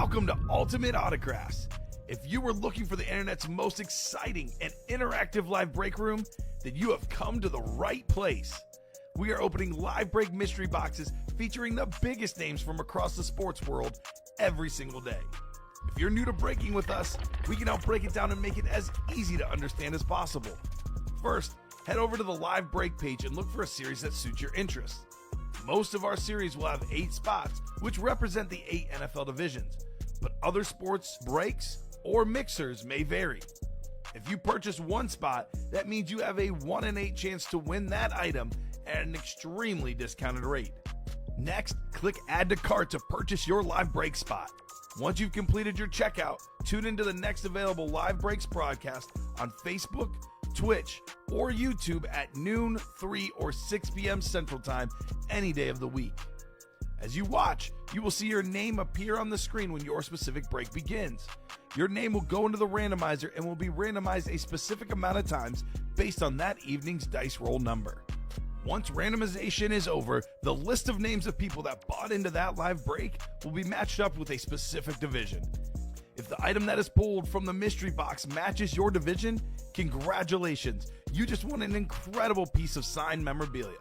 Welcome to Ultimate Autographs. If you were looking for the internet's most exciting and interactive live break room, then you have come to the right place. We are opening live break mystery boxes featuring the biggest names from across the sports world every single day. If you're new to breaking with us, we can help break it down and make it as easy to understand as possible. First, head over to the live break page and look for a series that suits your interests. Most of our series will have 8 spots, which represent the 8 NFL divisions, but other sports breaks or mixers may vary. If you purchase one spot, that means you have a 1 in 8 chance to win that item at an extremely discounted rate. Next, click Add to Cart to purchase your live break spot. Once you've completed your checkout, tune into the next available live breaks broadcast on Facebook, Twitch, or YouTube at noon, 3, or 6 p.m. Central Time any day of the week. As you watch, you will see your name appear on the screen when your specific break begins. Your name will go into the randomizer and will be randomized a specific amount of times based on that evening's dice roll number. Once randomization is over, the list of names of people that bought into that live break will be matched up with a specific division. If the item that is pulled from the mystery box matches your division, congratulations, you just won an incredible piece of signed memorabilia.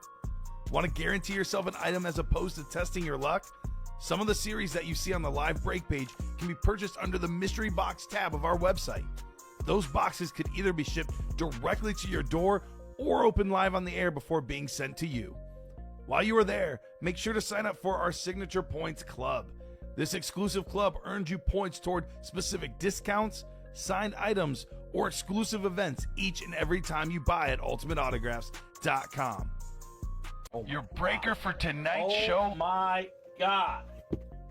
Want to guarantee yourself an item as opposed to testing your luck? Some of the series that you see on the live break page can be purchased under the mystery box tab of our website. Those boxes could either be shipped directly to your door or open live on the air before being sent to you. While you are there, make sure to sign up for our Signature Points Club. This exclusive club earns you points toward specific discounts, signed items, or exclusive events each and every time you buy at ultimateautographs.com. Your breaker for tonight's show, my God,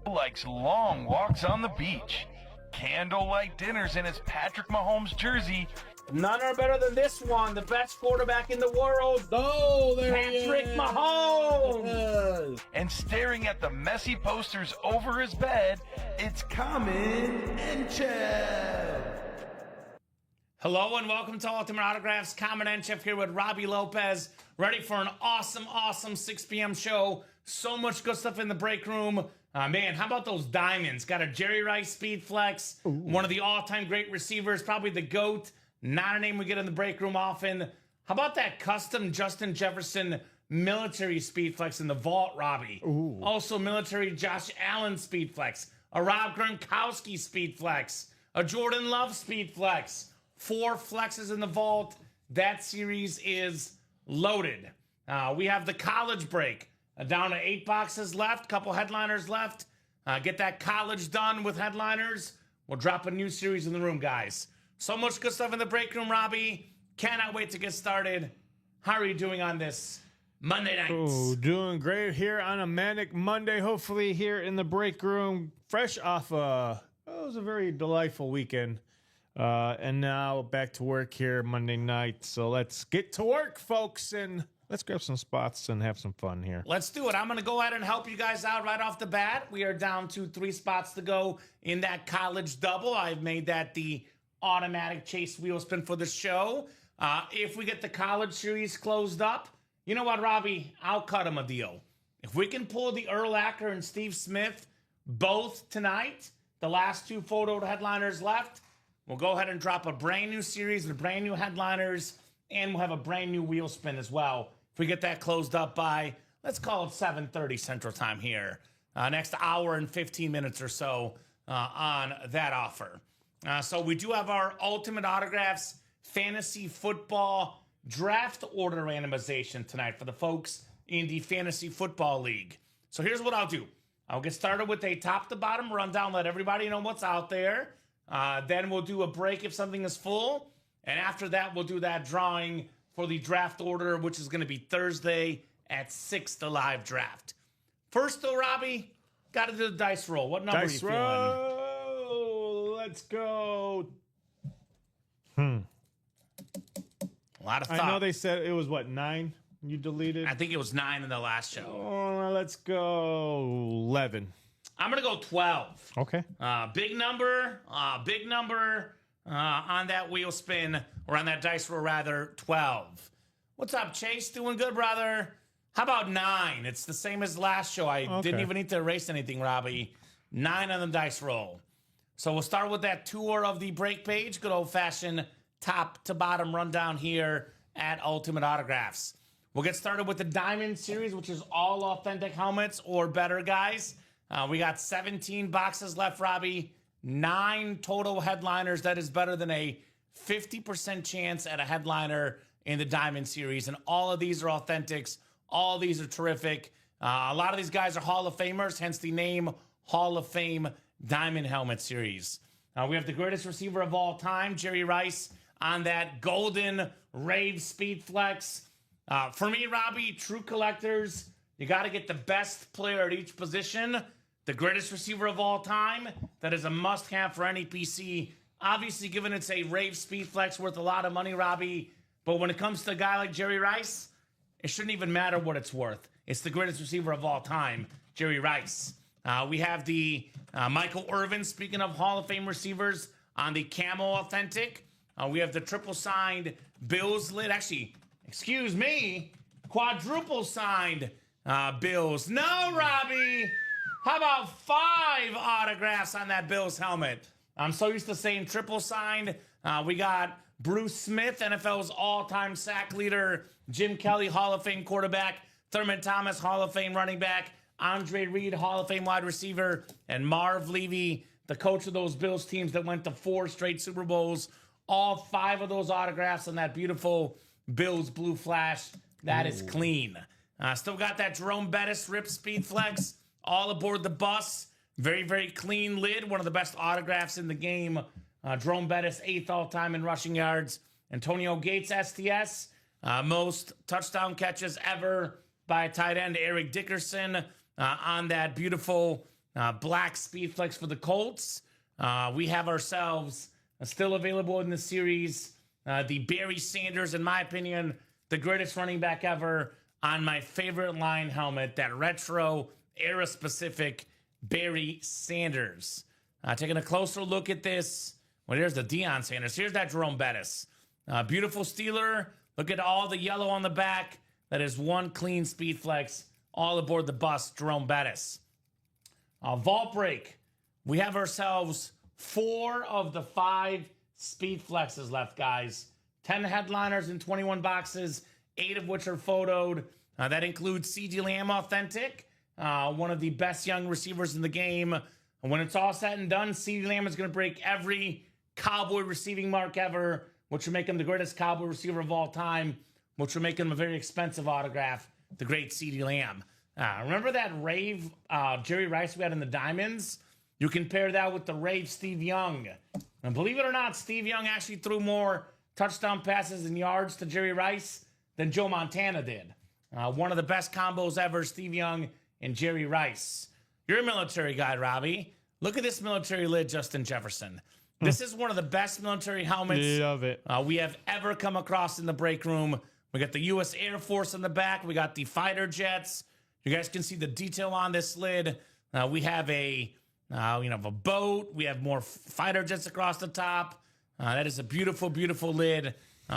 likes long walks on the beach, candlelight dinners in his Patrick Mahomes jersey, none are better than this one, the best quarterback in the world. Oh, there Patrick he is. Mahomes. and staring at the messy posters over his bed, it's Kamen Entchev. Hello and welcome to Ultimate Autographs. Kamen Entchev here with Robbie Lopez, ready for an awesome 6 p.m. show. So much good stuff in the break room. Man, how about those diamonds? Got a Jerry Rice Speed Flex, one of the all-time great receivers, probably the GOAT. Not a name we get in the break room often. How about that custom Justin Jefferson military Speed Flex in the vault, Robbie? Ooh. Also military Josh Allen Speed Flex, a Rob Gronkowski Speed Flex, a Jordan Love Speed Flex. 4 flexes in the vault. That series is loaded. We have the college break. Down to 8 boxes left, couple headliners left. Get that college done with headliners. We'll drop a new series in the room, guys. So much good stuff in the break room, Robbie. Cannot wait to get started. How are you doing on this Monday night? Oh, doing great here on a manic Monday. Hopefully here in the break room, fresh off it was a very delightful weekend. And now back to work here Monday night. So let's get to work, folks, and let's grab some spots and have some fun here. Let's do it. I'm going to go ahead and help you guys out right off the bat. We are down to 3 spots to go in that college double. I've made that the automatic chase wheel spin for the show. If we get the college series closed up, you know what, Robbie? I'll cut him a deal. If we can pull the Earl Acker and Steve Smith both tonight, the last 2 photo headliners left, we'll go ahead and drop a brand new series with brand new headliners, and we'll have a brand new wheel spin as well. If we get that closed up by, let's call it 7:30 Central Time here. Next hour and 15 minutes or so on that offer. So we do have our Ultimate Autographs Fantasy Football Draft Order randomization tonight for the folks in the Fantasy Football League. So here's what I'll do. I'll get started with a top-to-bottom rundown, let everybody know what's out there. Then we'll do a break if something is full. And after that, we'll do that drawing for the draft order, which is going to be Thursday at 6, the live draft. First, though, Robbie, got to do the dice roll. What number are you feeling? Roll. Let's go. A lot of thought. I know they said it was, 9 you deleted? I think it was 9 in the last show. Oh, let's go 11. I'm going to go 12. Okay. Big number on that wheel spin, or on that dice roll, rather, 12. What's up, Chase? Doing good, brother? How about 9? It's the same as last show. I didn't even need to erase anything, Robbie. 9 on the dice roll. So we'll start with that tour of the break page. Good old-fashioned top to bottom rundown here at Ultimate Autographs. We'll get started with the Diamond Series, which is all authentic helmets or better, guys. We got 17 boxes left, Robbie. 9 total headliners. That is better than a 50% chance at a headliner in the Diamond Series. And all of these are authentics. All of these are terrific. A lot of these guys are Hall of Famers, hence the name Hall of Fame Diamond Helmet Series. We have the greatest receiver of all time, Jerry Rice, on that golden Rave Speed Flex. For me, Robbie, true collectors, you got to get the best player at each position. The greatest receiver of all time, that is a must-have for any PC. Obviously, given it's a Rave Speed Flex worth a lot of money, Robbie. But when it comes to a guy like Jerry Rice, it shouldn't even matter what it's worth. It's the greatest receiver of all time, Jerry Rice. We have the Michael Irvin, speaking of Hall of Fame receivers, on the Camo Authentic. We have the triple signed Bills lid. Actually, excuse me, quadruple signed Bills. No, Robbie. How about 5 autographs on that Bills helmet? I'm so used to saying triple signed. We got Bruce Smith, NFL's all-time sack leader. Jim Kelly, Hall of Fame quarterback. Thurman Thomas, Hall of Fame running back. Andre Reed, Hall of Fame wide receiver. And Marv Levy, the coach of those Bills teams that went to 4 straight Super Bowls. All 5 of those autographs on that beautiful Bills Blue Flash. That is clean. Still got that Jerome Bettis Rip Speed Flex. All aboard the bus. Very, very clean lid. One of the best autographs in the game. Jerome Bettis, 8th all-time in rushing yards. Antonio Gates, STS. Most touchdown catches ever by a tight end. Eric Dickerson on that beautiful black Speed Flex for the Colts. We have ourselves, still available in the series, the Barry Sanders, in my opinion, the greatest running back ever, on my favorite line helmet, that retro era-specific Barry Sanders. Taking a closer look at this. Well, here's the Deion Sanders. Here's that Jerome Bettis. Beautiful Steeler. Look at all the yellow on the back. That is one clean Speed Flex. All aboard the bus, Jerome Bettis. Vault break. We have ourselves 4 of the 5 Speed Flexes left, guys. 10 headliners in 21 boxes, 8 of which are photoed. That includes C.D. Lamb Authentic. One of the best young receivers in the game. And when it's all said and done, CeeDee Lamb is going to break every Cowboy receiving mark ever, which will make him the greatest Cowboy receiver of all time, which will make him a very expensive autograph, the great CeeDee Lamb. Remember that Rave Jerry Rice we had in the Diamonds? You compare that with the Rave Steve Young. And believe it or not, Steve Young actually threw more touchdown passes and yards to Jerry Rice than Joe Montana did. One of the best combos ever, Steve Young and Jerry Rice. You're a military guy, Robbie. Look at this military lid, Justin Jefferson. This is one of the best military helmets Love it. We have ever come across in the break room. We got the U.S. Air Force in the back. We got the fighter jets. You guys can see the detail on this lid. We have a boat. We have more fighter jets across the top. That is a beautiful, beautiful lid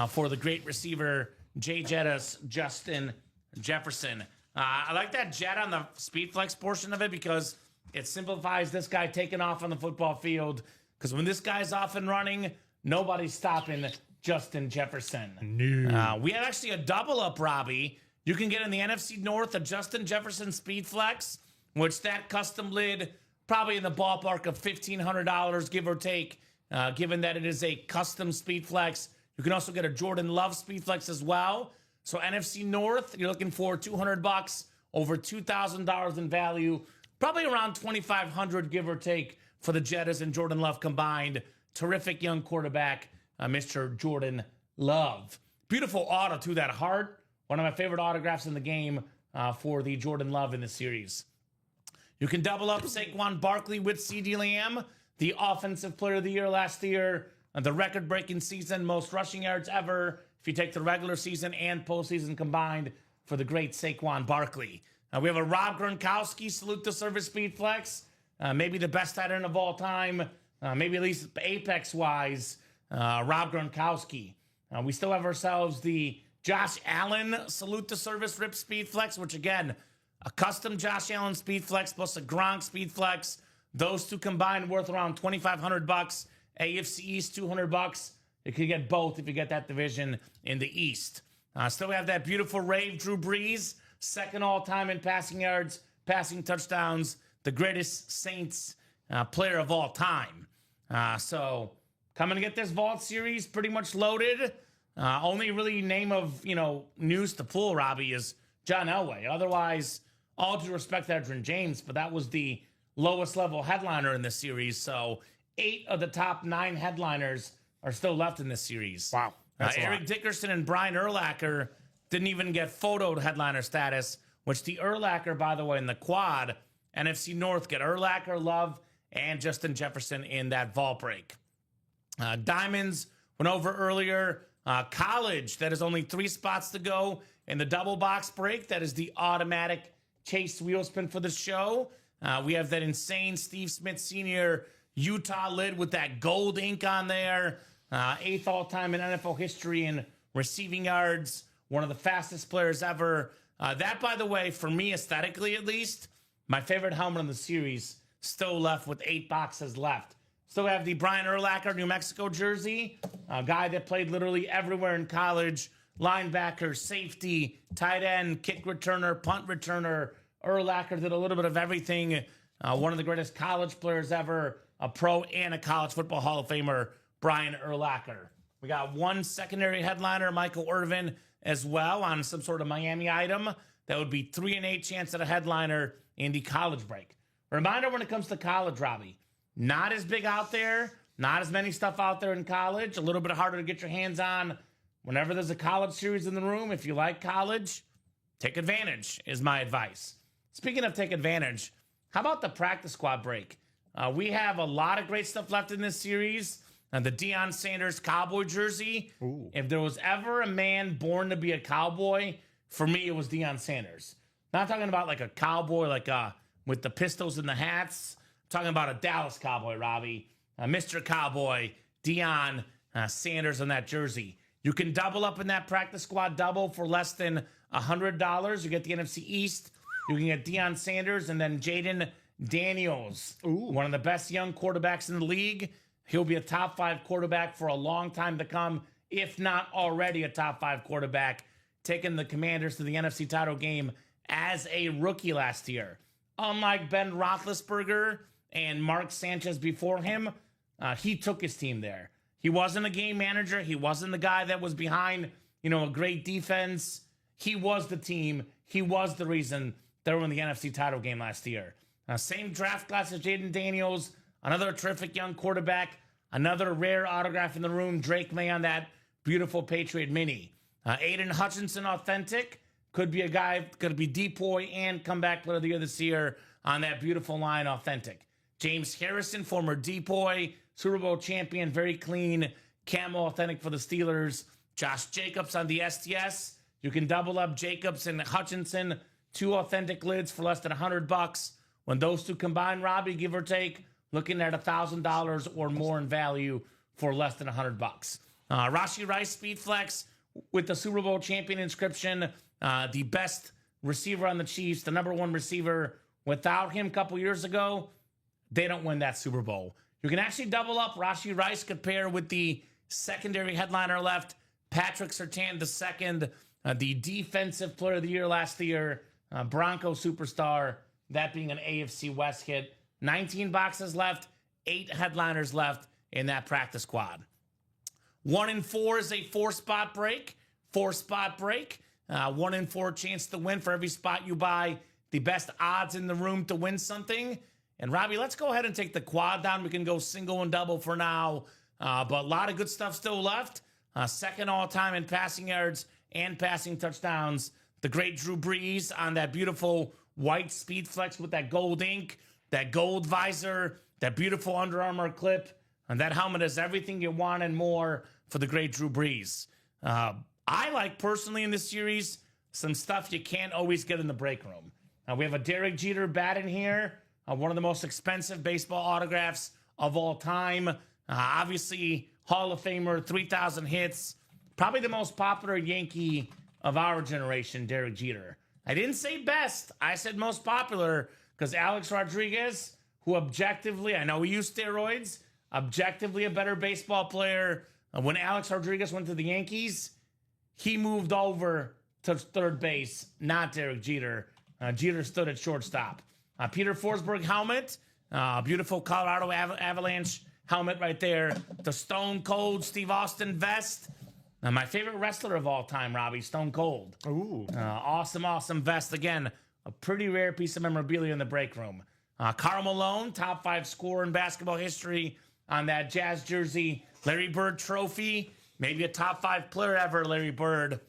for the great receiver, J. Jettas, Justin Jefferson. I like that jet on the Speed Flex portion of it because it simplifies this guy taking off on the football field. Because when this guy's off and running, nobody's stopping Justin Jefferson. No. We have actually a double up, Robbie. You can get in the NFC North a Justin Jefferson Speed Flex, which that custom lid probably in the ballpark of $1,500, give or take, given that it is a custom Speed Flex. You can also get a Jordan Love Speed Flex as well. So NFC North, you're looking for $200, over $2,000 in value, probably around $2,500, give or take, for the Jettas and Jordan Love combined. Terrific young quarterback, Mr. Jordan Love. Beautiful auto to that heart. One of my favorite autographs in the game for the Jordan Love in the series. You can double up Saquon Barkley with CeeDee Lamb, the offensive player of the year last year, the record-breaking season, most rushing yards ever, if you take the regular season and postseason combined, for the great Saquon Barkley. We have a Rob Gronkowski Salute to Service Speed Flex, maybe the best tight end of all time, maybe at least apex-wise, Rob Gronkowski. We still have ourselves the Josh Allen Salute to Service Rip Speed Flex, which again, a custom Josh Allen Speed Flex plus a Gronk Speed Flex Those two combined worth around $2,500. AFC East, $200. You could get both if you get that division in the East. Still have that beautiful rave, Drew Brees, second all-time in passing yards, passing touchdowns, the greatest Saints player of all time. So coming to get this Vault Series pretty much loaded. Only really name of, news to pull, Robbie, is John Elway. Otherwise, all due respect to Edgerrin James, but that was the lowest level headliner in this series. So 8 of the top 9 headliners are still left in this series. Wow. Eric Dickerson and Brian Urlacher didn't even get photoed headliner status, which the Urlacher, by the way, in the quad, NFC North, get Urlacher, Love, and Justin Jefferson in that vault break. Diamonds went over earlier. College, that is only 3 spots to go in the double box break. That is the automatic chase wheel spin for the show. We have that insane Steve Smith Sr. Utah lid with that gold ink on there. 8th all-time in NFL history in receiving yards. One of the fastest players ever. That, by the way, for me, aesthetically at least, my favorite helmet in the series, still left with 8 boxes left. Still have the Brian Urlacher New Mexico jersey, a guy that played literally everywhere in college. Linebacker, safety, tight end, kick returner, punt returner. Urlacher did a little bit of everything. One of the greatest college players ever, a pro and a college football Hall of Famer, Brian Urlacher. We got one secondary headliner, Michael Irvin, as well, on some sort of Miami item. That would be 3 in 8 chance at a headliner in the college break. Reminder when it comes to college, Robbie, not as big out there, not as many stuff out there in college, a little bit harder to get your hands on. Whenever there's a college series in the room, if you like college, take advantage is my advice. Speaking of take advantage, how about the practice squad break? We have a lot of great stuff left in this series. The Deion Sanders cowboy jersey. Ooh. If there was ever a man born to be a cowboy, for me, it was Deion Sanders. Not talking about like a cowboy with the pistols and the hats. I'm talking about a Dallas cowboy, Robbie. Mr. Cowboy, Deion Sanders on that jersey. You can double up in that practice squad double for less than $100. You get the NFC East. You can get Deion Sanders and then Jaden Daniels, one of the best young quarterbacks in the league. He'll be a top 5 quarterback for a long time to come, if not already a top 5 quarterback, taking the Commanders to the NFC title game as a rookie last year. Unlike Ben Roethlisberger and Mark Sanchez before him, he took his team there. He wasn't a game manager. He wasn't the guy that was behind, a great defense. He was the team. He was the reason they were in the NFC title game last year. Same draft class as Jaden Daniels, another terrific young quarterback, another rare autograph in the room, Drake May on that beautiful Patriot mini. Aiden Hutchinson, authentic, could be a guy, could be Depoy and comeback player of the year this year on that beautiful line, authentic. James Harrison, former Depoy, Super Bowl champion, very clean, camo authentic for the Steelers. Josh Jacobs on the STS. You can double up Jacobs and Hutchinson, 2 authentic lids for less than $100. When those two combine, Robbie, give or take, looking at $1,000 or more in value for less than $100. Rashee Rice Speed Flex with the Super Bowl champion inscription, the best receiver on the Chiefs, the number 1 receiver. Without him a couple years ago, they don't win that Super Bowl. You can actually double up. Rashee Rice could pair with the secondary headliner left, Patrick Surtain II, the defensive player of the year last year, Bronco superstar, that being an AFC West hit. 19 boxes left, 8 headliners left in that practice squad. 1 in 4 is a 4-spot break. 4-spot break. 1 in 4 chance to win for every spot you buy. The best odds in the room to win something. And Robbie, let's go ahead and take the quad down. We can go single and double for now. But a lot of good stuff still left. Second all-time in passing yards and passing touchdowns. The great Drew Brees on that beautiful white Speed Flex with that gold ink, that gold visor, that beautiful Under Armour clip. And that helmet is everything you want and more for the great Drew Brees. I like personally in this series some stuff you can't always get in the break room. We have a Derek Jeter bat in here. One of the most expensive baseball autographs of all time. Obviously, Hall of Famer, 3,000 hits. Probably the most popular Yankee of our generation, Derek Jeter. I didn't say best. I said most popular because Alex Rodriguez, who objectively, I know he used steroids, objectively a better baseball player. When Alex Rodriguez went to the Yankees, he moved over to third base, not Derek Jeter. Jeter stood at shortstop. Peter Forsberg helmet, beautiful Colorado Avalanche helmet right there. The Stone Cold Steve Austin vest. My favorite wrestler of all time, Robbie, Stone Cold. Ooh. Awesome vest. Again, a pretty rare piece of memorabilia in the break room. Karl Malone, top 5 scorer in basketball history on that Jazz jersey. Larry Bird trophy, maybe a top 5 player ever, Larry Bird.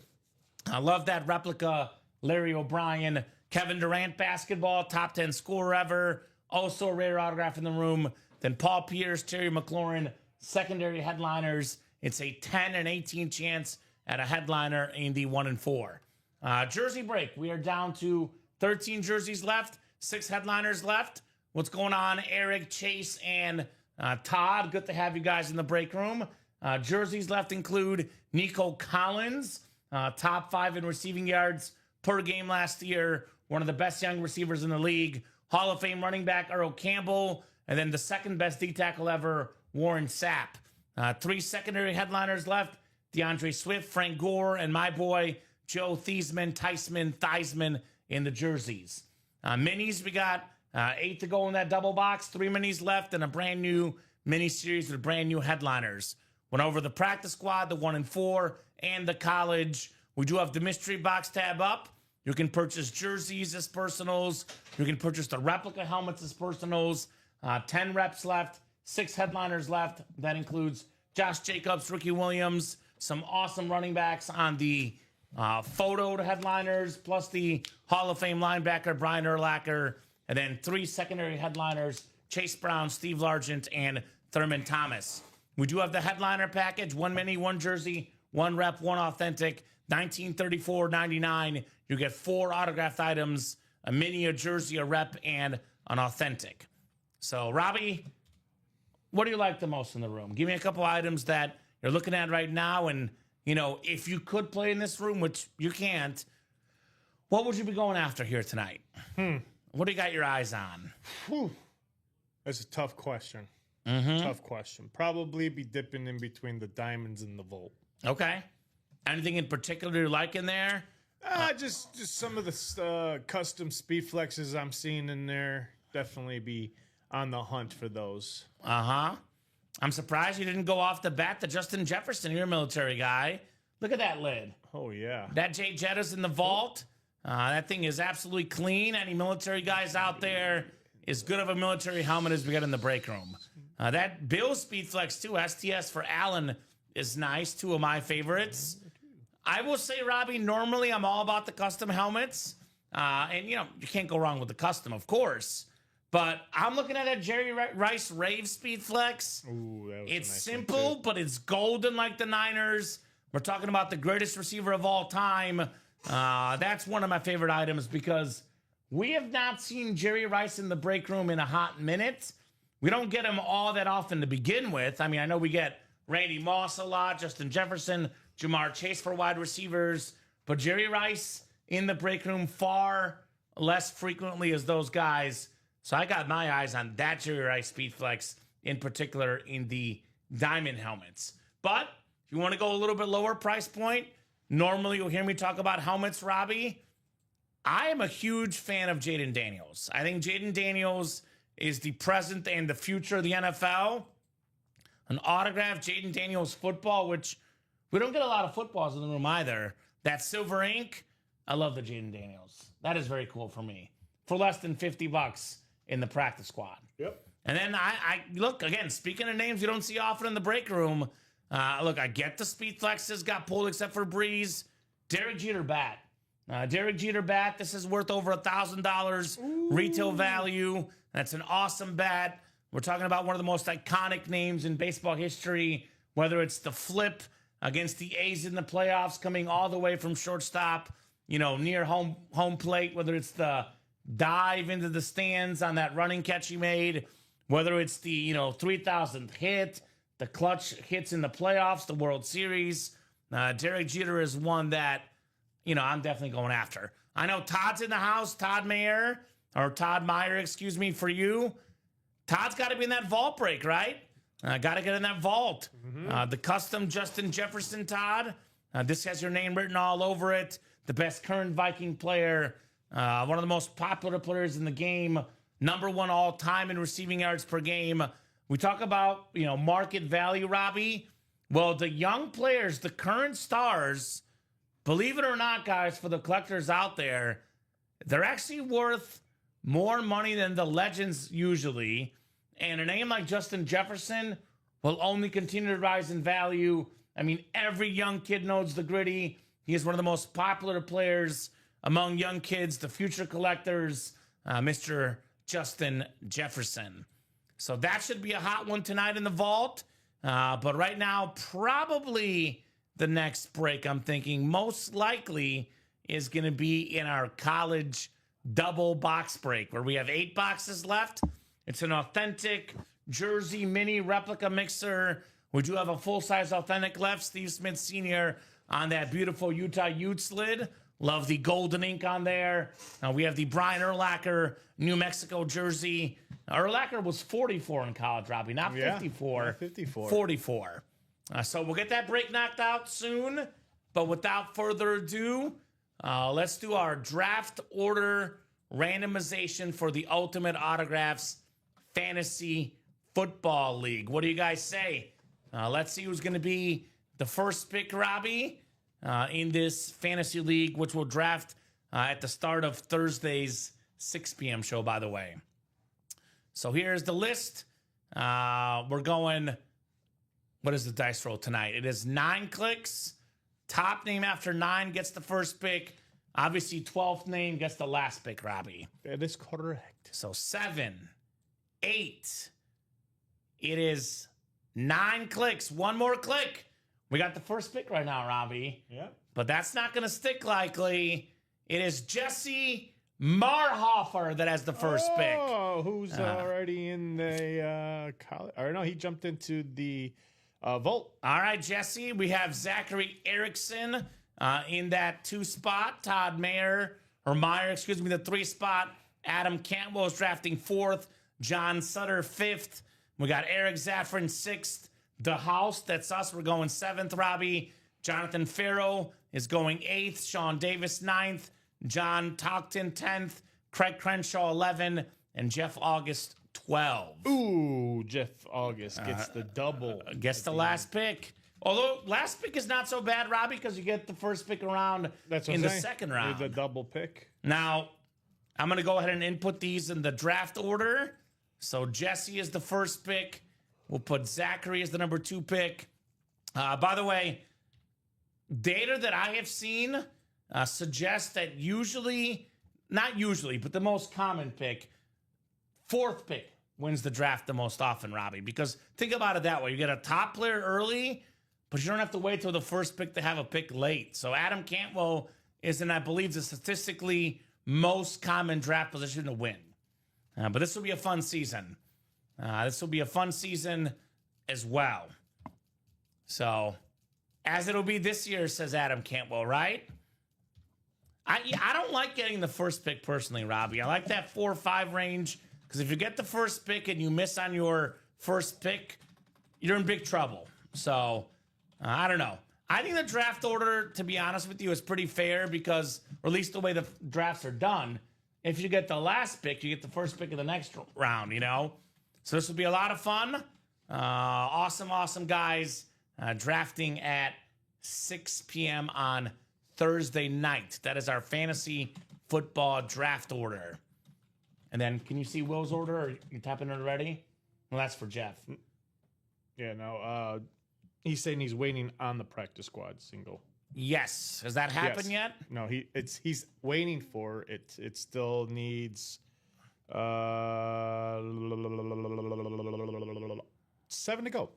I love that replica, Larry O'Brien. Kevin Durant basketball, top 10 scorer ever. Also a rare autograph in the room. Then Paul Pierce, Terry McLaurin, secondary headliners. It's a 10 and 18 chance at a headliner in the 1 and 4. Jersey break. We are down to 13 jerseys left, 6 headliners left. What's going on, Eric, Chase, and Todd? Good to have you guys in the break room. Jerseys left include Nico Collins, top 5 in receiving yards per game last year. One of the best young receivers in the league. Hall of Fame running back Earl Campbell. And then the second best D-tackle ever, Warren Sapp. 3 secondary headliners left. DeAndre Swift, Frank Gore, and my boy, Joe Theismann in the jerseys. Minis, we got 8 to go in that double box. 3 minis left and a brand new mini series with brand new headliners. Went over the practice squad, the 1 and 4, and the college. We do have the mystery box tab up. You can purchase jerseys as personals. You can purchase the replica helmets as personals. 10 reps left. 6 headliners left. That includes Josh Jacobs, Ricky Williams, some awesome running backs on the photo headliners, plus the Hall of Fame linebacker Brian Urlacher, and then 3 secondary headliners, Chase Brown, Steve Largent, and Thurman Thomas. We do have the headliner package, 1 mini, 1 jersey, 1 rep, 1 authentic, $1934.99. You get 4 autographed items, a mini, a jersey, a rep, and an authentic. So, Robbie, what do you like the most in the room? Give me a couple items that you're looking at right now. And, you know, if you could play in this room, which you can't, what would you be going after here tonight? What do you got your eyes on? Whew. That's a tough question. Tough question. Probably be dipping in between the diamonds and the Volt. Okay. Anything in particular you like in there? Just some of the custom speed flexes I'm seeing in there. Definitely be on the hunt for those. I'm surprised you didn't go off the bat to Justin Jefferson. You're a military guy. Look at that lid. Oh, yeah. That J Jetta's in the vault. That thing is absolutely clean. Any military guys out there, as good of a military helmet as we got in the break room. That Bill Speed Flex, too, STS for Allen, is nice. 2 of my favorites. I will say, Robbie, normally I'm all about the custom helmets. And, you know, you can't go wrong with the custom, of course. But I'm looking at that Jerry Rice Rave Speed Flex. Ooh, that was it's a nice simple, but it's golden like the Niners. We're talking about the greatest receiver of all time. That's one of my favorite items because we have not seen Jerry Rice in the break room in a hot minute. We don't get him all that often to begin with. I mean, I know we get Randy Moss a lot, Justin Jefferson, Jamar Chase for wide receivers, but Jerry Rice in the break room far less frequently as those guys. So I got my eyes on that Jerry Rice Speed Flex, in particular in the diamond helmets. But if you want to go a little bit lower price point, normally you'll hear me talk about helmets, Robbie. I am a huge fan of Jaden Daniels. I think Jaden Daniels is the present and the future of the NFL. An autographed Jaden Daniels football, which we don't get a lot of footballs in the room either. That silver ink, I love the Jaden Daniels. That is very cool for me. For less than $50 in the practice squad. Yep. And then I look, again, speaking of names you don't see often in the break room, look, I get the Speed Flexes got pulled except for Breeze. Derek Jeter bat. Derek Jeter bat, this is worth over $1,000 retail value. That's an awesome bat. We're talking about one of the most iconic names in baseball history, whether it's the flip against the A's in the playoffs coming all the way from shortstop, you know, near home plate, whether it's the dive into the stands on that running catch he made, whether it's the, you know, 3,000th hit, the clutch hits in the playoffs, the World Series. Derek Jeter is one that, you know, I'm definitely going after. I know Todd's in the house, Todd Meyer, excuse me, for you. Todd's got to be in that vault break, right? Got to get in that vault. The custom Justin Jefferson Todd. This has your name written all over it. The best current Viking player. One of the most popular players in the game. Number one all time in receiving yards per game. We talk about, market value, Robbie. Well, the young players, the current stars, believe it or not, guys, for the collectors out there, they're actually worth more money than the legends usually. And a name like Justin Jefferson will only continue to rise in value. I mean, every young kid knows the Gritty. He is one of the most popular players among young kids, the future collectors, Mr. Justin Jefferson. So that should be a hot one tonight in the vault. But right now, probably the next break, I'm thinking most likely is going to be in our college double box break where we have 8 boxes left. It's an authentic jersey mini replica mixer. We do have a full-size authentic left. Steve Smith Sr. on that beautiful Utah Utes lid. Love the golden ink on there. We have the Brian Urlacher New Mexico jersey. Urlacher was 44 in college, Robbie, not 54. Yeah, 54. 44. So we'll get that break knocked out soon. But without further ado, let's do our draft order randomization for the Ultimate Autographs Fantasy Football League. What do you guys say? Let's see who's going to be the first pick, Robbie, in this fantasy league, which will draft at the start of Thursday's 6 p.m. show, by the way. So here's the list. We're going, what is the dice roll tonight? It is 9 clicks. Top name after 9 gets the first pick. Obviously, 12th name gets the last pick, Robbie. That is correct. So 7, 8. It is 9 clicks. One more click. We got the first pick right now, Robbie. Yeah. But that's not going to stick likely. It is Jesse Marhofer that has the first pick. Oh, who's already in the college? Or no, he jumped into the vault. All right, Jesse. We have Zachary Erickson in that 2 spot. Todd Meyer, the 3 spot. Adam Cantwell is drafting 4th. John Sutter 5th. We got Eric Zaffron 6th. The House, that's us. We're going 7th, Robbie. Jonathan Farrow is going 8th. Sean Davis 9th. John Talkton 10th. Craig Crenshaw 11. And Jeff August 12. Ooh, Jeff August gets the double. Gets the last pick. Although last pick is not so bad, Robbie, because you get the first pick around in the second round. With the double pick. Now, I'm going to go ahead and input these in the draft order. So Jesse is the first pick. We'll put Zachary as the number 2 pick. By the way, data that I have seen suggests that not usually, but the most common pick, 4th pick wins the draft the most often, Robbie. Because think about it that way. You get a top player early, but you don't have to wait till the first pick to have a pick late. So Adam Cantwell is, I believe, the statistically most common draft position to win. But this will be a fun season. This will be a fun season as well. So, as it'll be this year, says Adam Cantwell, right? I don't like getting the first pick personally, Robbie. I like that 4 or 5 range because if you get the first pick and you miss on your first pick, you're in big trouble. So, I don't know. I think the draft order, to be honest with you, is pretty fair because, or at least the way the drafts are done, if you get the last pick, you get the first pick of the next round, So this will be a lot of fun. Awesome guys drafting at 6 p.m. on Thursday night. That is our fantasy football draft order. And then can you see Will's order? Or you tapping it already? Well, that's for Jeff. Yeah, no. He's saying he's waiting on the practice squad single. Yes. Has that happened yet? No, he's waiting for it. It still needs 7 to go. All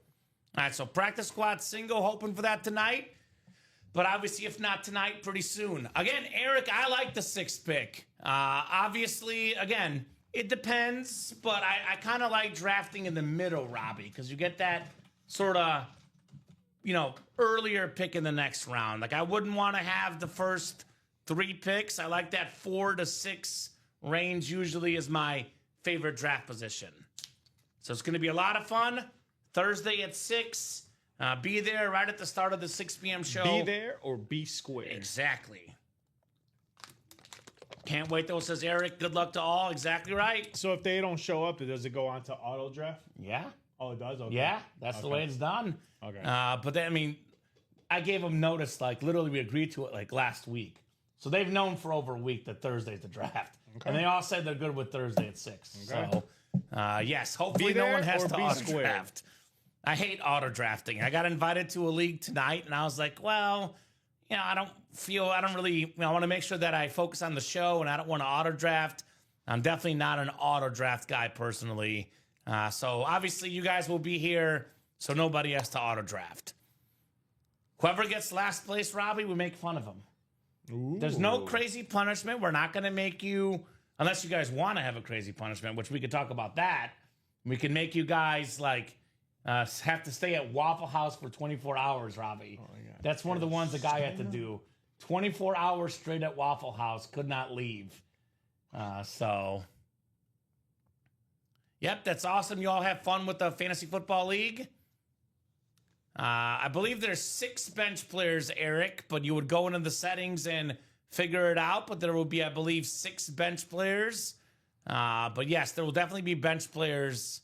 right, so practice squad single, hoping for that tonight. But obviously, if not tonight, pretty soon. Again, Eric, I like the 6th pick. Obviously, again, it depends, but I kind of like drafting in the middle, Robbie, because you get that sort of, earlier pick in the next round. Like, I wouldn't want to have the first 3 picks. I like that 4 to 6 range usually is my favorite draft position. So it's going to be a lot of fun. Thursday at 6. Be there right at the start of the 6 p.m. show. Be there or be square. Exactly. Can't wait though, says Eric. Good luck to all. Exactly right. So if they don't show up, does it go on to auto draft? Yeah. Oh, it does? Okay. Yeah, that's the way it's done. Okay. But then, I mean, I gave them notice, like, literally we agreed to it, like, last week. So they've known for over a week that Thursday's the draft. Okay. And they all said they're good with Thursday at 6. Okay. So, yes, hopefully no one has to auto draft. I hate auto drafting. I got invited to a league tonight, and I was like, well, I don't really, I want to make sure that I focus on the show, and I don't want to auto draft. I'm definitely not an auto draft guy personally. So obviously you guys will be here, so nobody has to auto draft. Whoever gets last place, Robbie, we make fun of him. Ooh. There's no crazy punishment. We're not going to make you, unless you guys want to have a crazy punishment, which we could talk about that. We can make you guys have to stay at Waffle House for 24 hours, Robbie. Oh, yeah. That's one of the ones the guy had to do. 24 hours straight at Waffle House, could not leave. Yep, that's awesome. You all have fun with the Fantasy Football League. I believe there's 6 bench players, Eric, but you would go into the settings and figure it out. But there will be, I believe, 6 bench players. But yes, there will definitely be bench players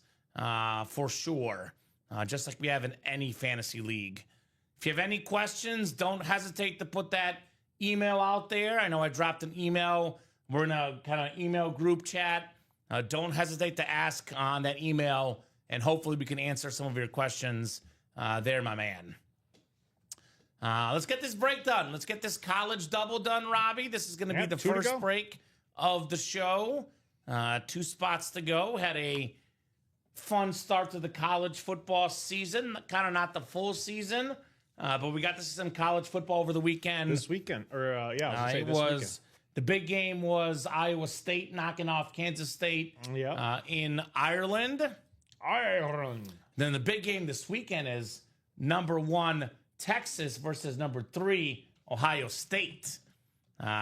for sure, just like we have in any fantasy league. If you have any questions, don't hesitate to put that email out there. I know I dropped an email. We're in a kind of email group chat. Don't hesitate to ask on that email, and hopefully we can answer some of your questions there, my man. Let's get this break done. Let's get this college double done, Robbie. This is going to be the first break of the show. 2 spots to go. Had a fun start to the college football season. Kind of not the full season, but we got to see some college football over the weekend. This weekend, or it was. The big game was Iowa State knocking off Kansas State in Ireland. Then the big game this weekend is number 1 Texas versus number 3 Ohio State.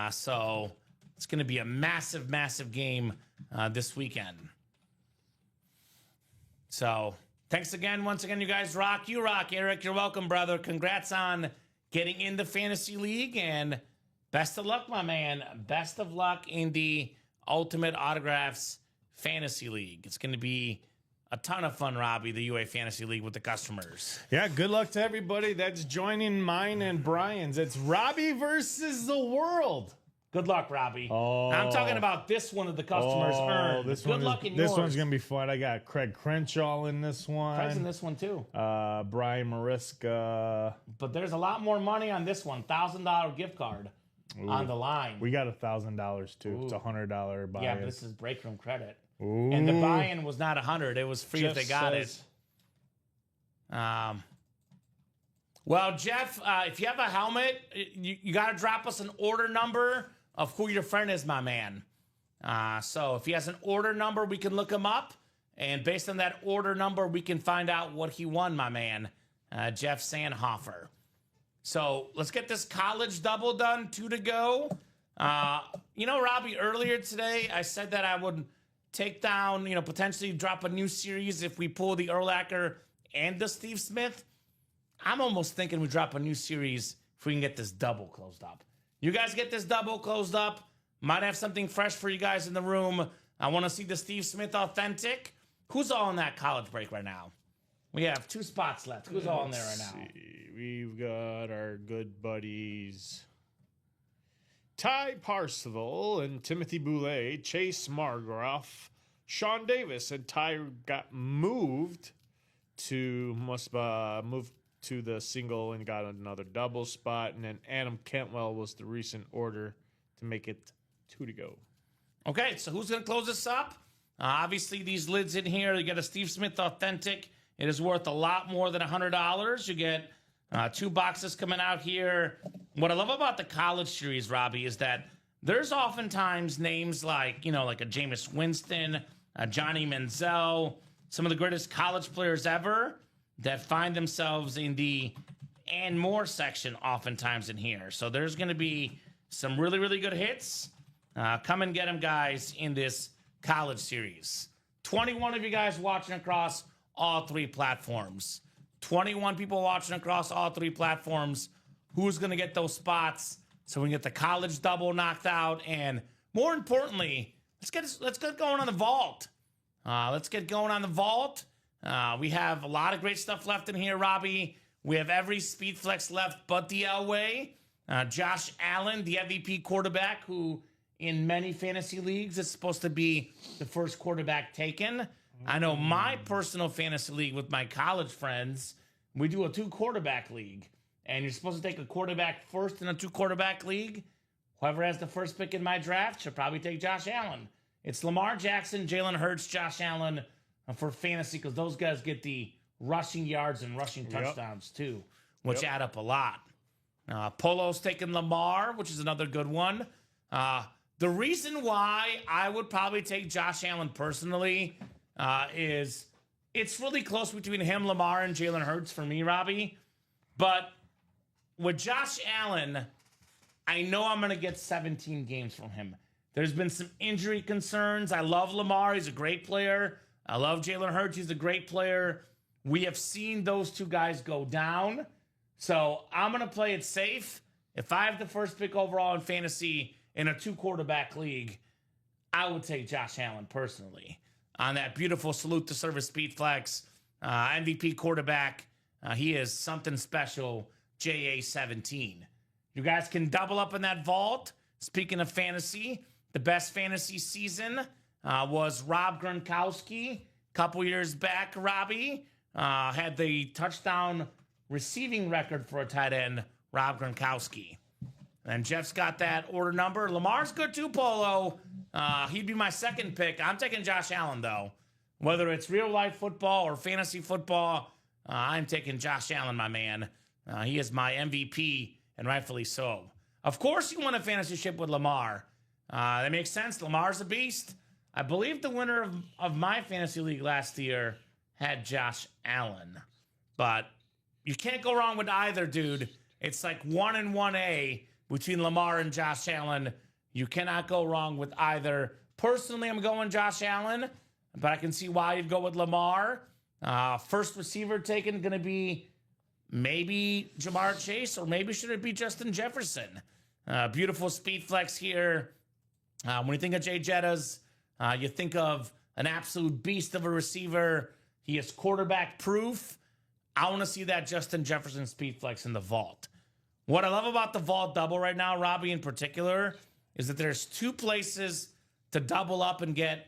So it's going to be a massive, massive game this weekend. So thanks again. Once again, you guys rock. You rock, Eric. You're welcome, brother. Congrats on getting into Fantasy League, and best of luck, my man. Best of luck in the Ultimate Autographs Fantasy League. It's going to be a ton of fun, Robbie, the UA Fantasy League with the customers. Yeah, good luck to everybody that's joining mine and Brian's. It's Robbie versus the world. Good luck, Robbie. I'm talking about this one that the customers earned. Good luck in yours. This one's going to be fun. I got Craig Crenshaw in this one. Craig's in this one, too. Brian Mariska. But there's a lot more money on this one. $1,000 gift card. Ooh. On the line. We got $1,000 too. Ooh. It's $100 buy-in. Yeah, but this is break room credit. Ooh. And the buy-in was not $100. It was free Jeff if they got it. Well, Jeff, if you have a helmet, you got to drop us an order number of who your friend is, my man. So if he has an order number, we can look him up. And based on that order number, we can find out what he won, my man, Jeff Sandhofer. So let's get this college double done. 2 to go. Robbie, earlier today, I said that I would take down, potentially drop a new series if we pull the Urlacher and the Steve Smith. I'm almost thinking we drop a new series if we can get this double closed up. You guys get this double closed up. Might have something fresh for you guys in the room. I want to see the Steve Smith Authentic. Who's all in that college break right now? We have 2 spots left. Who's all in there right now? We've got our good buddies Ty Parsival and Timothy Boulay, Chase Margroff, Sean Davis, and Ty got moved to the single and got another double spot, and then Adam Kentwell was the recent order to make it 2 to go. Okay, so who's going to close this up? Obviously, these lids in here, you get a Steve Smith Authentic. It is worth a lot more than $100. You get 2 boxes coming out here. What I love about the college series, Robbie, is that there's oftentimes names like a Jameis Winston, Johnny Manziel, some of the greatest college players ever that find themselves in the and more section oftentimes in here. So there's going to be some really, really good hits. Come and get them, guys, in this college series. 21 of you guys watching across all 3 platforms. 21 people watching across all 3 platforms. Who's going to get those spots so we can get the college double knocked out? And more importantly, let's get going on the vault. Let's get going on the vault. We have a lot of great stuff left in here, Robbie. We have every speed flex left but the Elway. Josh Allen, the MVP quarterback, who in many fantasy leagues is supposed to be the first quarterback taken. I know my personal fantasy league with my college friends, we do a 2-quarterback league. And you're supposed to take a quarterback first in a 2-quarterback league. Whoever has the first pick in my draft should probably take Josh Allen. It's Lamar Jackson, Jalen Hurts, Josh Allen for fantasy, because those guys get the rushing yards and rushing touchdowns too, which add up a lot. Polo's taking Lamar, which is another good one. The reason why I would probably take Josh Allen personally is it's really close between him, Lamar, and Jalen Hurts for me, Robbie. But with Josh Allen, I know I'm going to get 17 games from him. There's been some injury concerns. I love Lamar. He's a great player. I love Jalen Hurts. He's a great player. We have seen those 2 guys go down. So I'm going to play it safe. If I have the first pick overall in fantasy in a 2-quarterback league, I would take Josh Allen personally on that beautiful salute to service speed flex. MVP quarterback. He is something special. JA17. You guys can double up in that vault. Speaking of fantasy, the best fantasy season was Rob Gronkowski. A couple years back, Robbie had the touchdown receiving record for a tight end, Rob Gronkowski. And Jeff's got that order number. Lamar's good too, Polo. He'd be my second pick. I'm taking Josh Allen, though. Whether it's real-life football or fantasy football, I'm taking Josh Allen, my man. He is my MVP, and rightfully so. Of course you want a fantasy ship with Lamar. That makes sense. Lamar's a beast. I believe the winner of my fantasy league last year had Josh Allen. But you can't go wrong with either, dude. It's like 1 and 1A between Lamar and Josh Allen. You cannot go wrong with either. Personally, I'm going Josh Allen, but I can see why you'd go with Lamar. First receiver taken going to be maybe Jamar Chase, or maybe should it be Justin Jefferson? Beautiful speed flex here. When you think of Jay Jettas, you think of an absolute beast of a receiver. He is quarterback proof. I want to see that Justin Jefferson speed flex in the vault. What I love about the vault double right now, Robbie in particular, is that there's 2 places to double up and get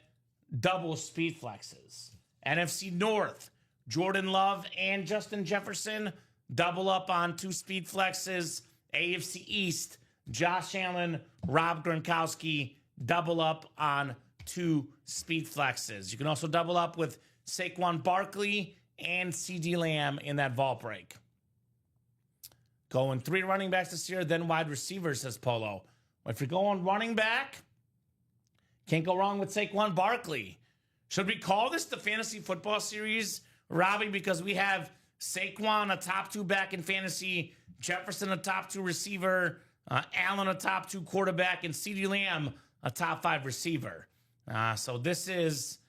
double speed flexes. NFC North, Jordan Love and Justin Jefferson double up on 2 speed flexes. AFC East, Josh Allen, Rob Gronkowski double up on 2 speed flexes. You can also double up with Saquon Barkley and CeeDee Lamb in that vault break. Going 3 running backs this year, then wide receivers, says Polo. If you're going running back, can't go wrong with Saquon Barkley. Should we call this the fantasy football series, Robbie? Because we have Saquon, a top 2 back in fantasy, Jefferson, a top 2 receiver, Allen, a top 2 quarterback, and CeeDee Lamb, a top 5 receiver. So this is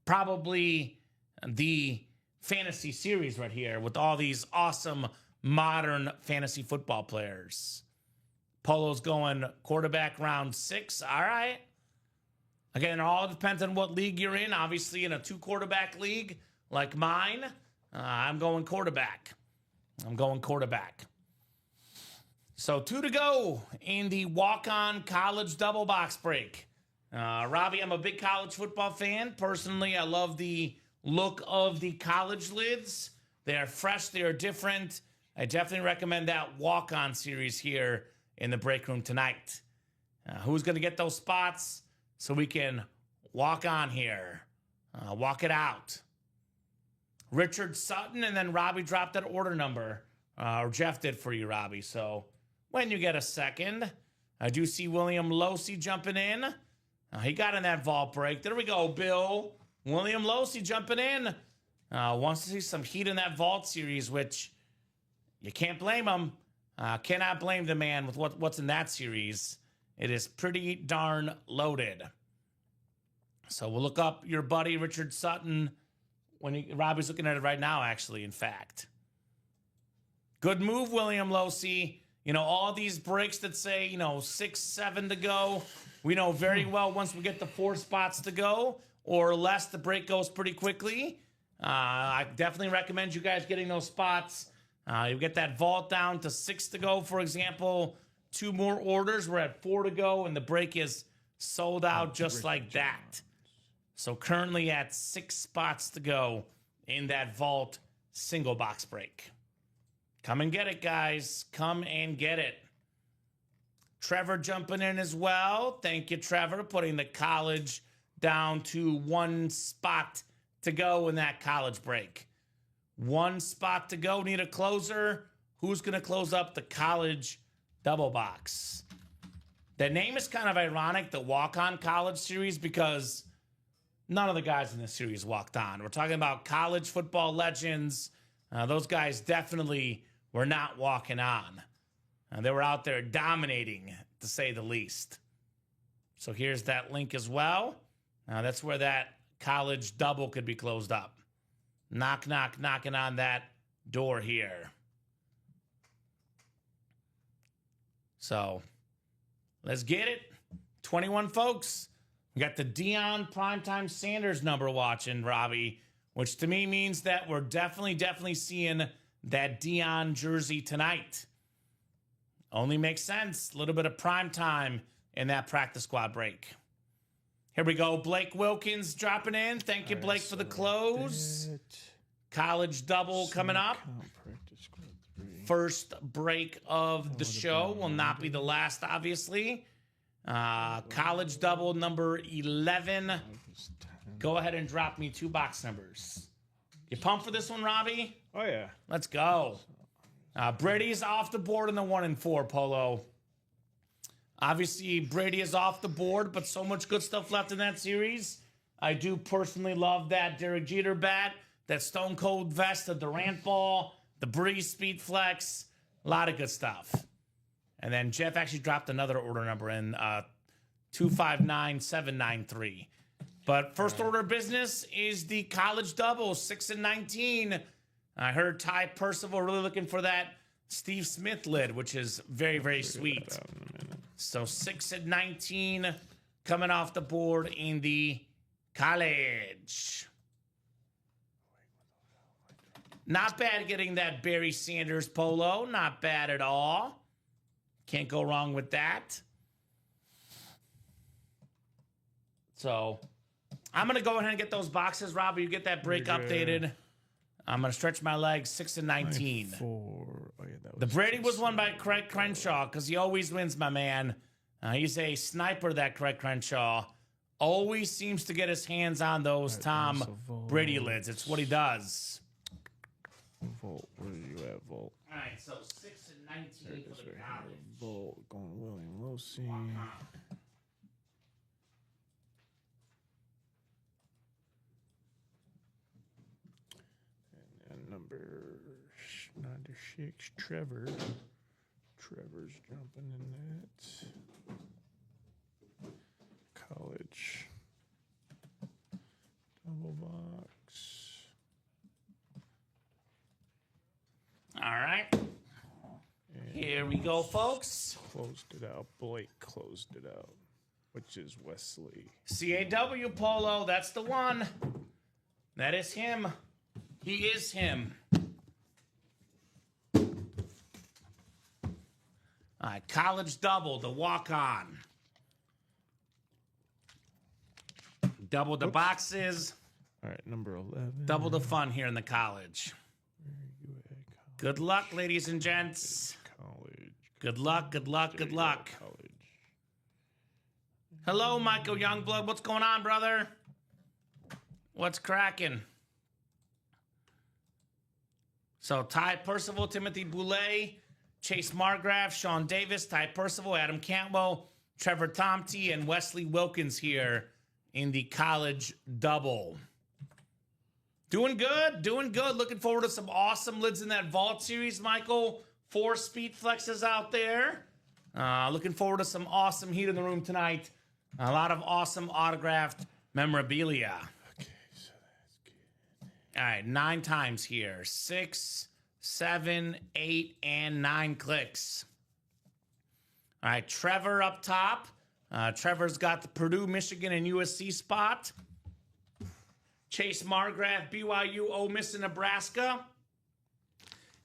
probably the fantasy series right here with all these awesome modern fantasy football players. Polo's going quarterback round 6. All right. Again, it all depends on what league you're in. Obviously, in a 2-quarterback league like mine, I'm going quarterback. So 2 to go in the walk-on college double box break. Robbie, I'm a big college football fan. Personally, I love the look of the college lids. They are fresh. They are different. I definitely recommend that walk-on series here in the break room tonight. Who's going to get those spots so we can walk on here? Walk it out. Richard Sutton, and then Robbie dropped that order number. Or Jeff did for you, Robbie. So when you get a second, I do see William Losey jumping in. He got in that vault break. There we go, Bill. William Losey jumping in. Wants to see some heat in that vault series, which you can't blame him. Cannot blame the man with what's in that series. It is pretty darn loaded. So we'll look up your buddy Richard Sutton Robbie's looking at it right now, actually, in fact. Good move, William Losi. You know, all these breaks that say, 6, 7 to go, we know very well once we get the 4 spots to go or less, the break goes pretty quickly. I definitely recommend you guys getting those spots. You get that vault down to 6 to go, for example. 2 more orders. We're at 4 to go, and the break is sold out just like that. So currently at 6 spots to go in that vault single box break. Come and get it, guys. Come and get it. Trevor jumping in as well. Thank you, Trevor, putting the college down to 1 spot to go in that college break. 1 spot to go. Need a closer. Who's going to close up the college double box? The name is kind of ironic, the Walk-On College Series, because none of the guys in this series walked on. We're talking about college football legends. Those guys definitely were not walking on. They were out there dominating, to say the least. So here's that link as well. That's where that college double could be closed up. Knock, knock, knocking on that door here. So let's get it. 21 folks. We got the Dion Primetime Sanders number watching, Robbie, which to me means that we're definitely seeing that Dion jersey tonight. Only makes sense. A little bit of prime time in that practice squad break. Here we go. Blake Wilkins dropping in. Thank you, Blake, for the close. College double coming up. First break of the show. Will not be the last, obviously. College double number 11. Go ahead and drop me 2 box numbers. You pumped for this one, Robbie? Oh, yeah. Let's go. Brady's off the board in the 1 and 4, Polo. Obviously, Brady is off the board, but so much good stuff left in that series. I do personally love that Derek Jeter bat, that Stone Cold vest, the Durant ball, the Breeze Speed Flex. A lot of good stuff. And then Jeff actually dropped another order number in 259793. But first order of business is the college double, 6 and 19. I heard Ty Percival really looking for that Steve Smith lid, which is very sweet. So 6 and 19 coming off the board in the college. Not bad getting that Barry Sanders polo. Not bad at all. Can't go wrong with that. So I'm going to go ahead and get those boxes. Robbie, you get that break updated. I'm going to stretch my legs. 6 and 19. The Brady was won by Craig Crenshaw because he always wins, my man. He's a sniper, that Craig Crenshaw. Always seems to get his hands on those Tom Brady lids. It's what he does. Volt, where are you at, Volt? All right, so 6 and 19 for the college. Volt, going William Losi. And number 96, Trevor. Trevor's jumping in that. College. Double box. All right. Here we go, folks. Closed it out. Blake closed it out, which is Wesley. CAW Polo, that's the one. That is him. He is him. All right, college double, the walk-on. Double the boxes. All right, number 11. Double the fun here in the college. Good luck, ladies and gents. College. Good luck, good luck, good luck. College. Hello, Michael Youngblood. What's going on, brother? What's cracking? So, Ty Percival, Timothy Boulay, Chase Margraf, Sean Davis, Ty Percival, Adam Cantwell, Trevor Tomte, and Wesley Wilkins here in the college double. Doing good, doing good. Looking forward to some awesome lids in that vault series, Michael. 4 speed flexes out there. Looking forward to some awesome heat in the room tonight. A lot of awesome autographed memorabilia. Okay, so that's good. All right, 9 times here. 6, 7, 8, and 9 clicks. All right, Trevor up top. Trevor's got the Purdue, Michigan, and USC spot. Chase Margraf, BYU, Ole Miss, and Nebraska.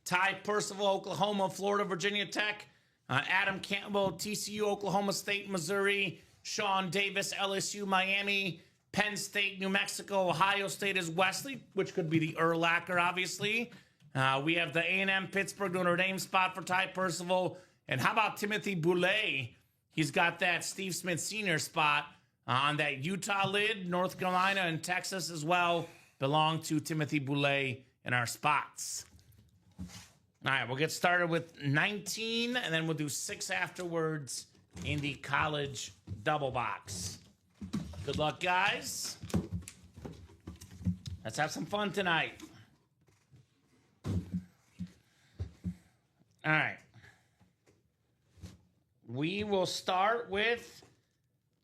Ty Percival, Oklahoma, Florida, Virginia Tech. Adam Campbell, TCU, Oklahoma State, Missouri. Sean Davis, LSU, Miami. Penn State, New Mexico. Ohio State is Wesley, which could be the Urlacher, obviously. We have the A&M, Pittsburgh, Notre Dame spot for Ty Percival. And how about Timothy Boulay? He's got that Steve Smith Sr. spot on that Utah lid. North Carolina and Texas as well belong to Timothy Boulay in our spots. All right, we'll get started with 19, and then we'll do 6 afterwards in the college double box. Good luck, guys. Let's have some fun tonight. All right. We will start with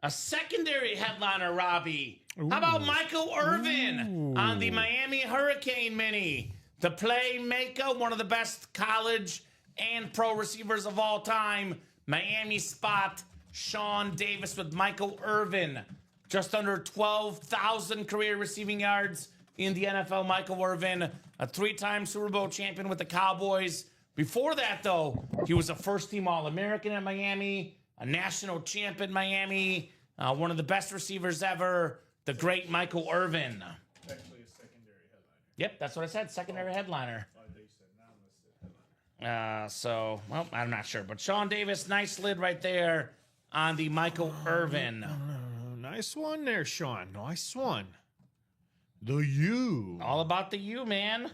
a secondary headliner, Robbie. Ooh. How about Michael Irvin on the Miami Hurricane Mini? The playmaker, one of the best college and pro receivers of all time. Miami spot, Sean Davis with Michael Irvin. Just under 12,000 career receiving yards in the NFL. Michael Irvin, a 3-time Super Bowl champion with the Cowboys. Before that, though, he was a first-team All-American at Miami, a national champ at Miami, one of the best receivers ever, the great Michael Irvin. Actually, a secondary headliner. Yep, that's what I said, secondary headliner. I thought you said non-listed headliner. Well, I'm not sure. But Sean Davis, nice lid right there on the Michael Irvin. Nice one there, Sean. Nice one. The U. All about the U, man.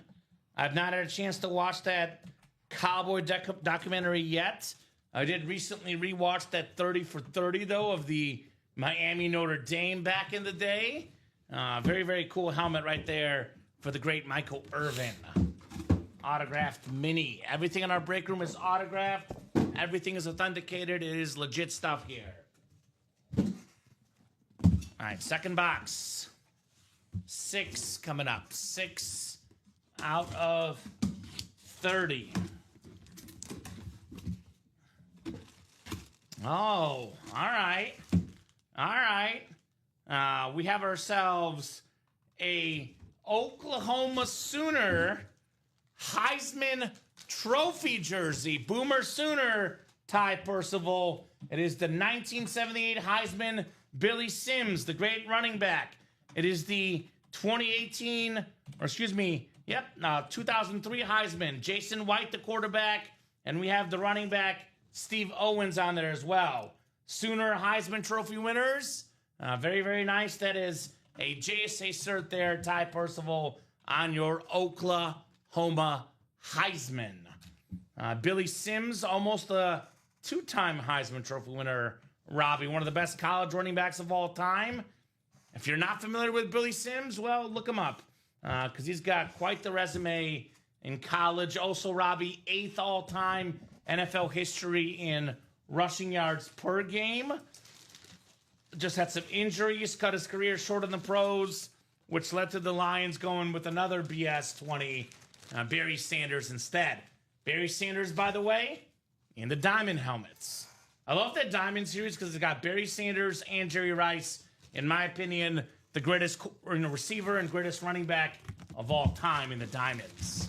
I've not had a chance to watch that Cowboy documentary yet. I did recently rewatch that 30 for 30, though, of the Miami Notre Dame back in the day. Very, very cool helmet right there for the great Michael Irvin. Autographed mini. Everything in our break room is autographed. Everything is authenticated. It is legit stuff here. All right, second box. 6 coming up. 6 out of 30. Oh, all right. All right. We have ourselves a Oklahoma Sooner Heisman Trophy jersey. Boomer Sooner, Ty Percival. It is the 1978 Heisman Billy Sims, the great running back. It is the 2003 Heisman. Jason White, the quarterback. And we have the running back, Steve Owens, on there as well. Sooner Heisman Trophy winners. Very, very nice. That is a JSA cert there, Ty Percival, on your Oklahoma Heisman. Billy Sims, almost a 2-time Heisman Trophy winner, Robbie. One of the best college running backs of all time. If you're not familiar with Billy Sims, well, look him up. Because he's got quite the resume in college. Also, Robbie, 8th all-time NFL history in rushing yards per game. Just had some injuries, cut his career short in the pros, which led to the Lions going with another BS 20, Barry Sanders instead. Barry Sanders, by the way, in the diamond helmets. I love that diamond series because it's got Barry Sanders and Jerry Rice. In my opinion, the greatest receiver and greatest running back of all time in the diamonds.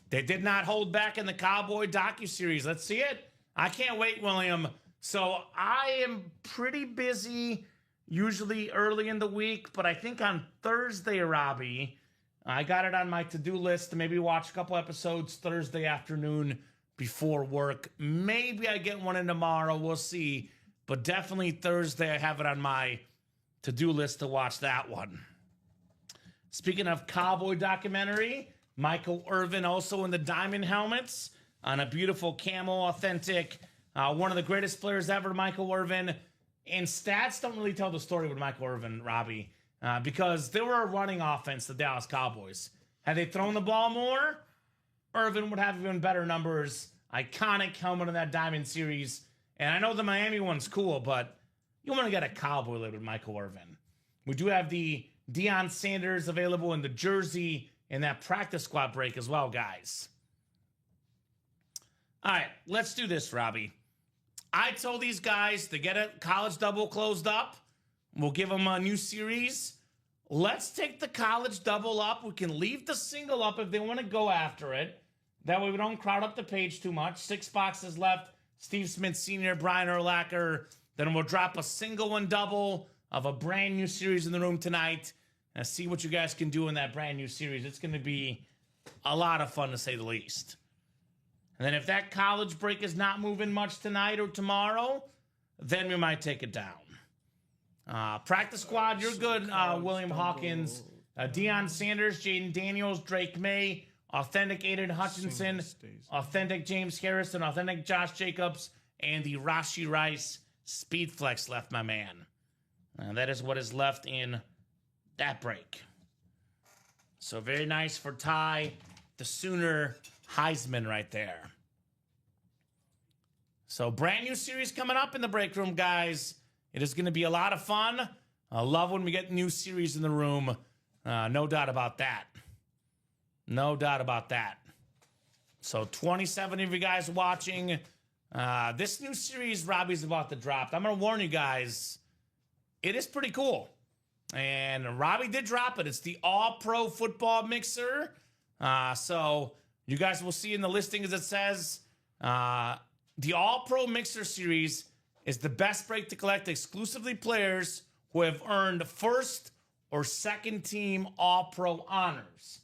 They did not hold back in the Cowboy docuseries. Let's see it. I can't wait, William. So I am pretty busy, usually early in the week, but I think on Thursday, Robbie, I got it on my to-do list to maybe watch a couple episodes Thursday afternoon before work. Maybe I get one in tomorrow. We'll see. But definitely Thursday, I have it on my to-do list to watch that one. Speaking of Cowboy documentary, Michael Irvin also in the diamond helmets on a beautiful camo authentic. One of the greatest players ever, Michael Irvin. And stats don't really tell the story with Michael Irvin, Robbie, because they were a running offense, the Dallas Cowboys. Had they thrown the ball more, Irvin would have even better numbers. Iconic helmet in that diamond series. And I know the Miami one's cool, but you want to get a cowboy lid with Michael Irvin. We do have the Deion Sanders available in the jersey in that practice squad break as well, guys. All right, let's do this, Robbie. I told these guys to get a college double closed up. We'll give them a new series. Let's take the college double up. We can leave the single up if they want to go after it. That way we don't crowd up the page too much. 6 boxes left. Steve Smith Sr., Brian Urlacher. Then we'll drop a single and double of a brand new series in the room tonight. And see what you guys can do in that brand new series. It's going to be a lot of fun, to say the least. And then if that college break is not moving much tonight or tomorrow, then we might take it down. Practice squad, you're good, William Hawkins. Deion Sanders, Jaden Daniels, Drake May, authentic Aiden Hutchinson, authentic James Harrison, authentic Josh Jacobs, and the Rashi Rice Speed Flex left, my man. That is what is left in that break. So very nice for Ty, the Sooner Heisman right there. So brand new series coming up in the break room, guys. It is going to be a lot of fun. I love when we get new series in the room. No doubt about that. No doubt about that. So 27 of you guys watching. This new series Robbie's about to drop. I'm going to warn you guys. It is pretty cool. And Robbie did drop it. It's the All-Pro Football Mixer. So you guys will see in the listing as it says, the All-Pro Mixer Series is the best break to collect exclusively players who have earned first or second team All-Pro honors.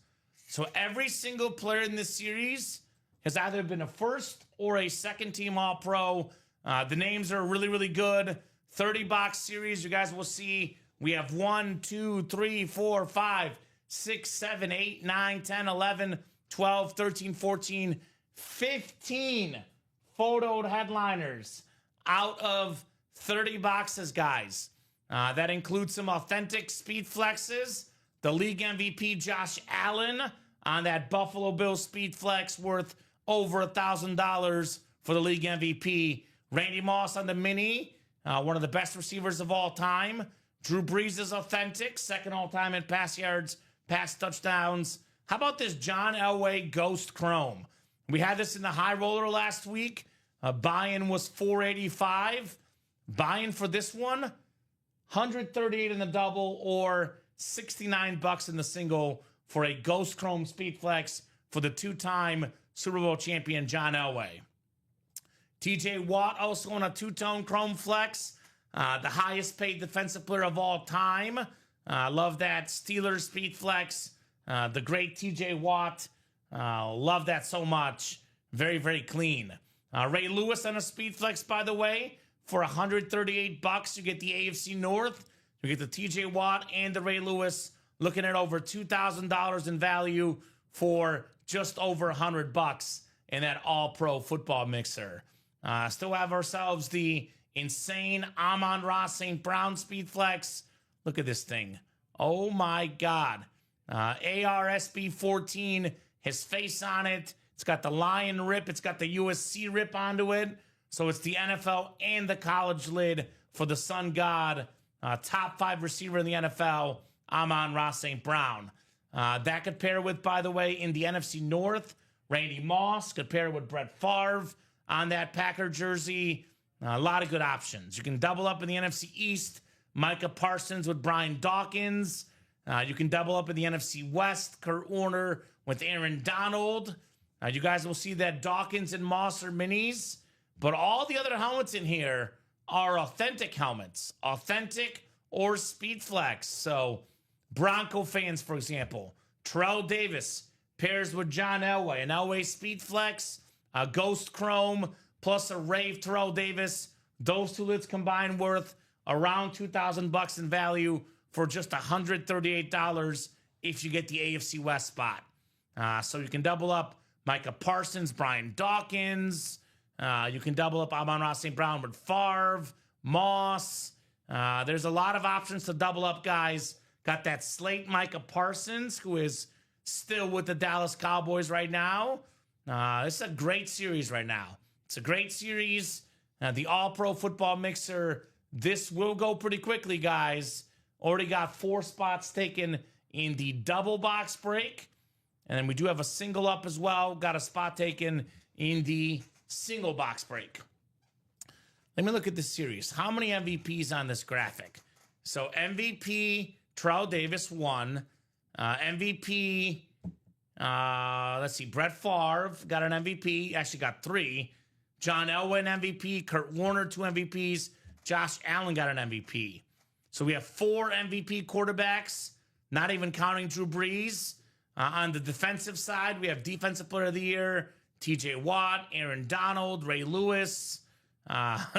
So every single player in this series has either been a first or a second team All-Pro. The names are really, really good. 30-box series, you guys will see we have 1, 2, 3, 4, 5, 6, 7, 8, 9, 10, 11, 12, 13, 14, 15 photoed headliners out of 30 boxes, guys. That includes some authentic speed flexes. The league MVP Josh Allen on that Buffalo Bills speed flex worth over $1,000 for the league MVP. Randy Moss on the mini, one of the best receivers of all time. Drew Brees is authentic, second all-time in pass yards, pass touchdowns. How about this John Elway Ghost Chrome? We had this in the high roller last week. Buy-in was $485. Buy-in for this one, $138 in the double or $69 in the single for a Ghost Chrome Speed Flex for the two-time Super Bowl champion John Elway. TJ Watt also on a two-tone Chrome Flex, the highest paid defensive player of all time. Love that Steelers Speed Flex, the great TJ Watt. Love that so much. Very, very clean. Ray Lewis on a Speed Flex, by the way, for $138. You get the AFC North. You get the TJ Watt and the Ray Lewis, looking at over $2,000 in value for just over $100 in that All-Pro Football Mixer. Still have ourselves the insane Amon-Ra St. Brown Speed Flex. Look at this thing. Oh my God. ARSB 14, his face on it. It's got the Lion rip. It's got the USC rip onto it. So it's the NFL and the college lid for the Sun God. Top 5 receiver in the NFL, Amon-Ra St. Brown. That could pair with, by the way, in the NFC North, Randy Moss could pair with Brett Favre on that Packer jersey. A lot of good options. You can double up in the NFC East, Micah Parsons with Brian Dawkins. You can double up in the NFC West, Kurt Warner with Aaron Donald. You guys will see that Dawkins and Moss are minis, but all the other helmets in here are authentic helmets, authentic or Speed Flex. So Bronco fans, for example, Terrell Davis pairs with John Elway, an Elway Speed Flex, a Ghost Chrome, plus a Rave Terrell Davis. Those two lids combined worth around $2,000 in value for just $138 if you get the AFC West spot. So you can double up Micah Parsons, Brian Dawkins. You can double up Amon-Ra St. Brown with Favre, Moss. There's a lot of options to double up, guys. Got that slate Micah Parsons, who is still with the Dallas Cowboys right now. This is a great series right now. It's a great series. The All-Pro Football Mixer, This will go pretty quickly, guys. Already got 4 spots taken in the double box break. And then we do have a single up as well. Got a spot taken in the single box break. Let me look at this series. How many MVPs on this graphic? So MVP, Terrell Davis, 1. MVP, let's see, Brett Favre got an MVP. Actually got 3. John Elway, an MVP. Kurt Warner, 2 MVPs. Josh Allen got an MVP. So we have 4 MVP quarterbacks, not even counting Drew Brees. On the defensive side, we have Defensive Player of the Year, TJ Watt, Aaron Donald, Ray Lewis.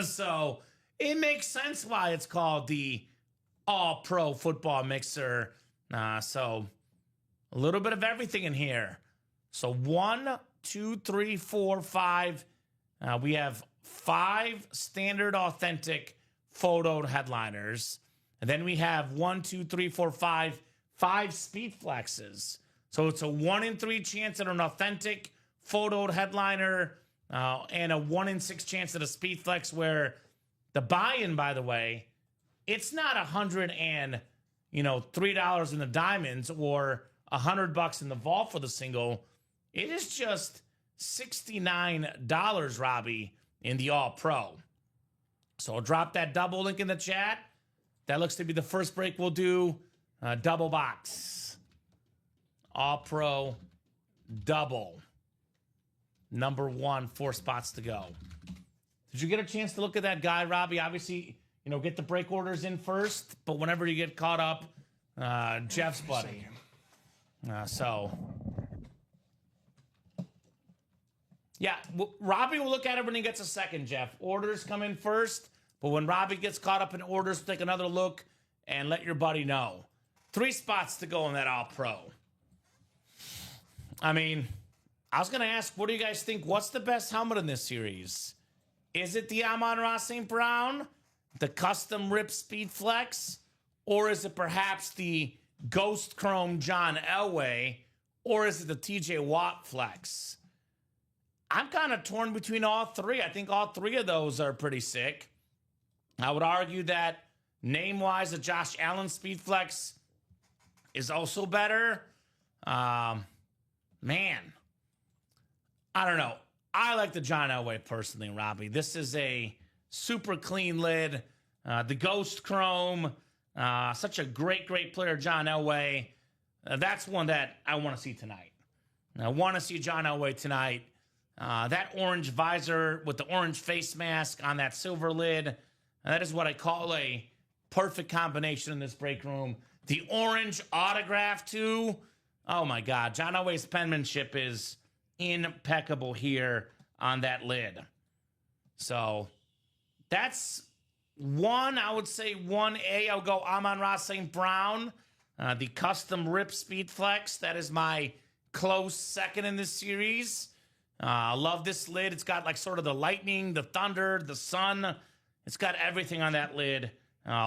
So it makes sense why it's called the All-Pro Football Mixer. So a little bit of everything in here. So 1, 2, 3, 4, 5. We have 5 standard authentic photoed headliners. And then we have 1, 2, 3, 4, 5 speed flexes. So it's a 1 in 3 chance at an authentic photoed headliner and a 1 in 6 chance at a speed flex, where the buy-in, by the way, it's not $103 in the diamonds or $100 in the vault for the single. It is just $69, Robbie, in the All-Pro. So I'll drop that double link in the chat. That looks to be the first break we'll do. Double box. All-Pro double. Number 1, 4 spots to go. Did you get a chance to look at that guy, Robbie? Obviously, get the break orders in first, but whenever you get caught up, Jeff's buddy. Yeah, Robbie will look at it when he gets a second, Jeff. Orders come in first, but when Robbie gets caught up in orders, take another look and let your buddy know. 3 spots to go in that All-Pro. I mean, I was going to ask, what do you guys think? What's the best helmet in this series? Is it the Amon-Ra St. Brown, the custom Rip Speed Flex, or is it perhaps the Ghost Chrome John Elway, or is it the TJ Watt Flex? I'm kind of torn between all 3. I think all 3 of those are pretty sick. I would argue that name-wise, the Josh Allen Speed Flex is also better. Man, I don't know. I like the John Elway personally, Robbie. This is a super clean lid. The Ghost Chrome, such a great player, John Elway. That's one that I want to see tonight. I want to see John Elway tonight. That orange visor with the orange face mask on that silver lid, that is what I call a perfect combination in this break room. The orange autograph, too. Oh, my God. John Elway's penmanship is impeccable here on that lid. So that's 1, I would say 1A. I'll go Amon-Ra St. Brown, the custom Rip Speed Flex. That is my close second in this series. I love this lid. It's got like sort of the lightning, the thunder, the sun. It's got everything on that lid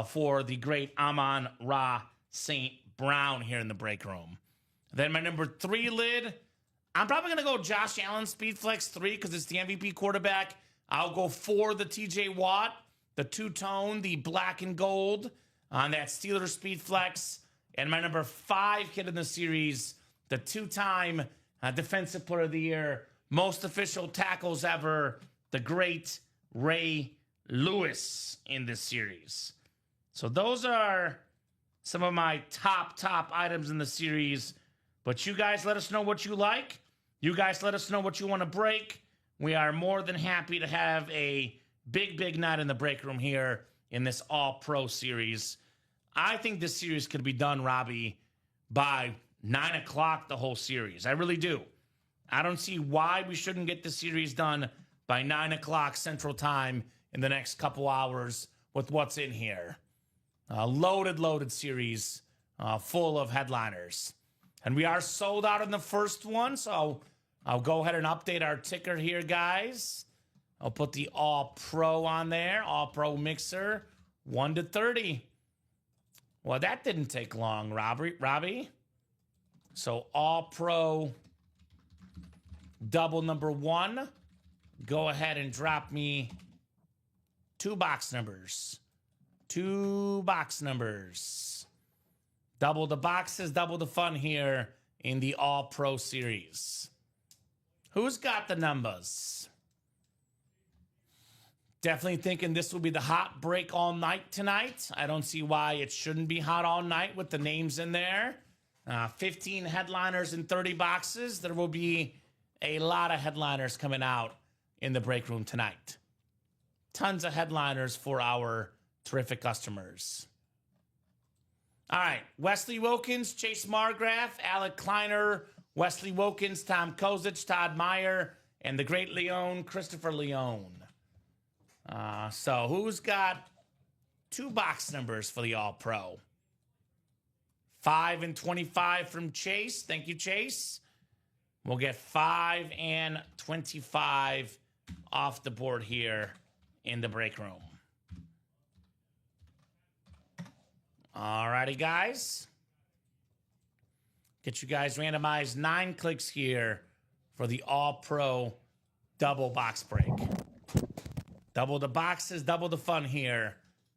for the great Amon-Ra St. Brown here in the break room. Then my number 3 lid, I'm probably going to go Josh Allen Speed Flex 3 because it's the MVP quarterback. I'll go 4 the TJ Watt, the two-tone, the black and gold on that Steelers Speed Flex. And my number 5 kid in the series, the 2-time Defensive Player of the Year, most official tackles ever, the great Ray Lewis in this series. So those are some of my top items in the series. But you guys let us know what you like. You guys let us know what you want to break. We are more than happy to have a big night in the break room here in this All-Pro series. I think this series could be done, Robbie, by 9 o'clock, the whole series. I really do. I don't see why we shouldn't get the series done by 9 o'clock Central Time in the next couple hours with what's in here. Loaded series full of headliners. And we are sold out in the first one, so I'll go ahead and update our ticker here, guys. I'll put the All-Pro on there, All-Pro Mixer, 1 to 30. Well, that didn't take long, Robbie. So All-Pro double number 1. Go ahead and drop me 2 box numbers. 2 box numbers. Double the boxes, double the fun here in the All-Pro Series. Who's got the numbers? Definitely thinking this will be the hot break all night tonight. I don't see why it shouldn't be hot all night with the names in there. 15 headliners and 30 boxes. There will be a lot of headliners coming out in the break room tonight. Tons of headliners for our terrific customers. All right, Wesley Wilkins, Chase Margraf, Alec Kleiner, Wesley Wilkins, Tom Kozich, Todd Meyer, and the great Leone, Christopher Leone. So who's got 2 box numbers for the All-Pro? 5 and 25 from Chase. Thank you, Chase. We'll get 5 and 25 off the board here in the break room. All righty, guys. Get you guys randomized 9 clicks here for the All-Pro double box break. Double the boxes, double the fun here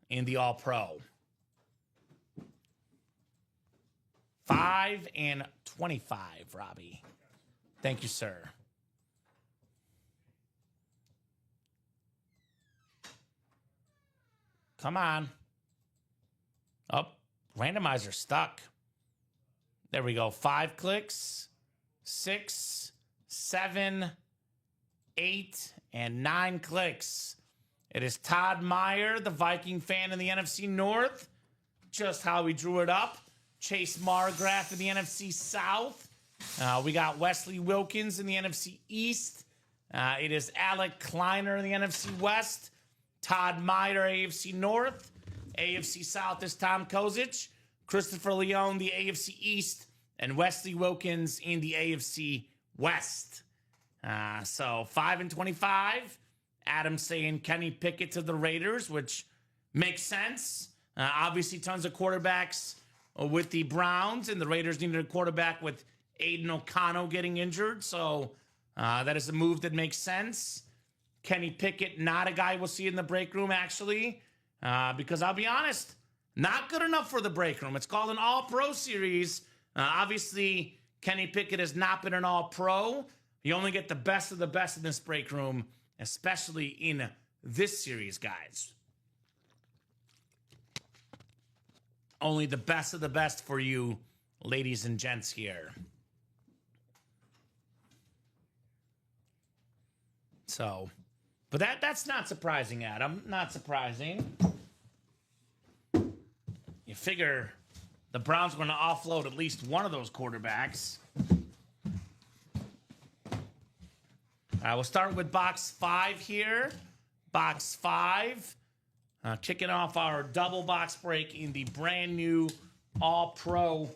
in the All-Pro. 5 and 25, Robbie. Thank you, sir. Come on. Oh, randomizer stuck. There we go. 5 clicks, 6, 7, 8, and 9 clicks. It is Todd Meyer, the Viking fan in the NFC North. Just how we drew it up. Chase Margraf in the NFC South. We got Wesley Wilkins in the NFC East. It is Alec Kleiner in the NFC West. Todd Meyer, AFC North. AFC South is Tom Kozich. Christopher Leone, the AFC East. And Wesley Wilkins in the AFC West. So 5 and 25. Adam saying Kenny Pickett to the Raiders, which makes sense. Obviously, tons of quarterbacks with the Browns, and the Raiders needed a quarterback with Aiden O'Connell getting injured. So that is a move that makes sense. Kenny Pickett, not a guy we'll see in the break room, actually, because I'll be honest, not good enough for the break room. It's called an All-Pro Series. Obviously, Kenny Pickett has not been an All-Pro. You only get the best of the best in this break room, especially in this series, guys. Only the best of the best for you, ladies and gents here. So, but that's not surprising, Adam. Not surprising. You figure the Browns are going to offload at least one of those quarterbacks. We'll start with box 5 here. Box 5. Kicking off our double box break in the brand new All-Pro.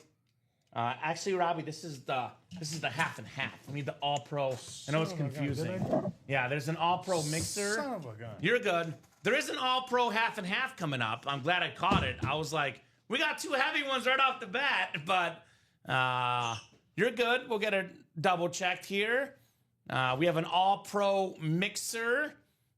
Actually, Robbie, this is the half and half. We need the All-Pro. I know it's confusing. Yeah, there's an All-Pro mixer. Son of a gun. You're good. There is an All-Pro half and half coming up. I'm glad I caught it. I was like, we got 2 heavy ones right off the bat, but you're good. We'll get it double checked here. We have an All-Pro mixer.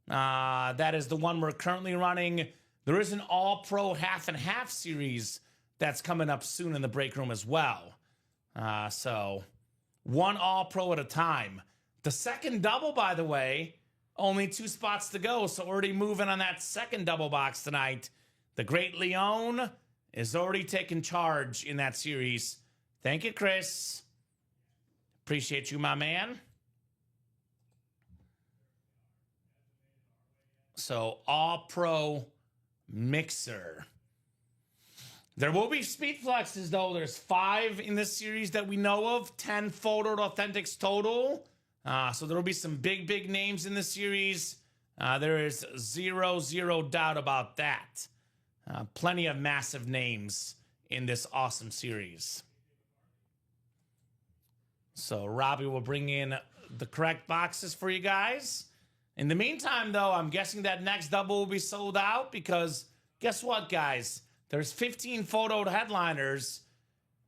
That is the one we're currently running. There is an All-Pro half and half series that's coming up soon in the break room as well. So one All-Pro at a time. The second double, by the way, only 2 spots to go. So already moving on that second double box tonight. The great Leone is already taking charge in that series. Thank you, Chris. Appreciate you, my man. So, All-Pro mixer. There will be speed flexes, though. There's 5 in this series that we know of. 10 photoed authentics total. So there will be some big names in this series. There is zero doubt about that. Plenty of massive names in this awesome series. So Robbie will bring in the correct boxes for you guys. In the meantime, though, I'm guessing that next double will be sold out because guess what, guys? There's 15 photoed headliners.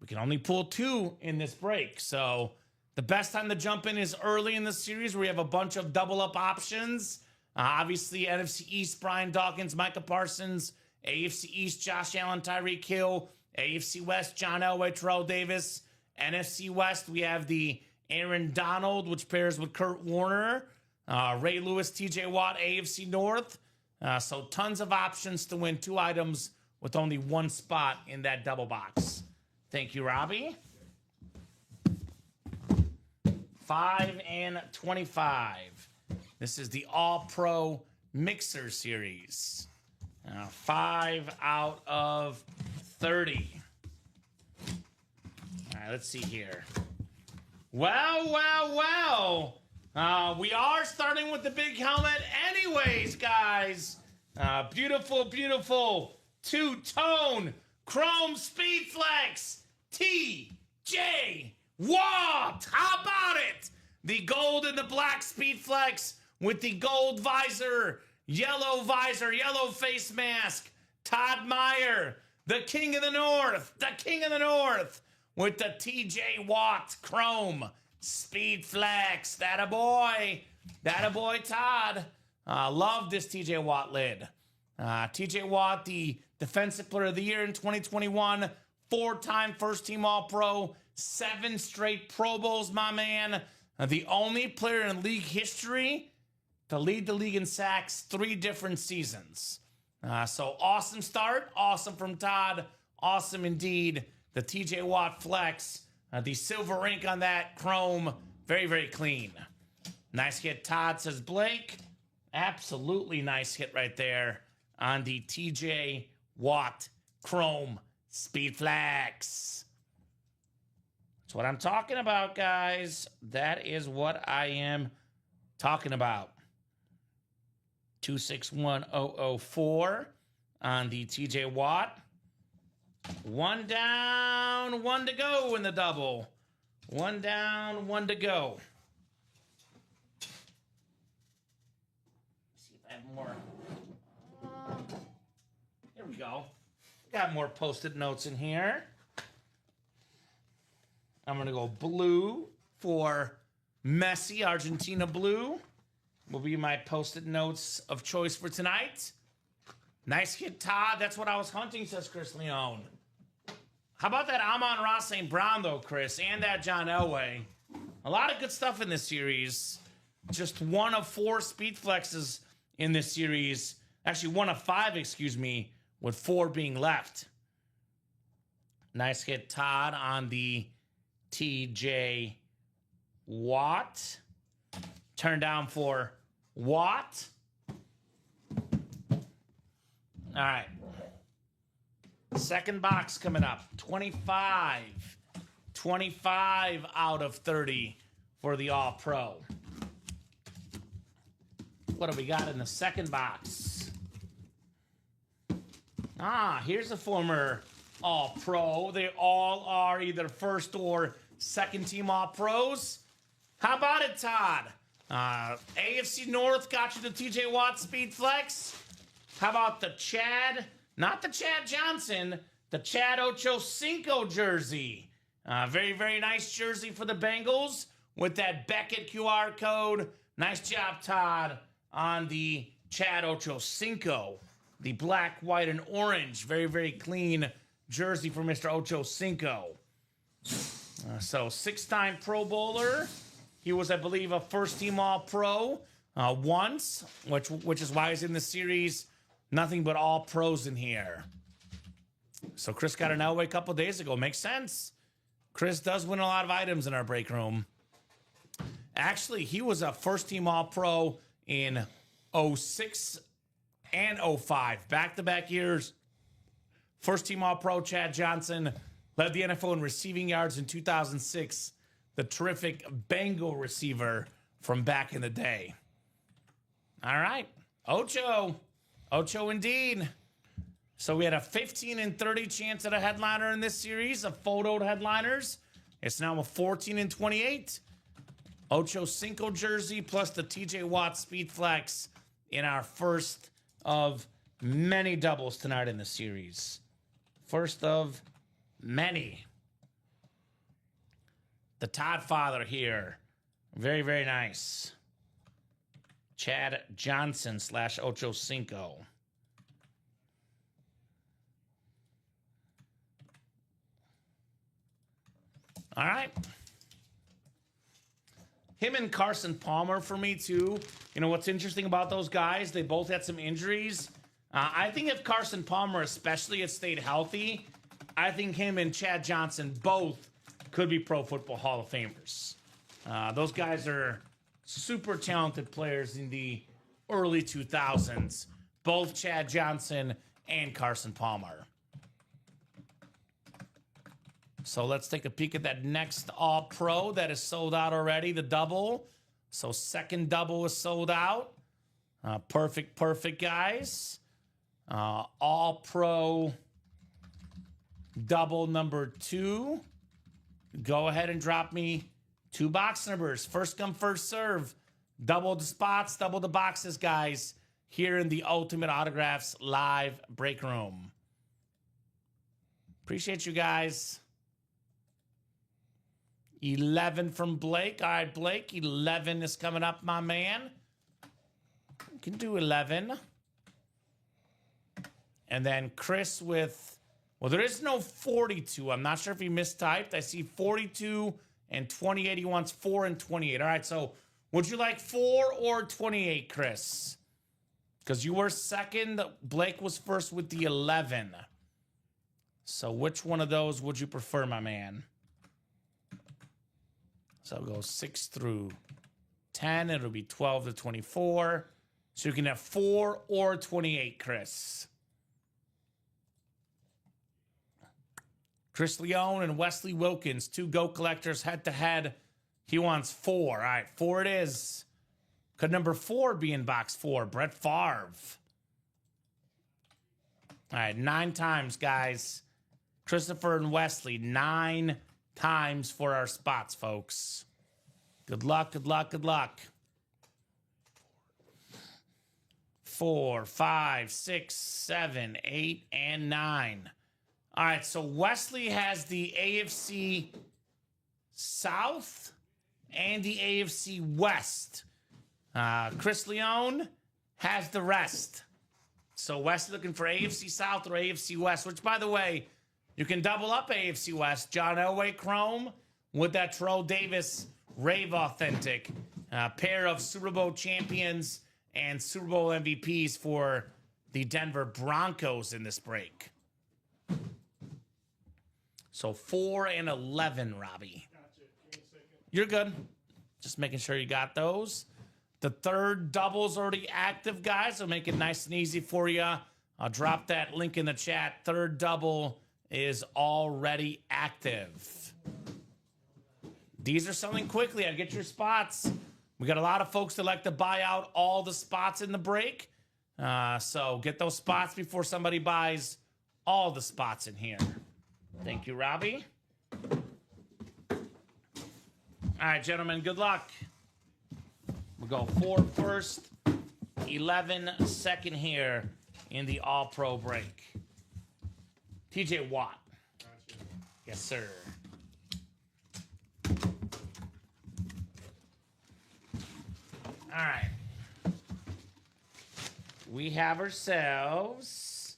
We can only pull 2 in this break. So the best time to jump in is early in the series where we have a bunch of double up options. Obviously, NFC East, Brian Dawkins, Micah Parsons, AFC East, Josh Allen, Tyreek Hill. AFC West, John Elway, Terrell Davis. NFC West, we have the Aaron Donald, which pairs with Kurt Warner. Ray Lewis, TJ Watt, AFC North. So tons of options to win 2 items with only 1 spot in that double box. Thank you, Robbie. 5 and 25. This is the All-Pro Mixer Series. 5 out of 30. All right, let's see here. Well. We are starting with the big helmet anyways, guys. Beautiful, beautiful 2-tone Chrome Speed Flex TJ Watt. How about it? The gold and the black Speed Flex with the gold visor, yellow face mask. Todd Meyer, the King of the North, with the TJ Watt Chrome Speed Flex. That a boy, Todd. Love this TJ Watt lid. TJ Watt, the Defensive Player of the Year in 2021, 4-time first team All-Pro, 7 straight Pro Bowls, my man. The only player in league history to lead the league in sacks 3 different seasons. So awesome start. Awesome from Todd. Awesome indeed. The TJ Watt Flex. The silver ink on that chrome. Very, very clean. Nice hit, Todd, says Blake. Absolutely nice hit right there on the TJ Watt Chrome Speed Flex. That's what I'm talking about, guys. That is what I am talking about. 261004 on the TJ Watt. 1 down, 1 to go in the double. 1 down, 1 to go. See if I have more. Here we go. Got more post-it notes in here. I'm going to go blue for Messi. Argentina blue will be my post-it notes of choice for tonight. Nice hit, Todd. That's what I was hunting, says Chris Leone. How about that Amon-Ra St. Brown, though, Chris, and that John Elway? A lot of good stuff in this series. Just 1 of 4 speed flexes in this series. Actually, 1 of 5, excuse me, with 4 being left. Nice hit, Todd, on the TJ Watt. Turn down for Watt. All right. Second box coming up. 25. 25 out of 30 for the All-Pro. What do we got in the second box? Here's a former All-Pro. They all are either first or second team All-Pros. How about it, Todd? AFC North got you the TJ Watt Speed Flex. How about the Chad? Not the Chad Johnson, the Chad Ochocinco jersey. Very, very nice jersey for the Bengals with that Beckett QR code. Nice job, Todd, on the Chad Ochocinco. The black, white, and orange. Very, very clean jersey for Mr. Ochocinco. So 6-time Pro Bowler. He was, I believe, a first-team All-Pro once, which is why he's in the series. Nothing but All-Pros in here. So Chris got an Elway a couple days ago. Makes sense. Chris does win a lot of items in our break room. Actually, he was a first-team All-Pro in 06 and 05. Back-to-back years. First-team All-Pro Chad Johnson led the NFL in receiving yards in 2006. The terrific Bengal receiver from back in the day. All right. Ocho indeed. So we had a 15 and 30 chance at a headliner in this series of photoed headliners. It's now a 14 and 28. Ochocinco jersey plus the TJ Watt Speed Flex in our first of many doubles tonight in the series. First of many. The Todd father here. Very, very nice. Chad Johnson / Ochocinco. All right. Him and Carson Palmer for me, too. You know, what's interesting about those guys, they both had some injuries. I think if Carson Palmer especially had stayed healthy, I think him and Chad Johnson both could be Pro Football Hall of Famers. Those guys are super talented players in the early 2000s. Both Chad Johnson and Carson Palmer. So let's take a peek at that next All-Pro that is sold out already, the double. So second double is sold out. Perfect, guys. All-Pro double number 2. Go ahead and drop me 2 box numbers. First come, first serve. Double the spots, double the boxes, guys. Here in the Ultimate Autographs live break room. Appreciate you guys. 11 from Blake. All right, Blake, 11 is coming up, my man. You can do 11. And then Chris with, well, there is no 42. I'm not sure if he mistyped. I see 42 and 28. He wants 4 and 28. All right, so would you like 4 or 28, Chris? Because you were second. Blake was first with the 11. So which one of those would you prefer, my man? So I'll go 6 through 10. It'll be 12 to 24. So you can have 4 or 28, Chris. Chris Leone and Wesley Wilkins, 2 GOAT collectors head-to-head. He wants 4. All right, 4 it is. Could number 4 be in box 4? Brett Favre. All right, 9 times, guys. Christopher and Wesley, 9 times for our spots, folks. Good luck, good luck, good luck. 4, 5, 6, 7, 8, and 9. All right, so Wesley has the AFC South and the AFC West. Chris Leone has the rest. So Wesley looking for AFC South or AFC West, which, by the way, you can double up AFC West. John Elway Chrome with that Terrell Davis Rave Authentic. Pair of Super Bowl champions and Super Bowl MVPs for the Denver Broncos in this break. So 4 and 11, Robbie. You're good. Just making sure you got those. The third double's already active, guys, so make it nice and easy for you. I'll drop that link in the chat. Third double is already active. These are selling quickly. I get your spots. We got a lot of folks that like to buy out all the spots in the break. So get those spots before somebody buys all the spots in here. Thank you, Robbie. All right, gentlemen, good luck. We'll go 4 first, 11 second here in the All-Pro break. TJ Watt. Gotcha. Yes, sir. All right. We have ourselves,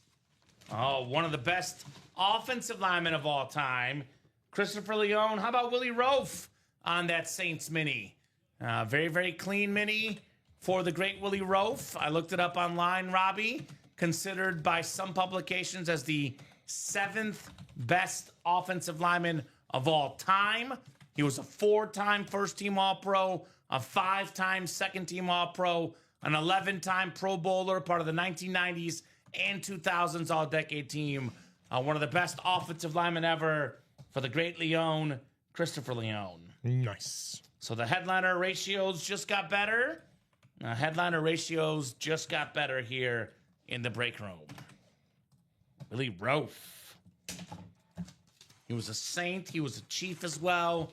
one of the best offensive linemen of all time, Christopher Leone. How about Willie Roaf on that Saints mini? Very, very clean mini for the great Willie Roaf. I looked it up online, Robbie. Considered by some publications as the 7th best offensive lineman of all time. He was a 4-time first-team All-Pro, a 5-time second-team All-Pro, an 11-time Pro Bowler, part of the 1990s and 2000s All-Decade team. One of the best offensive linemen ever for the great Leone, Christopher Leone. Nice. So the headliner ratios just got better. Headliner ratios just got better here in the break room. Willie Roaf. He was a Saint. He was a Chief as well.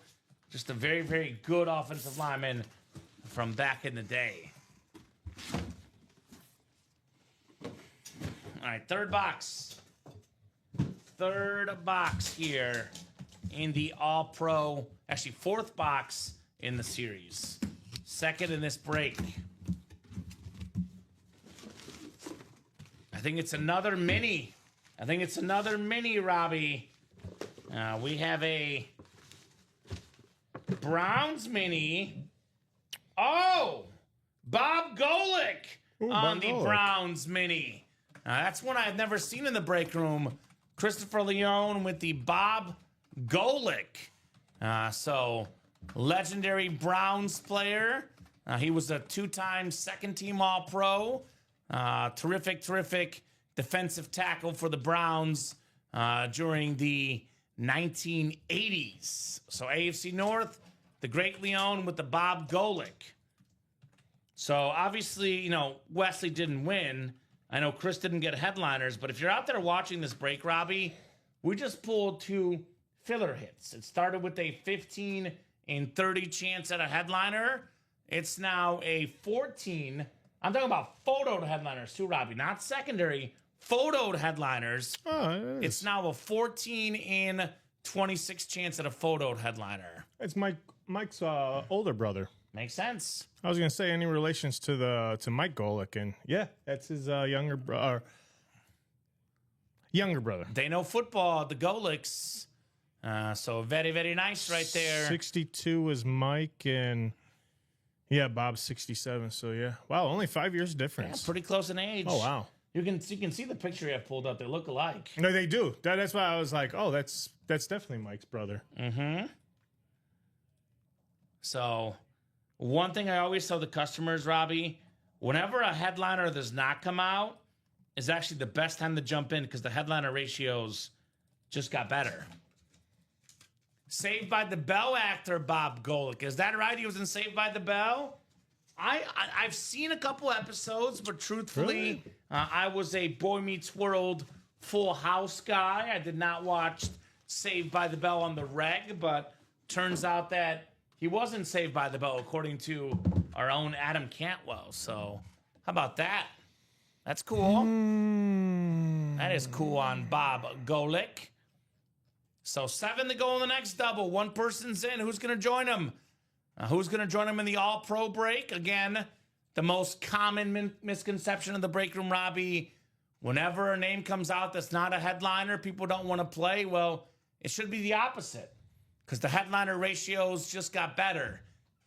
Just a very, very good offensive lineman from back in the day. All right, third box. Third box here in the All-Pro. Actually, fourth box in the series. Second in this break. I think it's another mini. I think it's another mini, Robbie. We have a Browns mini. Oh, Bob Golick on the Browns mini. That's one I've never seen in the break room. Christopher Leone with the Bob Golick. So, legendary Browns player. He was a 2-time second-team All-Pro. Terrific defensive tackle for the Browns during the 1980s. So, AFC North, the great Leone with the Bob Golick. So, obviously, Wesley didn't win. I know Chris didn't get headliners, but if you're out there watching this break, Robbie, we just pulled 2 filler hits. It started with a 15 and 30 chance at a headliner. It's now a 14. I'm talking about photoed headliners too, Robbie, not secondary. Photoed headliners. Oh, it's now a 14 in 26 chance at a photoed headliner. It's Mike's older brother. Makes sense. I was gonna say any relations to Mike Golick, and yeah, that's his younger brother. They know football, the Golicks. So very nice right there. 62 is Mike, and yeah, Bob's 67. So yeah, wow, only 5 years difference. Yeah, pretty close in age. Oh wow. You can see the picture I pulled up. They look alike. No, they do. That's why I was like, oh, that's definitely Mike's brother. Mm-hmm. So, one thing I always tell the customers, Robbie, whenever a headliner does not come out, is actually the best time to jump in because the headliner ratios just got better. Saved by the Bell actor Bob Golick. Is that right? He was in Saved by the Bell? I've seen a couple episodes, but truthfully, Really? I was a Boy Meets World Full House guy. I did not watch Saved by the Bell on the reg, but turns out that he wasn't Saved by the Bell, according to our own Adam Cantwell. So, how about that? That's cool. That is cool on Bob Golick. So 7 to go in the next double. One person's in. Who's going to join him? Who's going to join him in the All-Pro break? Again, the most common misconception of the break room, Robbie. Whenever a name comes out that's not a headliner, people don't want to play. Well, it should be the opposite because the headliner ratios just got better.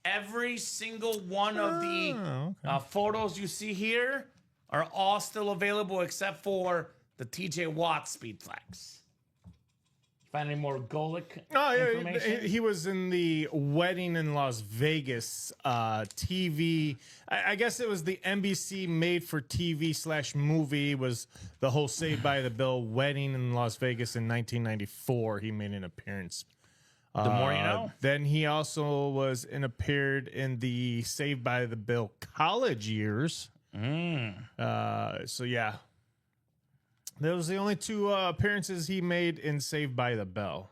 Every single one of the photos you see here are all still available except for the TJ Watt Speed Flex. Find any more Golick information? He was in the Wedding in Las Vegas TV. I guess it was the NBC made for TV / movie was the whole Saved by the Bell Wedding in Las Vegas in 1994. He made an appearance. The more you know. Then he also appeared in the Saved by the Bell college years. So yeah. That was the only 2 appearances he made in Saved by the Bell.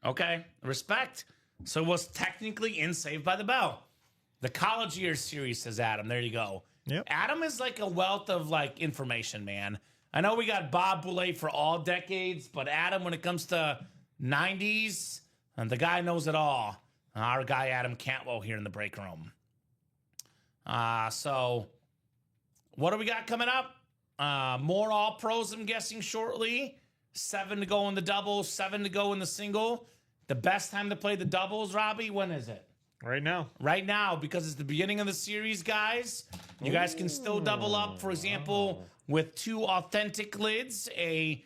Okay, respect. So it was technically in Saved by the Bell. The college years series, says Adam. There you go. Yep. Adam is like a wealth of information, man. I know we got Bob Boulay for all decades, but Adam, when it comes to 90s, and the guy knows it all. Our guy Adam Cantwell here in the break room. So what do we got coming up? More All-Pros, I'm guessing, shortly. 7 to go in the double, 7 to go in the single. The best time to play the doubles, Robbie, when is it? Right now. Right now, because it's the beginning of the series, guys. You guys can still double up, for example, with 2 authentic lids, a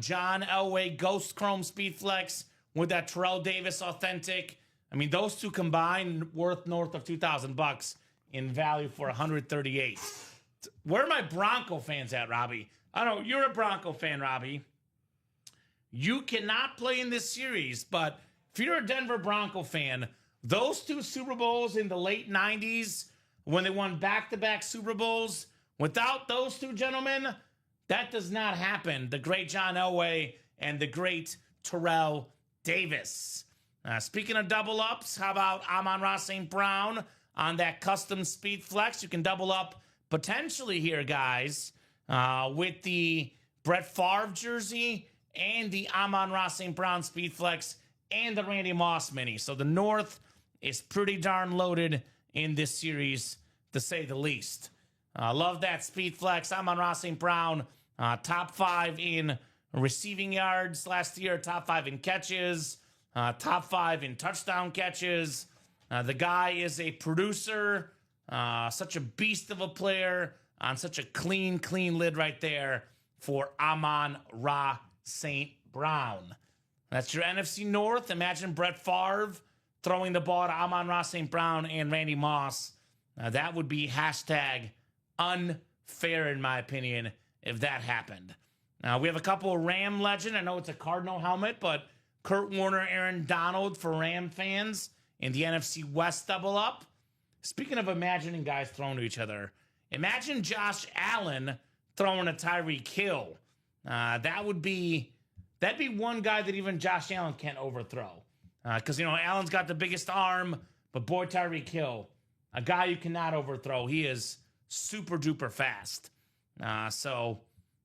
John Elway Ghost Chrome Speed Flex with that Terrell Davis authentic. I mean, those 2 combined worth north of $2,000 in value for 138. Where are my Bronco fans at, Robbie? I know you're a Bronco fan, Robbie. You cannot play in this series, but if you're a Denver Bronco fan, those 2 Super Bowls in the late 90s, when they won back-to-back Super Bowls, without those 2 gentlemen, that does not happen. The great John Elway and the great Terrell Davis. Speaking of double ups, how about Amon-Ra St. Brown on that custom Speed Flex? You can double up potentially here, guys, with the Brett Favre jersey and the Amon-Ra St. Brown Speed Flex and the Randy Moss mini. So the North is pretty darn loaded in this series, to say the least. Love that Speed Flex. Amon-Ra St. Brown, top 5 in receiving yards last year, top 5 in catches. top 5 in touchdown catches. The guy is a producer, such a beast of a player on such a clean lid right there for Amon-Ra St. Brown. That's your NFC North. Imagine Brett Favre throwing the ball to Amon-Ra St. Brown and Randy Moss. That would be hashtag unfair, in my opinion, if that happened. Now, we have a couple of Ram legend. I know it's a Cardinal helmet, but Kurt Warner, Aaron Donald for Ram fans in the NFC West double up. Speaking of imagining guys throwing to each other, imagine Josh Allen throwing a Tyreek Hill. That'd be one guy that even Josh Allen can't overthrow. Because, Allen's got the biggest arm, but boy, Tyreek Hill, a guy you cannot overthrow. He is super duper fast. So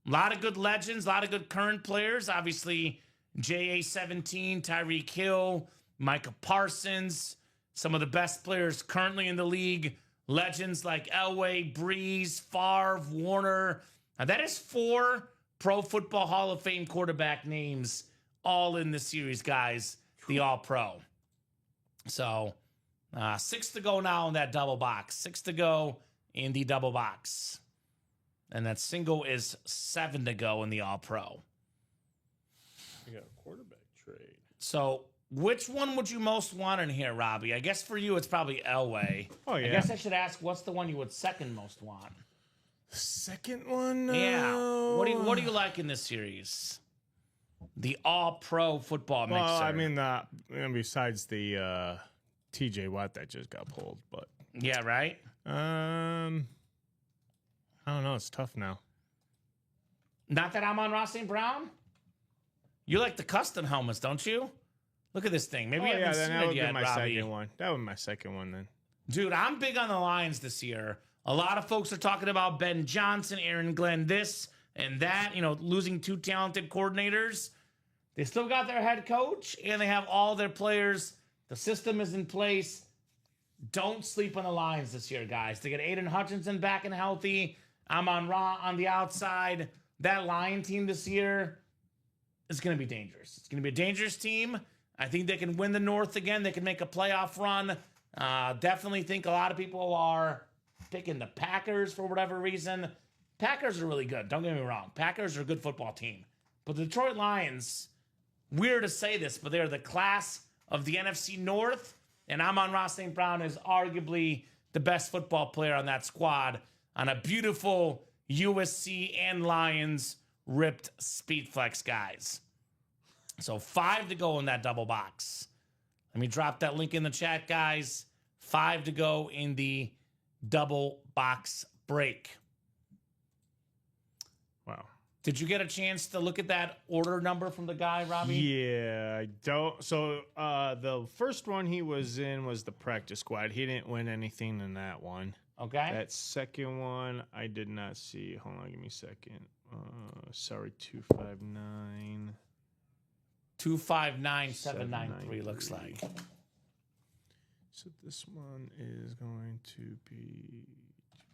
a lot of good legends, a lot of good current players. Obviously, JA-17, Tyreek Hill, Micah Parsons, some of the best players currently in the league. Legends like Elway, Breeze, Favre, Warner. That is 4 Pro Football Hall of Fame quarterback names all in the series, guys. The All-Pro. So, 6 to go now in that double box. 6 to go in the double box. And that single is 7 to go in the All-Pro. We got a quarterback trade. So, which one would you most want in here, Robbie? I guess for you, it's probably Elway. Oh, yeah. I guess I should ask, what's the one you would second most want? Second one? Yeah. What do you like in this series? The All-Pro football mixer. Well, I mean, besides the TJ Watt that just got pulled, but yeah, right. I don't know. It's tough now. Not that Amon-Ra St. Brown. You like the custom helmets, don't you? Look at this thing. Maybe you haven't seen that it would yet, be my Robbie. second one. That would be my second one then. Dude, I'm big on the Lions this year. A lot of folks are talking about Ben Johnson, Aaron Glenn, this and that. Losing 2 talented coordinators. They still got their head coach, and they have all their players. The system is in place. Don't sleep on the Lions this year, guys. They get Aiden Hutchinson back and healthy. Amon-Ra on the outside. That Lion team this year is going to be dangerous. It's going to be a dangerous team. I think they can win the North again. They can make a playoff run. Definitely think a lot of people are picking the Packers for whatever reason. Packers are really good. Don't get me wrong. Packers are a good football team. But the Detroit Lions, weird to say this, but they're the class of the NFC North, and Amon-Ra St. Brown is arguably the best football player on that squad on a beautiful USC and Lions ripped speed flex, guys. So 5 to go in that double box. Let me drop that link in the chat, guys. 5 to go in the double box break. Wow. Did you get a chance to look at that order number from the guy, Robbie? Yeah, I don't. So the first one he was in was the practice squad. He didn't win anything in that one. Okay. That second one, I did not see. Hold on, give me a second. Sorry, 259. 259793 looks like. So this one is going to be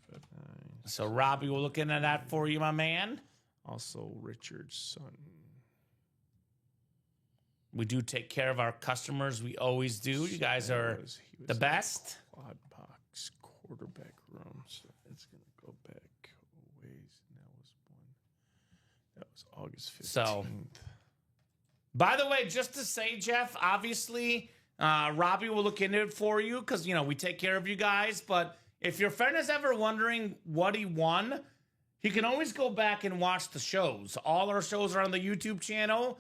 259. So Robbie, we're looking at that for you, my man. Also Richard's son. We do take care of our customers. We always do. You guys are He was the best. Quad box quarterback room. So it's going to go back a ways. And that was August 15th. So, by the way, just to say, Jeff, obviously, Robbie will look into it for you because, we take care of you guys. But if your friend is ever wondering what he won, he can always go back and watch the shows. All our shows are on the YouTube channel.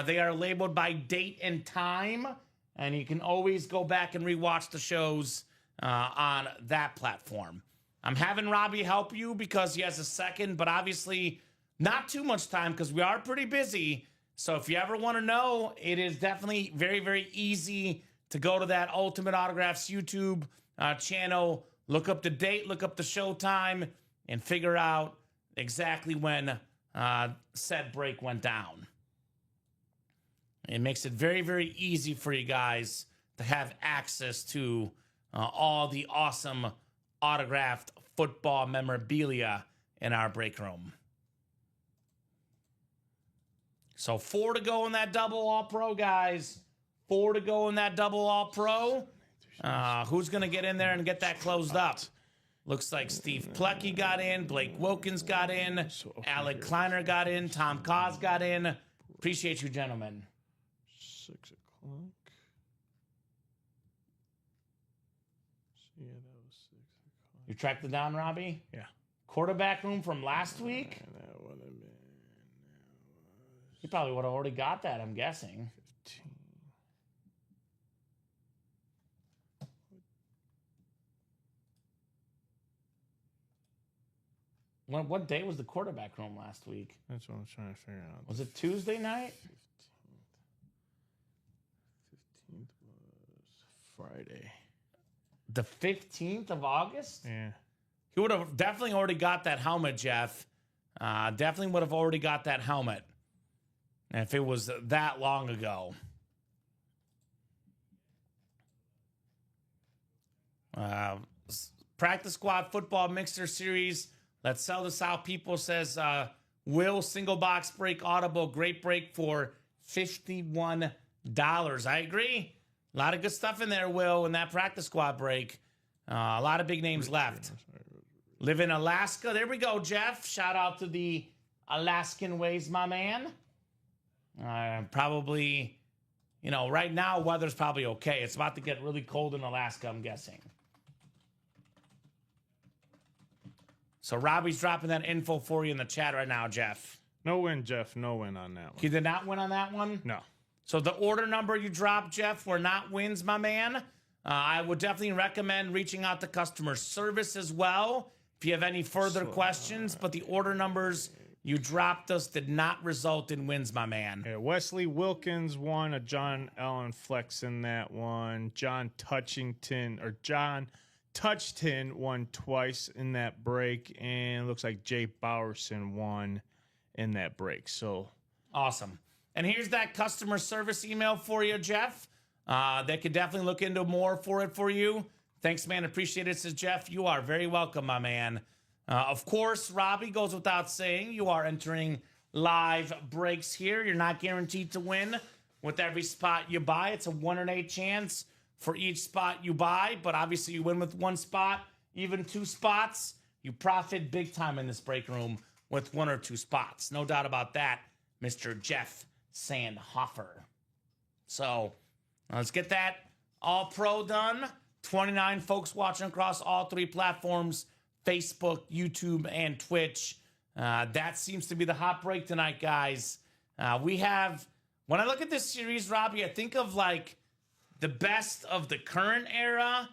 They are labeled by date and time. And you can always go back and rewatch the shows on that platform. I'm having Robbie help you because he has a second, but obviously not too much time because we are pretty busy. So if you ever want to know, it is definitely very, very easy to go to that Ultimate Autographs YouTube channel, look up the date, look up the show time, and figure out exactly when said break went down. It makes it very, very easy for you guys to have access to all the awesome autographed football memorabilia in our break room. So 4 to go in that double All-Pro, guys. 4 to go in that double All-Pro. Who's going to get in there and get that closed up? Looks like Steve Plecki got in, Blake Wilkins got in, Alec Kleiner got in, Tom Kaz got in. Appreciate you, gentlemen. 6 o'clock. Yeah, that was 6 o'clock. You tracked it down, Robbie? Yeah. Quarterback room from last week? And that would have been. You probably would have already got that, I'm guessing. 15. What day was the quarterback room last week? That's what I'm trying to figure out. Was it Tuesday night? 15th was Friday. The 15th of August? Yeah. He would have definitely already got that helmet, Jeff. Definitely would have already got that helmet if it was that long ago. Practice Squad Football Mixer Series. Let's Sell This Out. People says, Will single box break audible. Great break for $51. I agree. A lot of good stuff in there, Will, in that Practice Squad break. A lot of big names left. Live in Alaska. There we go, Jeff. Shout out to the Alaskan ways, my man. Probably, right now, weather's probably okay. It's about to get really cold in Alaska, I'm guessing. So Robbie's dropping that info for you in the chat right now, Jeff. No win, Jeff. No win on that one. You did not win on that one? No. So the order number you dropped, Jeff, were not wins, my man. I would definitely recommend reaching out to customer service as well if you have any further questions. But the order numbers you dropped us did not result in wins, my man. Yeah, Wesley Wilkins won, a John Allen flex in that one. John Touchton won twice in that break, and it looks like Jay Bowerson won in that break. So awesome. And here's that customer service email for you, Jeff. They could definitely look into more for you. Thanks, man. Appreciate it, says Jeff. You are very welcome, my man. Of course, Robbie, goes without saying, you are entering live breaks here. You're not guaranteed to win with every spot you buy. It's a 1 in 8 chance for each spot you buy, but obviously you win with 1 spot, even 2 spots. You profit big time in this break room with 1 or 2 spots. No doubt about that, Mr. Jeff Sandhofer. So let's get that All-Pro done. 29 folks watching across all 3 platforms, Facebook, YouTube, and Twitch. That seems to be the hot break tonight, guys. We have, when I look at this series, Robbie, I think of like the best of the current era,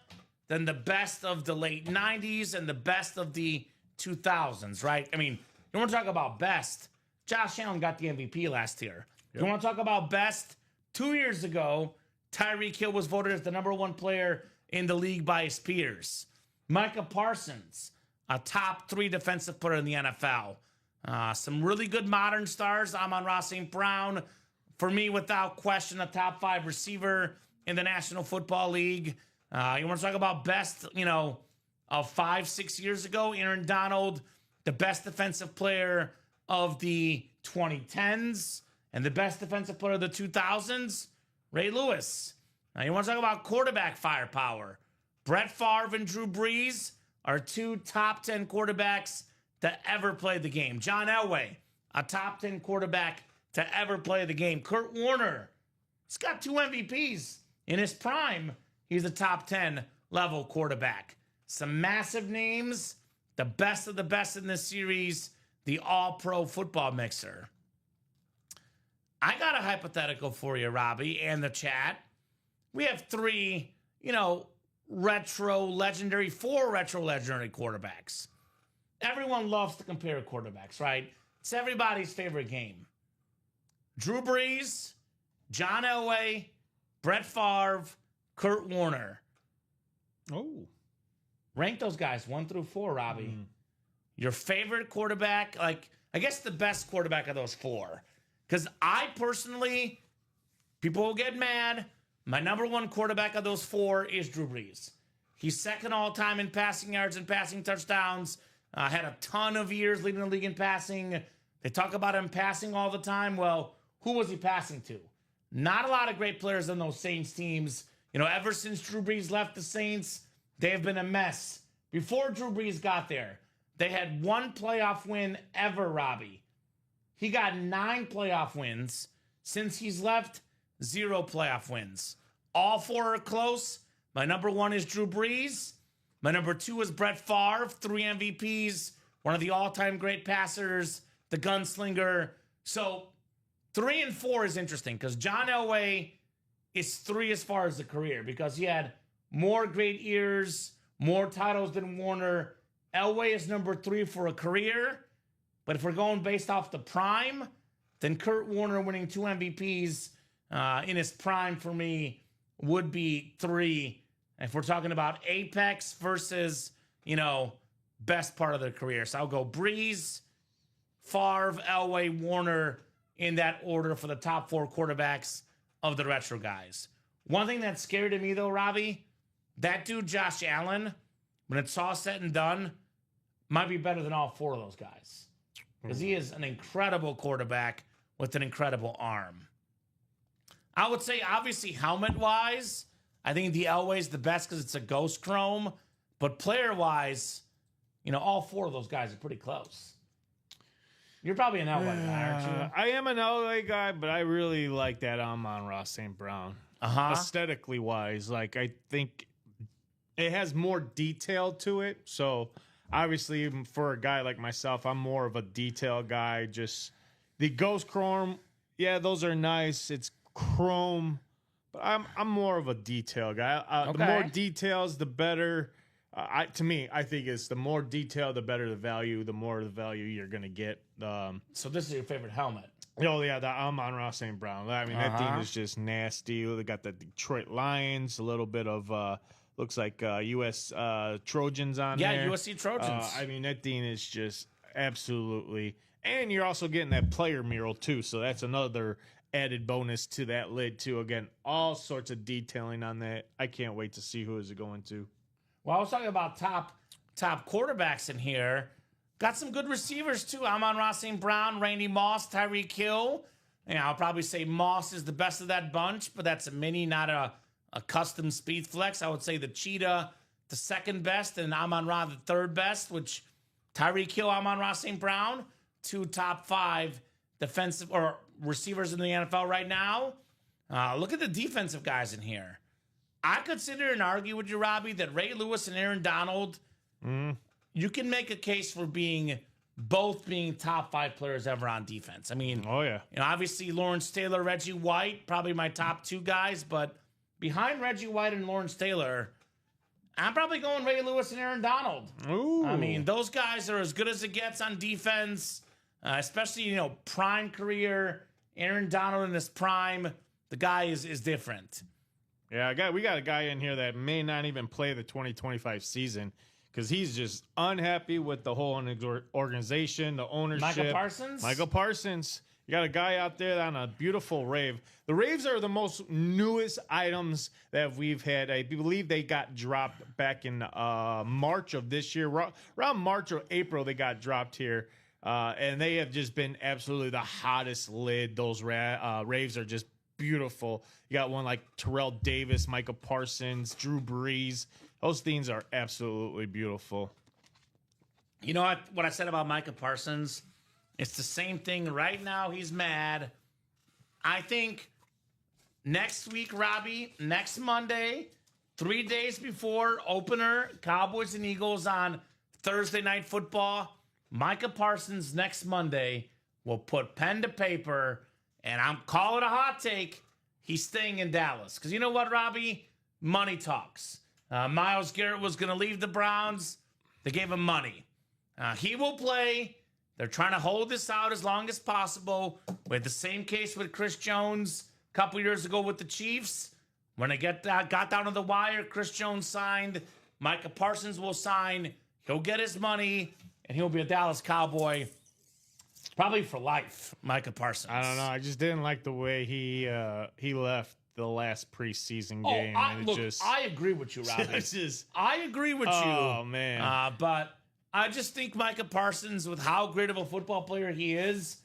then the best of the late 90s, and the best of the 2000s, right? I mean, you want to talk about best, Josh Allen got the MVP last year. Yep. You want to talk about best, 2 years ago, Tyreek Hill was voted as the #1 player in the league by his peers. Micah Parsons, a top 3 defensive player in the NFL. Some really good modern stars. Amon-Ra St. Brown, for me, without question, a top 5 receiver in the National Football League. You want to talk about best, of 5-6 years ago? Aaron Donald, the best defensive player of the 2010s, and the best defensive player of the 2000s, Ray Lewis. Now, you want to talk about quarterback firepower? Brett Favre and Drew Brees are 2 top 10 quarterbacks to ever play the game. John Elway, a top 10 quarterback to ever play the game. Kurt Warner, he's got 2 MVPs. In his prime, he's a top 10 level quarterback. Some massive names, the best of the best in this series, the All-Pro Football Mixer. I got a hypothetical for you, Robbie, and the chat. We have 3, 4 retro legendary quarterbacks. Everyone loves to compare quarterbacks, right? It's everybody's favorite game. Drew Brees, John Elway, Brett Favre, Kurt Warner. Oh. Rank those guys 1 through 4, Robbie. Your favorite quarterback, I guess the best quarterback of those 4. Because I personally, people will get mad, my #1 quarterback of those 4 is Drew Brees. He's second all time in passing yards and passing touchdowns. Had a ton of years leading the league in passing. They talk about him passing all the time. Well, who was he passing to? Not a lot of great players on those Saints teams. You know, ever since Drew Brees left the Saints, they have been a mess. Before Drew Brees got there, they had one playoff win ever, Robbie. He got 9 playoff wins. Since he's left, 0 playoff wins. All 4 are close. My number 1 is Drew Brees. My number 2 is Brett Favre, 3 MVPs, one of the all-time great passers, the gunslinger. So 3 and 4 is interesting because John Elway is 3 as far as the career because he had more great years, more titles than Warner. Elway is number 3 for a career. But if we're going based off the prime, then Kurt Warner winning 2 MVPs in his prime for me would be 3. If we're talking about apex versus, you know, best part of their career. So I'll go Brees, Favre, Elway, Warner in that order for the top 4 quarterbacks of the retro guys. One thing that's scary to me, though, Robbie, that dude, Josh Allen, when it's all said and done, might be better than all 4 of those guys. Because he is an incredible quarterback with an incredible arm. I would say, obviously, helmet-wise, I think the Elway's the best because it's a ghost chrome. But player-wise, you know, all 4 of those guys are pretty close. You're probably an Elway guy, aren't you? I am an Elway guy, but I really like that Amon-Ra St. Brown. Aesthetically wise, like I think it has more detail to it. So obviously, for a guy like myself, I'm more of a detail guy. Just the ghost chrome, yeah, those are nice. It's chrome, but I'm more of a detail guy. The more details, the better. To me, I think it's the more detail, the better the value. The more the value you're gonna get. So this is your favorite helmet? Oh yeah, the Amon-Ra St. Brown. I mean, that thing is just nasty. They got the Detroit Lions, a little bit of looks like U.S. Trojans on there. Yeah, USC Trojans. I mean, that thing is just absolutely. And you're also getting that player mural too, so that's another added bonus to that lid too. Again, all sorts of detailing on that. I can't wait to see who is it going to. Well, I was talking about top quarterbacks in here. Got some good receivers, too. Amon-Ra St. Brown, Randy Moss, Tyreek Hill. And I'll probably say Moss is the best of that bunch, but that's a mini, not a custom speed flex. I would say the Cheetah, the second best, and Amon-Ra the third best, which Tyreek Hill, Amon-Ra St. Brown, 2 top 5 defensive or receivers in the NFL right now. Look at the defensive guys in here. I could sit here and argue with you, Robbie, that Ray Lewis and Aaron Donald, you can make a case for both being top 5 players ever on defense. I mean, oh yeah, you know, obviously Lawrence Taylor, Reggie White, probably my top 2 guys, but behind Reggie White and Lawrence Taylor, I'm probably going Ray Lewis and Aaron Donald. Ooh. I mean, those guys are as good as it gets on defense, especially, you know, prime career. Aaron Donald in his prime, the guy is different. Yeah, we got a guy in here that may not even play the 2025 season because he's just unhappy with the whole organization, the ownership. Michael Parsons. You got a guy out there on a beautiful rave. The raves are the most newest items that we've had. I believe they got dropped back in March of this year. Around March or April, they got dropped here. And they have just been absolutely the hottest lid. Those raves are just beautiful. You got one like Terrell Davis, Michael Parsons, Drew Brees. Those things are absolutely beautiful. You know what I said about Micah Parsons? It's the same thing. Right now, he's mad. I think next week, Robbie, next Monday, 3 days before opener, Cowboys and Eagles on Thursday Night Football, Micah Parsons next Monday will put pen to paper, and I'm calling a hot take. He's staying in Dallas. Because you know what, Robbie? Money talks. Myles Garrett was going to leave the Browns. They gave him money. He will play. They're trying to hold this out as long as possible. We had the same case with Chris Jones a couple years ago with the Chiefs. When they got down to the wire, Chris Jones signed. Micah Parsons will sign. He'll get his money, and he'll be a Dallas Cowboy probably for life, Micah Parsons. I don't know. I just didn't like the way he left the last preseason game. I agree with you, Robbie. I agree with you. Oh, man. But I just think Micah Parsons, with how great of a football player he is,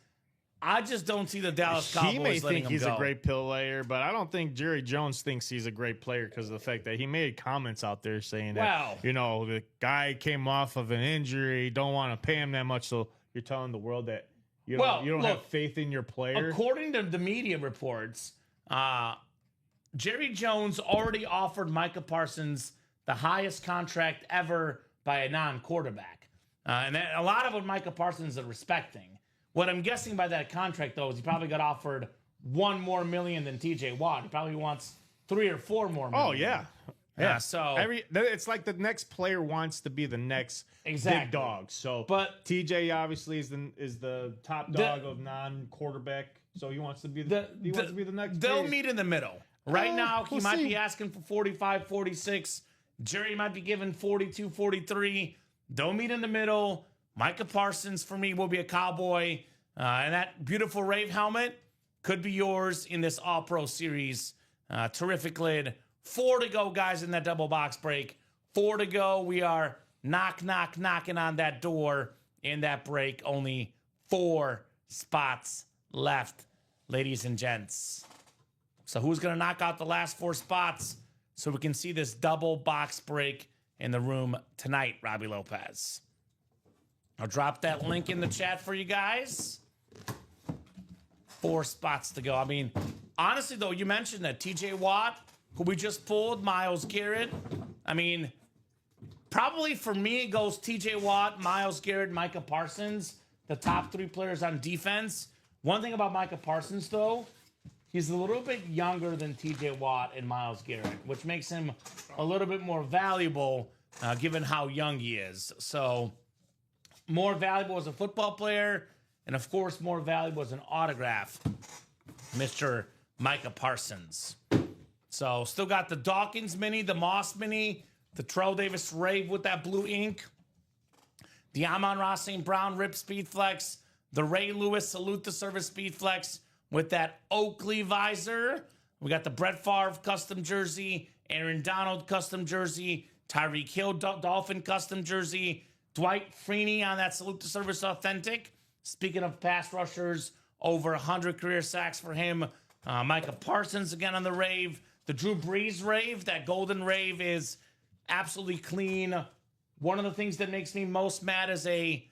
I just don't see the Dallas Cowboys He may letting think him he's go. a great player, but I don't think Jerry Jones thinks he's a great player because of the fact that he made comments out there saying that, the guy came off of an injury, don't want to pay him that much. So you're telling the world that you don't have faith in your player? According to the media reports, Jerry Jones already offered Micah Parsons the highest contract ever by a non-quarterback. And a lot of what Micah Parsons is respecting. What I'm guessing by that contract, though, is he probably got offered $1 more million than TJ Watt. He probably wants 3 or 4 more million. Oh, yeah. So it's like the next player wants to be the next big dog. So, but TJ obviously is the top dog of non-quarterback. So he wants to be the next. They'll meet in the middle. Right now, he might be asking for 45, 46. Jerry might be giving 42, 43. They'll meet in the middle. Micah Parsons, for me, will be a Cowboy. And that beautiful Rave helmet could be yours in this All-Pro Series. Terrific lid. 4 to go, guys, in that double box break. 4 to go. We are knocking on that door in that break. Only 4 spots left, ladies and gents. So who's going to knock out the last 4 spots so we can see this double box break in the room tonight, Robbie Lopez? I'll drop that link in the chat for you guys. 4 spots to go. I mean, honestly, though, you mentioned that TJ Watt, who we just pulled, Myles Garrett. I mean, probably for me, it goes TJ Watt, Myles Garrett, Micah Parsons, the top 3 players on defense. One thing about Micah Parsons, though, he's a little bit younger than TJ Watt and Myles Garrett, which makes him a little bit more valuable given how young he is. So, more valuable as a football player, and of course, more valuable as an autograph, Mr. Micah Parsons. So, still got the Dawkins mini, the Moss mini, the Terrell Davis Rave with that blue ink, the Amon-Ra St. Brown Rip Speed Flex, the Ray Lewis Salute the Service Speed Flex with that Oakley visor. We got the Brett Favre custom jersey, Aaron Donald custom jersey, Tyreek Hill Dolphin custom jersey, Dwight Freeney on that Salute to Service Authentic. Speaking of pass rushers, over 100 career sacks for him. Micah Parsons again on the Rave. The Drew Brees Rave, that golden Rave is absolutely clean. One of the things that makes me most mad as a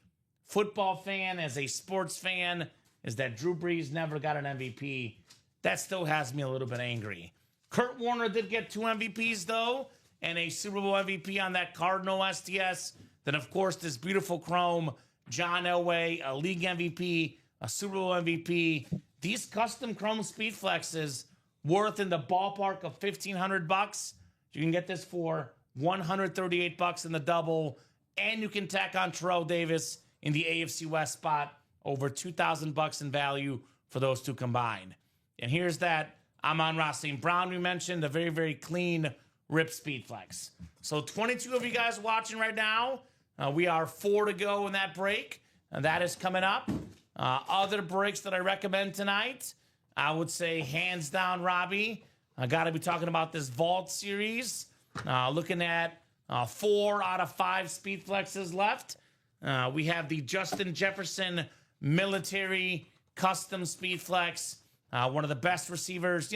football fan, as a sports fan, is that Drew Brees never got an MVP. That still has me a little bit angry. Kurt Warner did get 2 MVPs, though, and a Super Bowl MVP on that Cardinal STS. Then, of course, this beautiful chrome, John Elway, a league MVP, a Super Bowl MVP. These custom chrome speed flexes worth in the ballpark of $1,500. You can get this for $138 in the double, and you can tack on Terrell Davis in the AFC West spot, over $2,000 in value for those 2 combined. And here's that Amon-Ra St. Brown we mentioned, a very, very clean Rip Speed Flex. So 22 of you guys watching right now. We are 4 to go in that break. And that is coming up. Other breaks that I recommend tonight, I would say hands down, Robbie. I got to be talking about this Vault series. Looking at 4 out of 5 speed flexes left. We have the Justin Jefferson Military Custom Speed Flex. One of the best receivers,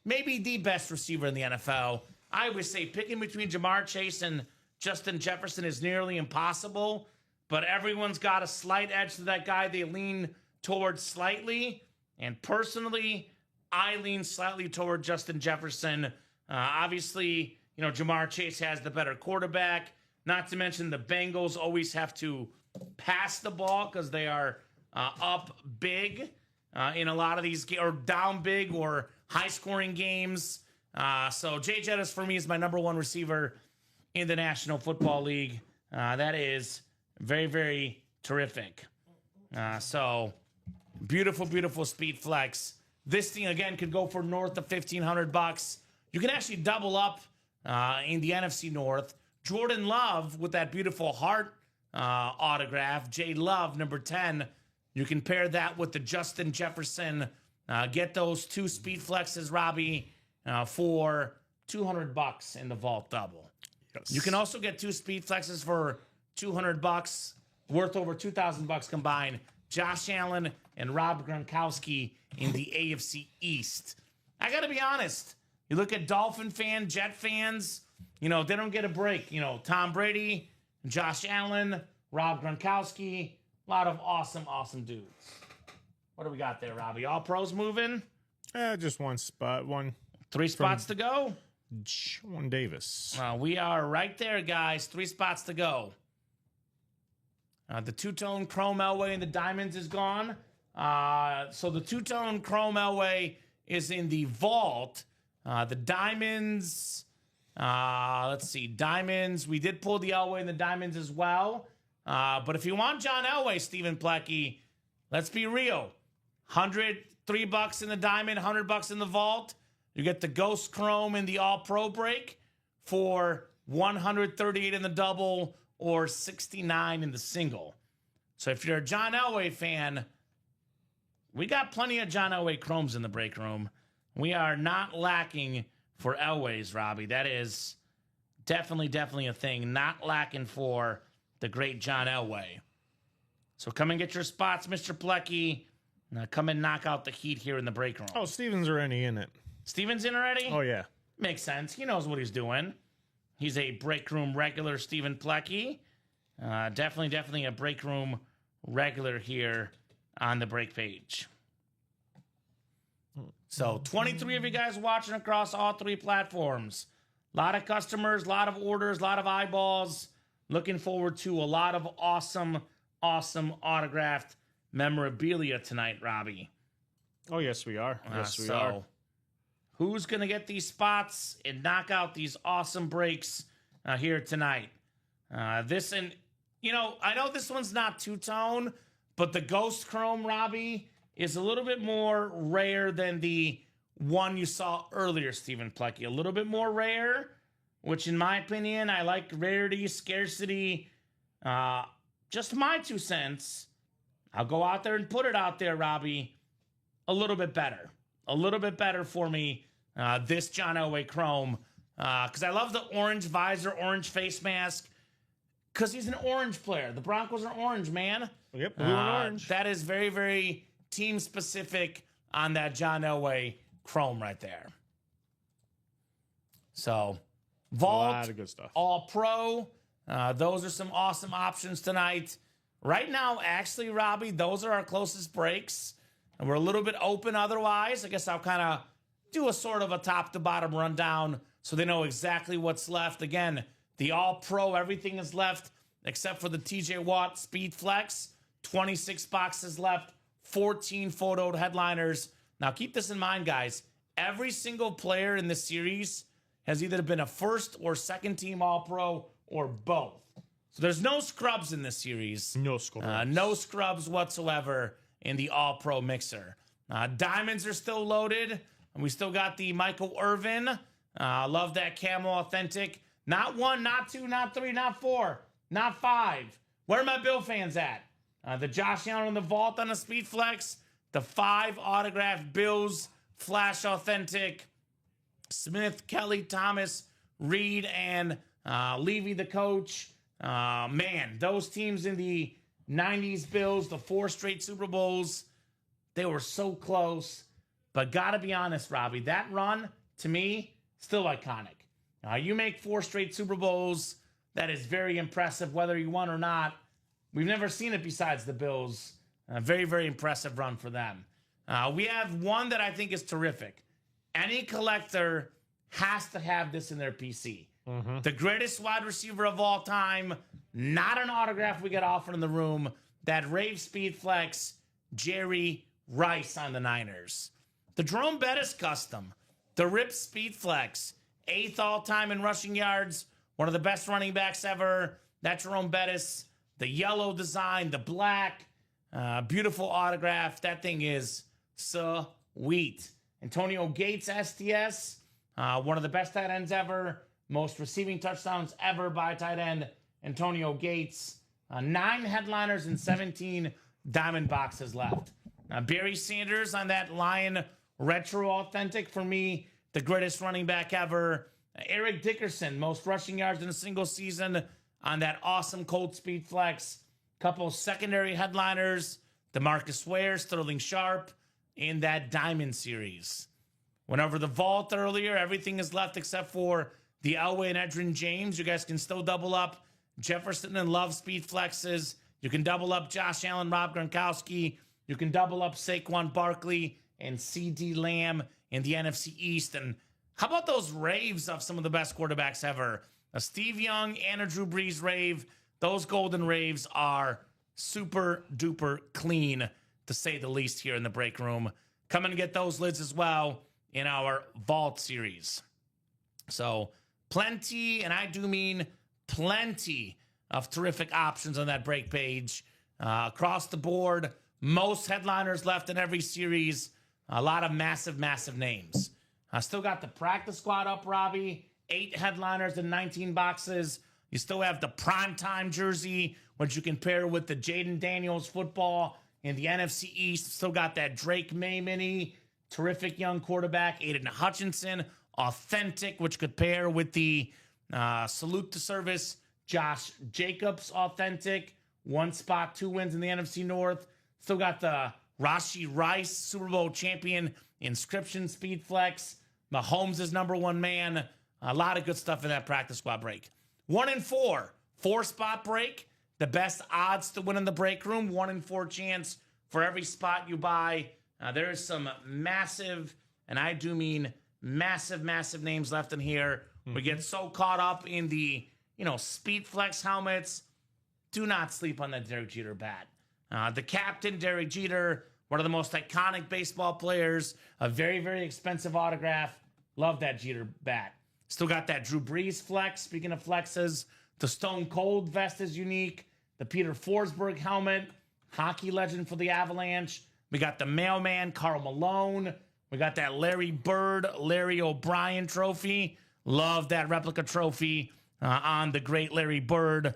maybe the best receiver in the NFL. I always say picking between Jamar Chase and Justin Jefferson is nearly impossible, but everyone's got a slight edge to that guy they lean towards slightly. And personally, I lean slightly toward Justin Jefferson. Obviously, Jamar Chase has the better quarterback. Not to mention the Bengals always have to pass the ball because they are up big in a lot of these or down big or high-scoring games. So Jay Jettis for me is my number 1 receiver in the National Football League. That is very, very terrific. So beautiful, beautiful speed flex. This thing again could go for north of $1,500. You can actually double up in the NFC North. Jordan Love with that beautiful heart autograph. J Love, number 10. You can pair that with the Justin Jefferson. Get those 2 speed flexes, Robbie, for $200 in the Vault double. Yes. You can also get 2 speed flexes for $200, worth over $2,000 combined. Josh Allen, and Rob Gronkowski in the AFC East. I got to be honest. You look at Dolphin fans, Jet fans, they don't get a break. Tom Brady, Josh Allen, Rob Gronkowski, a lot of awesome dudes. What do we got there, Robbie? All pros moving? Just one spot. 3 spots to go? One Davis. We are right there, guys. 3 spots to go. The two-tone chrome Elway and the diamonds is gone. So the two-tone chrome Elway is in the vault. The diamonds, let's see, diamonds. We did pull the Elway and the diamonds as well. But if you want John Elway, Stephen Plecky, let's be real. $103 in the diamond, $100 in the vault. You get the Ghost Chrome in the All-Pro break for $138 in the double or $69 in the single. So if you're a John Elway fan, we got plenty of John Elway Chromes in the break room. We are not lacking for Elways, Robbie. That is definitely a thing. Not lacking for the great John Elway. So come and get your spots, Mr. Plecky. Come and knock out the heat here in the break room. Oh, Steven's already in it. Steven's in already? Oh, yeah. Makes sense. He knows what he's doing. He's a break room regular, Stephen Plecky. Definitely a break room regular here on the break page. So 23 of you guys watching across all 3 platforms. A lot of customers, a lot of orders, a lot of eyeballs. Looking forward to a lot of awesome autographed memorabilia tonight, Robbie. Oh, yes, we are. Yes, we are. Who's going to get these spots and knock out these awesome breaks here tonight? I know this one's not two-tone, but the Ghost Chrome, Robbie, is a little bit more rare than the one you saw earlier, Stephen Plecky. A little bit more rare, which in my opinion, I like rarity, scarcity. Just my 2 cents. I'll go out there and put it out there, Robbie. A little bit better. A little bit better for me, this John Elway Chrome. Because I love the orange visor, orange face mask. Because he's an orange player. The Broncos are orange, man. Yep, blue and orange. That is very team specific on that John Elway Chrome right there. So, Vault, a lot of good stuff. All Pro. Those are some awesome options tonight. Right now, actually, Robbie, those are our closest breaks. And we're a little bit open otherwise. I guess I'll kind of do a sort of a top to bottom rundown so they know exactly what's left. Again, the All Pro, everything is left except for the TJ Watt Speed Flex. 26 boxes left, 14 photoed headliners. Now, keep this in mind, guys. Every single player in this series has either been a first or second team All Pro or both. So there's no scrubs in this series. No scrubs. No scrubs whatsoever in the All Pro mixer. Diamonds are still loaded. And we still got the Michael Irvin. Love that camo authentic. Not 1, not 2, not 3, not 4, not 5. Where are my Bill fans at? The Josh Allen in the vault on the Speed Flex. The 5 autographed Bills Flash Authentic. Smith, Kelly, Thomas, Reed, and Levy the coach. Man, those teams in the 90s Bills, the 4 straight Super Bowls, they were so close. But gotta be honest, Robbie, that run, to me, still iconic. You make 4 straight Super Bowls, that is very impressive, whether you won or not. We've never seen it besides the Bills. Very impressive run for them. We have one that I think is terrific. Any collector has to have this in their PC. Mm-hmm. The greatest wide receiver of all time, not an autograph we get offered in the room. That Rave Speed Flex, Jerry Rice on the Niners. The Jerome Bettis custom, the Rip Speed Flex, 8th all-time in rushing yards, one of the best running backs ever. That Jerome Bettis, the yellow design, the black, beautiful autograph. That thing is sweet. Antonio Gates STS, one of the best tight ends ever, most receiving touchdowns ever by a tight end, Antonio Gates. 9 headliners and 17 diamond boxes left. Barry Sanders on that Lion Retro Authentic, for me, the greatest running back ever. Eric Dickerson, most rushing yards in a single season on that awesome Colt Speed Flex. Couple secondary headliners. DeMarcus Ware, Sterling Sharp in that Diamond Series. Went over the vault earlier. Everything is left except for the Elway and Edgerrin James. You guys can still double up Jefferson and Love speed flexes. You can double up Josh Allen, Rob Gronkowski. You can double up Saquon Barkley and CD Lamb in the NFC East. And how about those raves of some of the best quarterbacks ever? A Steve Young and a Drew Brees rave. Those golden raves are super duper clean, to say the least, here in the break room. Come and get those lids as well in our Vault series. So plenty, and I do mean plenty, of terrific options on that break page. Across the board, most headliners left in every series. A lot of massive, massive names. I still got the practice squad up, Robbie. 8 headliners in 19 boxes. You still have the primetime jersey, which you can pair with the Jaden Daniels football in the NFC East. Still got that Drake May mini. Terrific young quarterback. Aiden Hutchinson. Authentic, which could pair with the salute to service Josh Jacobs authentic. 1 spot, 2 wins in the NFC North. Still got the Rashee Rice Super Bowl champion inscription speed flex. Mahomes is #1 man. A lot of good stuff in that practice squad break. 1 in 4, 4-spot break. The best odds to win in the break room. 1 in 4 chance for every spot you buy. There is some massive, and I do mean massive, massive names left in here. We get so caught up in the, speed flex helmets. Do not sleep on that Derek Jeter bat. The captain, Derek Jeter, one of the most iconic baseball players. A very, very expensive autograph. Love that Jeter bat. Still got that Drew Brees flex. Speaking of flexes, the Stone Cold vest is unique. The Peter Forsberg helmet. Hockey legend for the Avalanche. We got the mailman, Karl Malone. We got that Larry Bird, Larry O'Brien trophy. Love that replica trophy on the great Larry Bird.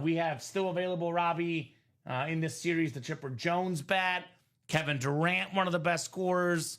We have still available, Robbie, in this series, the Chipper Jones bat. Kevin Durant, one of the best scorers.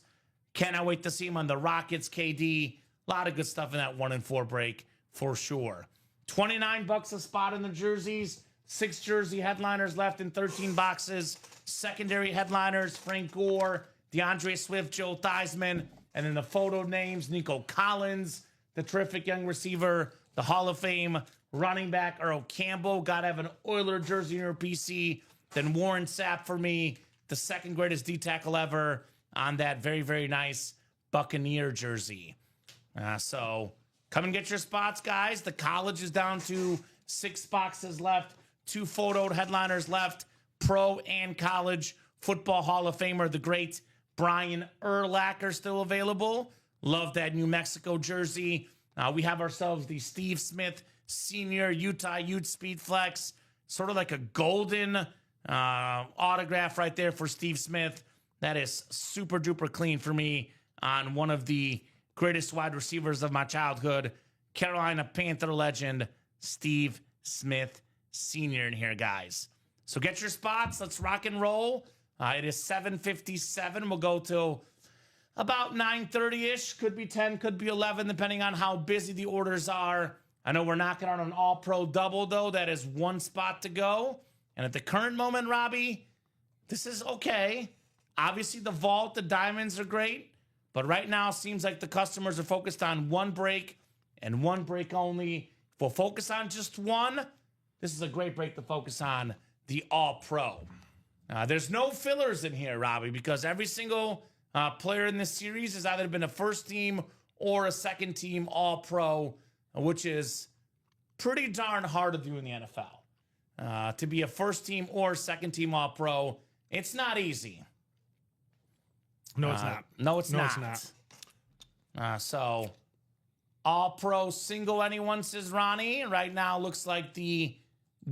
Cannot wait to see him on the Rockets, KD. A lot of good stuff in that 1 in 4 break for sure. $29 a spot in the jerseys. 6 jersey headliners left in 13 boxes. Secondary headliners, Frank Gore, DeAndre Swift, Joe Theismann. And then the photo names, Nico Collins, the terrific young receiver, the Hall of Fame running back, Earl Campbell. Got to have an Oiler jersey in your PC. Then Warren Sapp for me, the second greatest D-tackle ever on that very, very nice Buccaneer jersey. So come and get your spots, guys. The college is down to 6 boxes left. 2 photoed headliners left. Pro and college football Hall of Famer, the great Brian Urlacher, still available. Love that New Mexico jersey. We have ourselves the Steve Smith Senior Utah Ute Speed Flex. Sort of like a golden autograph right there for Steve Smith. That is super duper clean for me on one of the greatest wide receivers of my childhood, Carolina Panther legend, Steve Smith Sr. in here, guys. So get your spots. Let's rock and roll. It is 7:57. We'll go till about 9:30-ish. Could be 10, could be 11, depending on how busy the orders are. I know we're knocking out an all-pro double, though. That is 1 spot to go. And at the current moment, Robbie, this is okay. Obviously, the vault, the diamonds are great. But right now, it seems like the customers are focused on 1 break and 1 break only. If we'll focus on just 1, this is a great break to focus on the All-Pro. There's no fillers in here, Robbie, because every single player in this series has either been a first-team or a second-team All-Pro, which is pretty darn hard to do in the NFL. To be a first-team or second-team All-Pro, it's not easy. No, it's not. No, it's not. So, All-Pro single anyone, says Ronnie. Right now, looks like the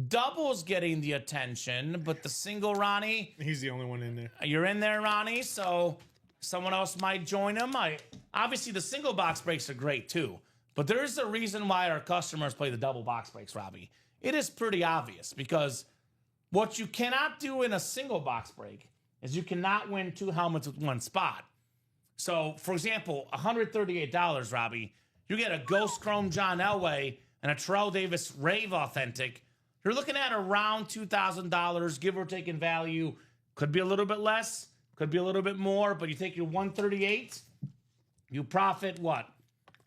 double's getting the attention, but the single, Ronnie... He's the only one in there. You're in there, Ronnie, so someone else might join him. Obviously, the single box breaks are great, too. But there is a reason why our customers play the double box breaks, Robbie. It is pretty obvious, because what you cannot do in a single box break is you cannot win 2 helmets with 1 spot. So, for example, $138, Robbie, you get a Ghost Chrome John Elway and a Terrell Davis Rave Authentic. You're looking at around $2,000, give or take in value. Could be a little bit less, could be a little bit more, but you take your 138, you profit what?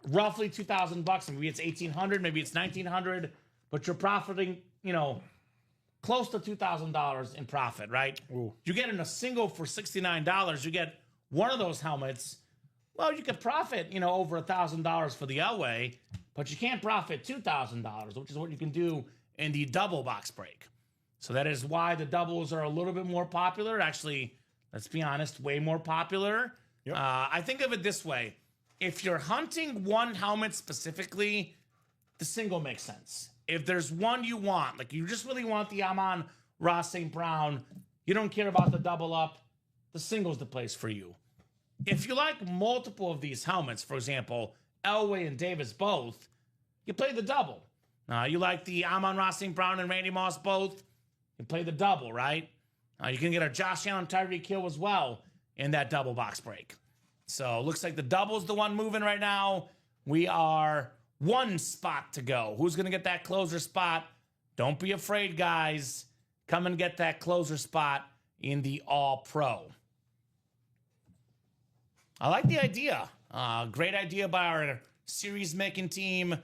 Roughly $2,000. Maybe it's $1,800, maybe it's $1,900, but you're profiting, close to $2,000 in profit, right? Ooh. You get in a single for $69, you get one of those helmets. Well, you could profit, over $1,000 for the Elway, but you can't profit $2,000, which is what you can do in the double box break. So that is why the doubles are a little bit more popular. Actually, let's be honest, way more popular. Yep. I think of it this way. If you're hunting one helmet specifically, the single makes sense. If there's one you want, like you just really want the Amon-Ra St. Brown, you don't care about the double up, the single's the place for you. If you like multiple of these helmets, for example, Elway and Davis both, you play the double. You like the Amon-Ra St. Brown and Randy Moss both, you play the double, right? You can get a Josh Allen, Tyreek Hill as well in that double box break. So looks like the double's the one moving right now. We are one spot to go. Who's going to get that closer spot? Don't be afraid, guys. Come and get that closer spot in the All-Pro. I like the idea. Great idea by our series-making team.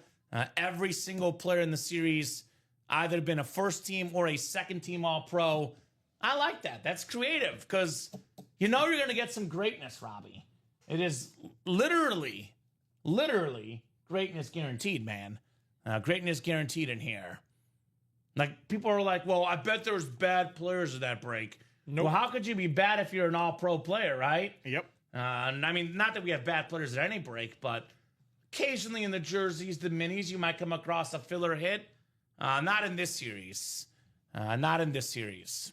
Every single player in the series either been a first team or a second team All-Pro. I like that. That's creative because you're going to get some greatness, Robbie. It is literally greatness guaranteed, man. Greatness guaranteed in here. Like, people are like, well, I bet there's bad players in that break. Nope. Well, how could you be bad if you're an All-Pro player, right? Yep. I mean, not that we have bad players at any break, but occasionally in the jerseys, the minis, you might come across a filler hit. Not in this series. Not in this series.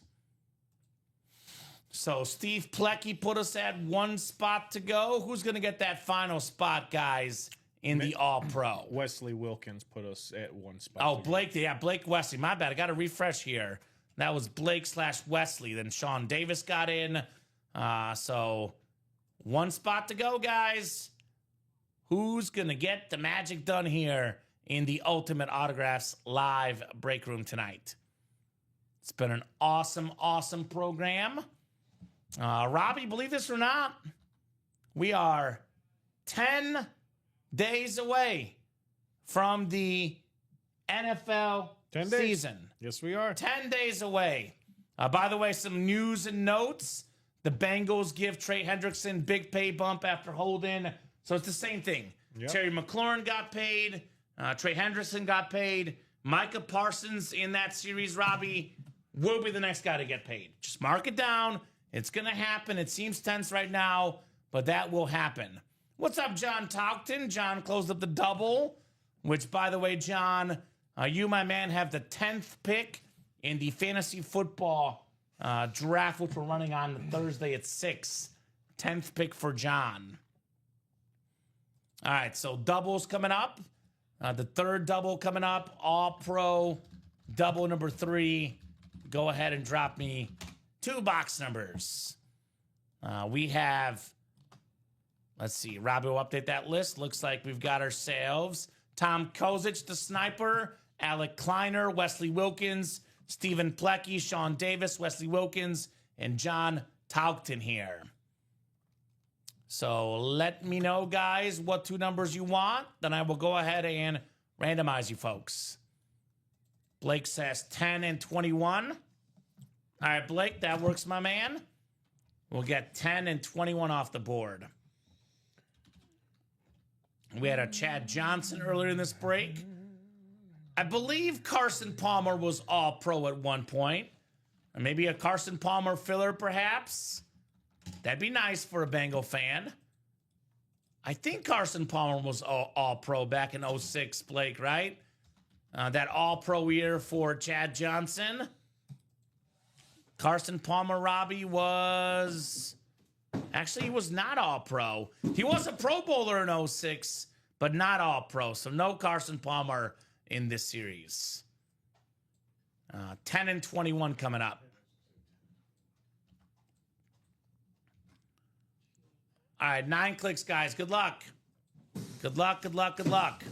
So Steve Plecky put us at one spot to go. Who's going to get that final spot, guys, in the All-Pro? Wesley Wilkins put us at one spot. Oh, Blake. Yeah, Blake Wesley. My bad. I got to refresh here. That was Blake/Wesley. Then Sean Davis got in. So one spot to go, guys. Who's going to get the magic done here in the Ultimate Autographs live break room tonight? It's been an awesome, awesome program. Robbie, believe this or not, we are 10 days away from the NFL 10 days. season. Yes, we are. 10 days away. By the way, some news and notes. The Bengals give Trey Hendrickson big pay bump after holding. So it's the same thing. Yep. Terry McLaurin got paid. Trey Hendrickson got paid. Micah Parsons in that series, Robbie, will be the next guy to get paid. Just mark it down. It's going to happen. It seems tense right now, but that will happen. What's up, John Taukton? John closed up the double, which, by the way, John, you, my man, have the 10th pick in the fantasy football draft, which we're running on Thursday at 6. 10th pick for John. All right, so doubles coming up. The third double coming up. All-Pro double number 3. Go ahead and drop me 2 box numbers. We have, let's see, Robbie will update that list. Looks like we've got ourselves Tom Kozic, the sniper, Alec Kleiner, Wesley Wilkins, Stephen Plecky, Sean Davis, Wesley Wilkins, and John Taukton here. So let me know, guys, what 2 numbers you want. Then I will go ahead and randomize you folks. Blake says 10 and 21. All right, Blake, that works, my man. We'll get 10 and 21 off the board. We had a Chad Johnson earlier in this break. I believe Carson Palmer was All-Pro at one point. Or maybe a Carson Palmer filler, perhaps. That'd be nice for a Bengal fan. I think Carson Palmer was All-Pro back in 06, Blake, right? That All-Pro year for Chad Johnson. Carson Palmer, Robbie, was... Actually, he was not All-Pro. He was a Pro Bowler in 06, but not All-Pro. So no Carson Palmer in this series. 10 and 21 coming up. All right, 9 clicks, guys. Good luck. Good luck, good luck, good luck.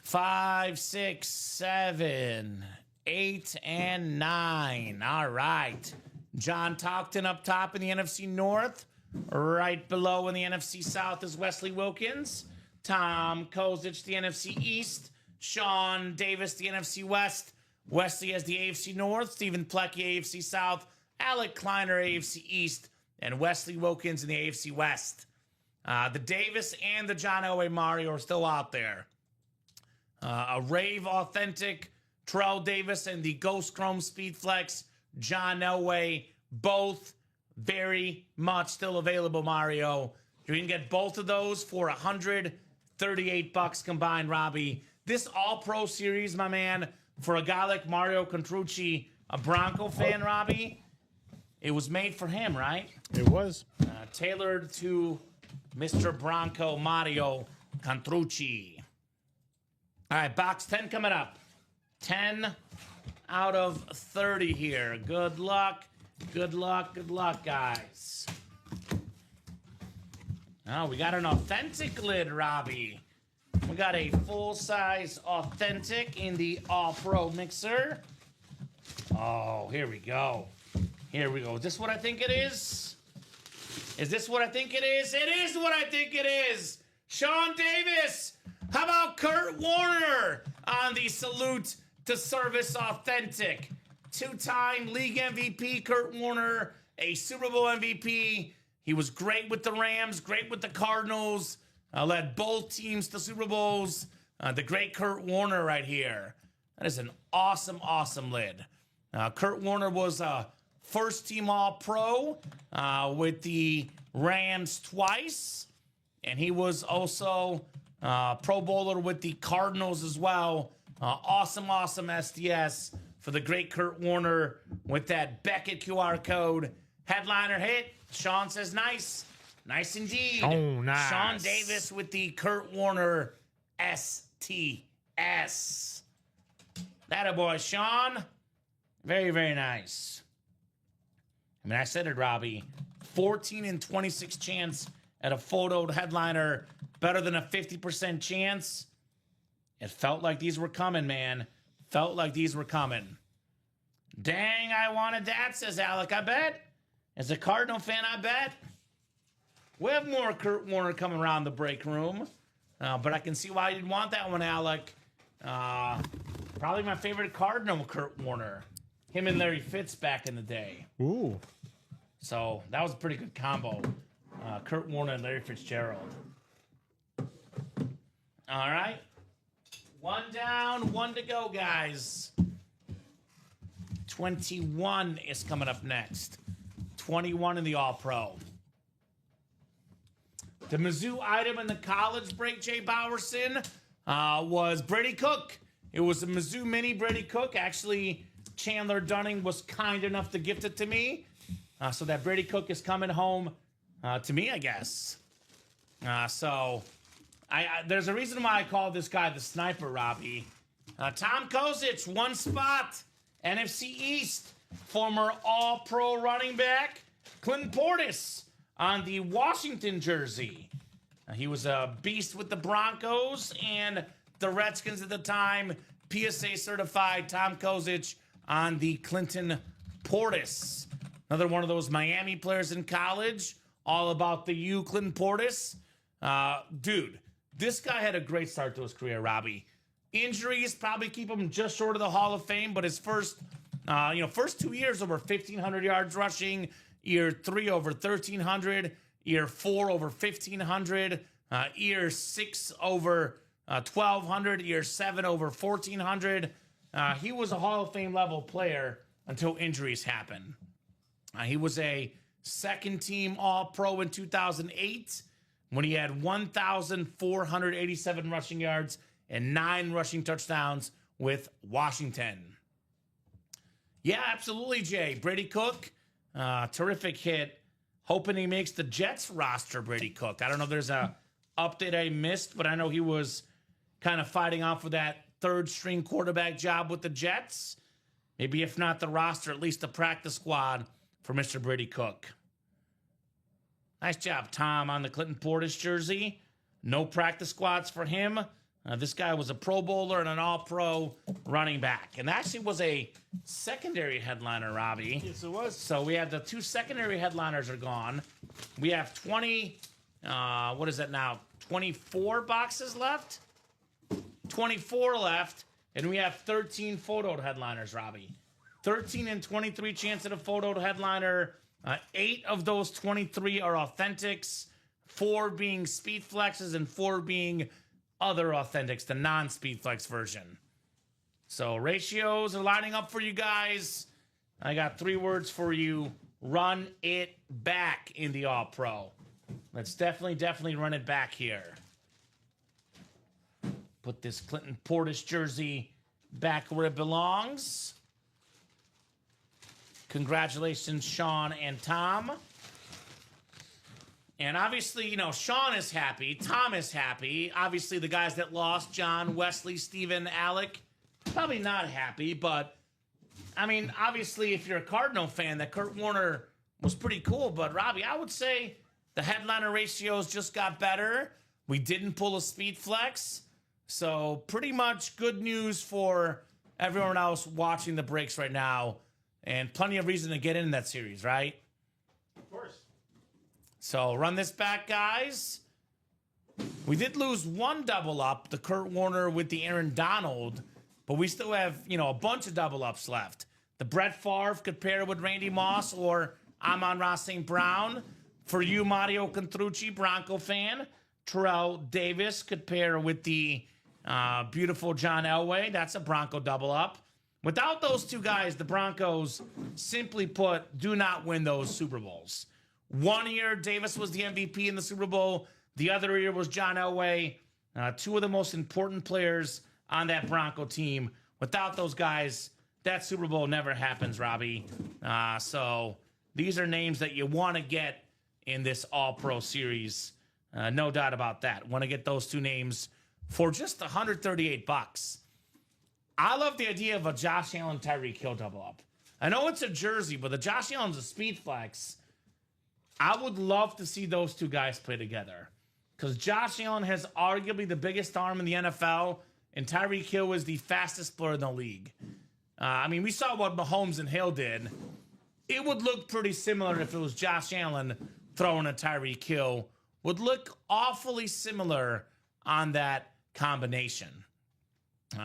5, 6, 7, 8 and 9. All right. John Talkton up top in the NFC North. Right below in the NFC South is Wesley Wilkins. Tom Kozich, the NFC East. Sean Davis, the NFC West. Wesley has the AFC North. Stephen Plecky, AFC South. Alec Kleiner, AFC East. And Wesley Wilkins in the AFC West. The Davis and the John Elway Mario are still out there. A Rave Authentic, Terrell Davis, and the Ghost Chrome Speed Flex, John Elway, both very much still available, Mario. You can get both of those for $138 combined, Robbie. This All-Pro Series, my man, for a guy like Mario Contrucci, a Bronco fan, Robbie, it was made for him, right? It was. Tailored to Mr. Bronco Mario Contrucci. All right, box 10 coming up. 10 out of 30 here. Good luck. Good luck. Good luck, guys. Oh, we got an authentic lid, Robbie. We got a full-size authentic in the All-Pro mixer. Oh, here we go. Here we go. Is this what I think it is? Is this what I think it is? It is what I think it is. Sean Davis. How about Kurt Warner on the Salute to Service Authentic? Two-time league MVP, Kurt Warner, a Super Bowl MVP. He was great with the Rams, great with the Cardinals, led both teams to Super Bowls. The great Kurt Warner right here. That is an awesome, awesome lid. Kurt Warner was a first-team All-Pro with the Rams twice, and he was also Pro Bowler with the Cardinals as well. Awesome, awesome SDS for the great Kurt Warner with that Beckett QR code. Headliner hit. Sean says nice. Nice indeed. Oh, nice. Sean Davis with the Kurt Warner STS. That a boy, Sean. Very, very nice. I mean, I said it, Robbie. 14 and 26 chance at a photoed headliner. Better than a 50% chance. It felt like these were coming, man. Felt like these were coming. Dang, I wanted that, says Alec. I bet. As a Cardinal fan, I bet. We have more Kurt Warner coming around the break room. But I can see why you didn't want that one, Alec. Probably my favorite Cardinal, Kurt Warner. Him and Larry Fitz back in the day. Ooh. So that was a pretty good combo. Kurt Warner and Larry Fitzgerald. All right. One down, one to go, guys. 21 is coming up next. 21 in the All-Pro. The Mizzou item in the college break, Jay Bowerson, was Brady Cook. It was a Mizzou mini Brady Cook. Actually, Chandler Dunning was kind enough to gift it to me. So that Brady Cook is coming home to me, I guess. So there's a reason why I call this guy the sniper, Robbie. Tom Kozich, one spot. NFC East, former All-Pro running back. Clinton Portis on the Washington jersey. He was a beast with the Broncos and the Redskins at the time. PSA certified Tom Kozich on the Clinton Portis. Another one of those Miami players in college. All about the U, Clinton Portis. Dude, this guy had a great start to his career, Robbie. Injuries probably keep him just short of the Hall of Fame, but his first 2 years over 1,500 yards rushing. Year 3 over 1,300. Year 4 over 1,500. Year 6 over 1,200. Year 7 over 1,400. He was a Hall of Fame level player until injuries happened. He was a second-team All-Pro in 2008 when he had 1,487 rushing yards and 9 rushing touchdowns with Washington. Yeah, absolutely, Jay. Brady Cook, terrific hit. Hoping he makes the Jets roster, Brady Cook. I don't know if there's a update I missed, but I know he was kind of fighting off for that third-string quarterback job with the Jets. Maybe if not the roster, at least the practice squad for Mr. Brady Cook. Nice job, Tom, on the Clinton Portis jersey. No practice squads for him. This guy was a Pro Bowler and an All-Pro running back. And actually was a secondary headliner, Robbie. Yes, it was. So we have the 2 secondary headliners are gone. We have 20, what is that now? 24 boxes left? 24 left. And we have 13 photoed headliners, Robbie. 13 and 23 chance at a photoed headliner. 8 of those 23 are authentics. 4 being speed flexes and 4 being other authentics, the non-speed flex version. So ratios are lining up for you guys. I got 3 words for you. Run it back in the All-Pro. Let's definitely run it back here. Put this Clinton Portis jersey back where it belongs. Congratulations, Sean and Tom. And obviously, you know, Sean is happy. Tom is happy. Obviously, the guys that lost, John, Wesley, Steven, Alec, probably not happy. But, I mean, obviously, if you're a Cardinal fan, that Kurt Warner was pretty cool. But, Robbie, I would say the headliner ratios just got better. We didn't pull a speed flex. So, pretty much good news for everyone else watching the breaks right now. And plenty of reason to get in that series, right? Of course. So run this back, guys. We did lose 1 double up, the Kurt Warner with the Aaron Donald, but we still have, you know, a bunch of double ups left. The Brett Favre could pair with Randy Moss or Amon-Ra St. Brown. For you, Mario Contrucci, Bronco fan, Terrell Davis could pair with the beautiful John Elway. That's a Bronco double up. Without those 2 guys, the Broncos, simply put, do not win those Super Bowls. 1 year, Davis was the MVP in the Super Bowl. The other year was John Elway. 2 of the most important players on that Bronco team. Without those guys, that Super Bowl never happens, Robbie. So these are names that you want to get in this All-Pro series. No doubt about that. Want to get those 2 names for just $138. I love the idea of a Josh Allen, Tyreek Hill double up. I know it's a jersey, but the Josh Allen's a speed flex. I would love to see those 2 guys play together because Josh Allen has arguably the biggest arm in the NFL, and Tyreek Hill is the fastest player in the league. I mean, we saw what Mahomes and Hill did. It would look pretty similar if it was Josh Allen throwing a Tyreek Hill. Would look awfully similar on that combination.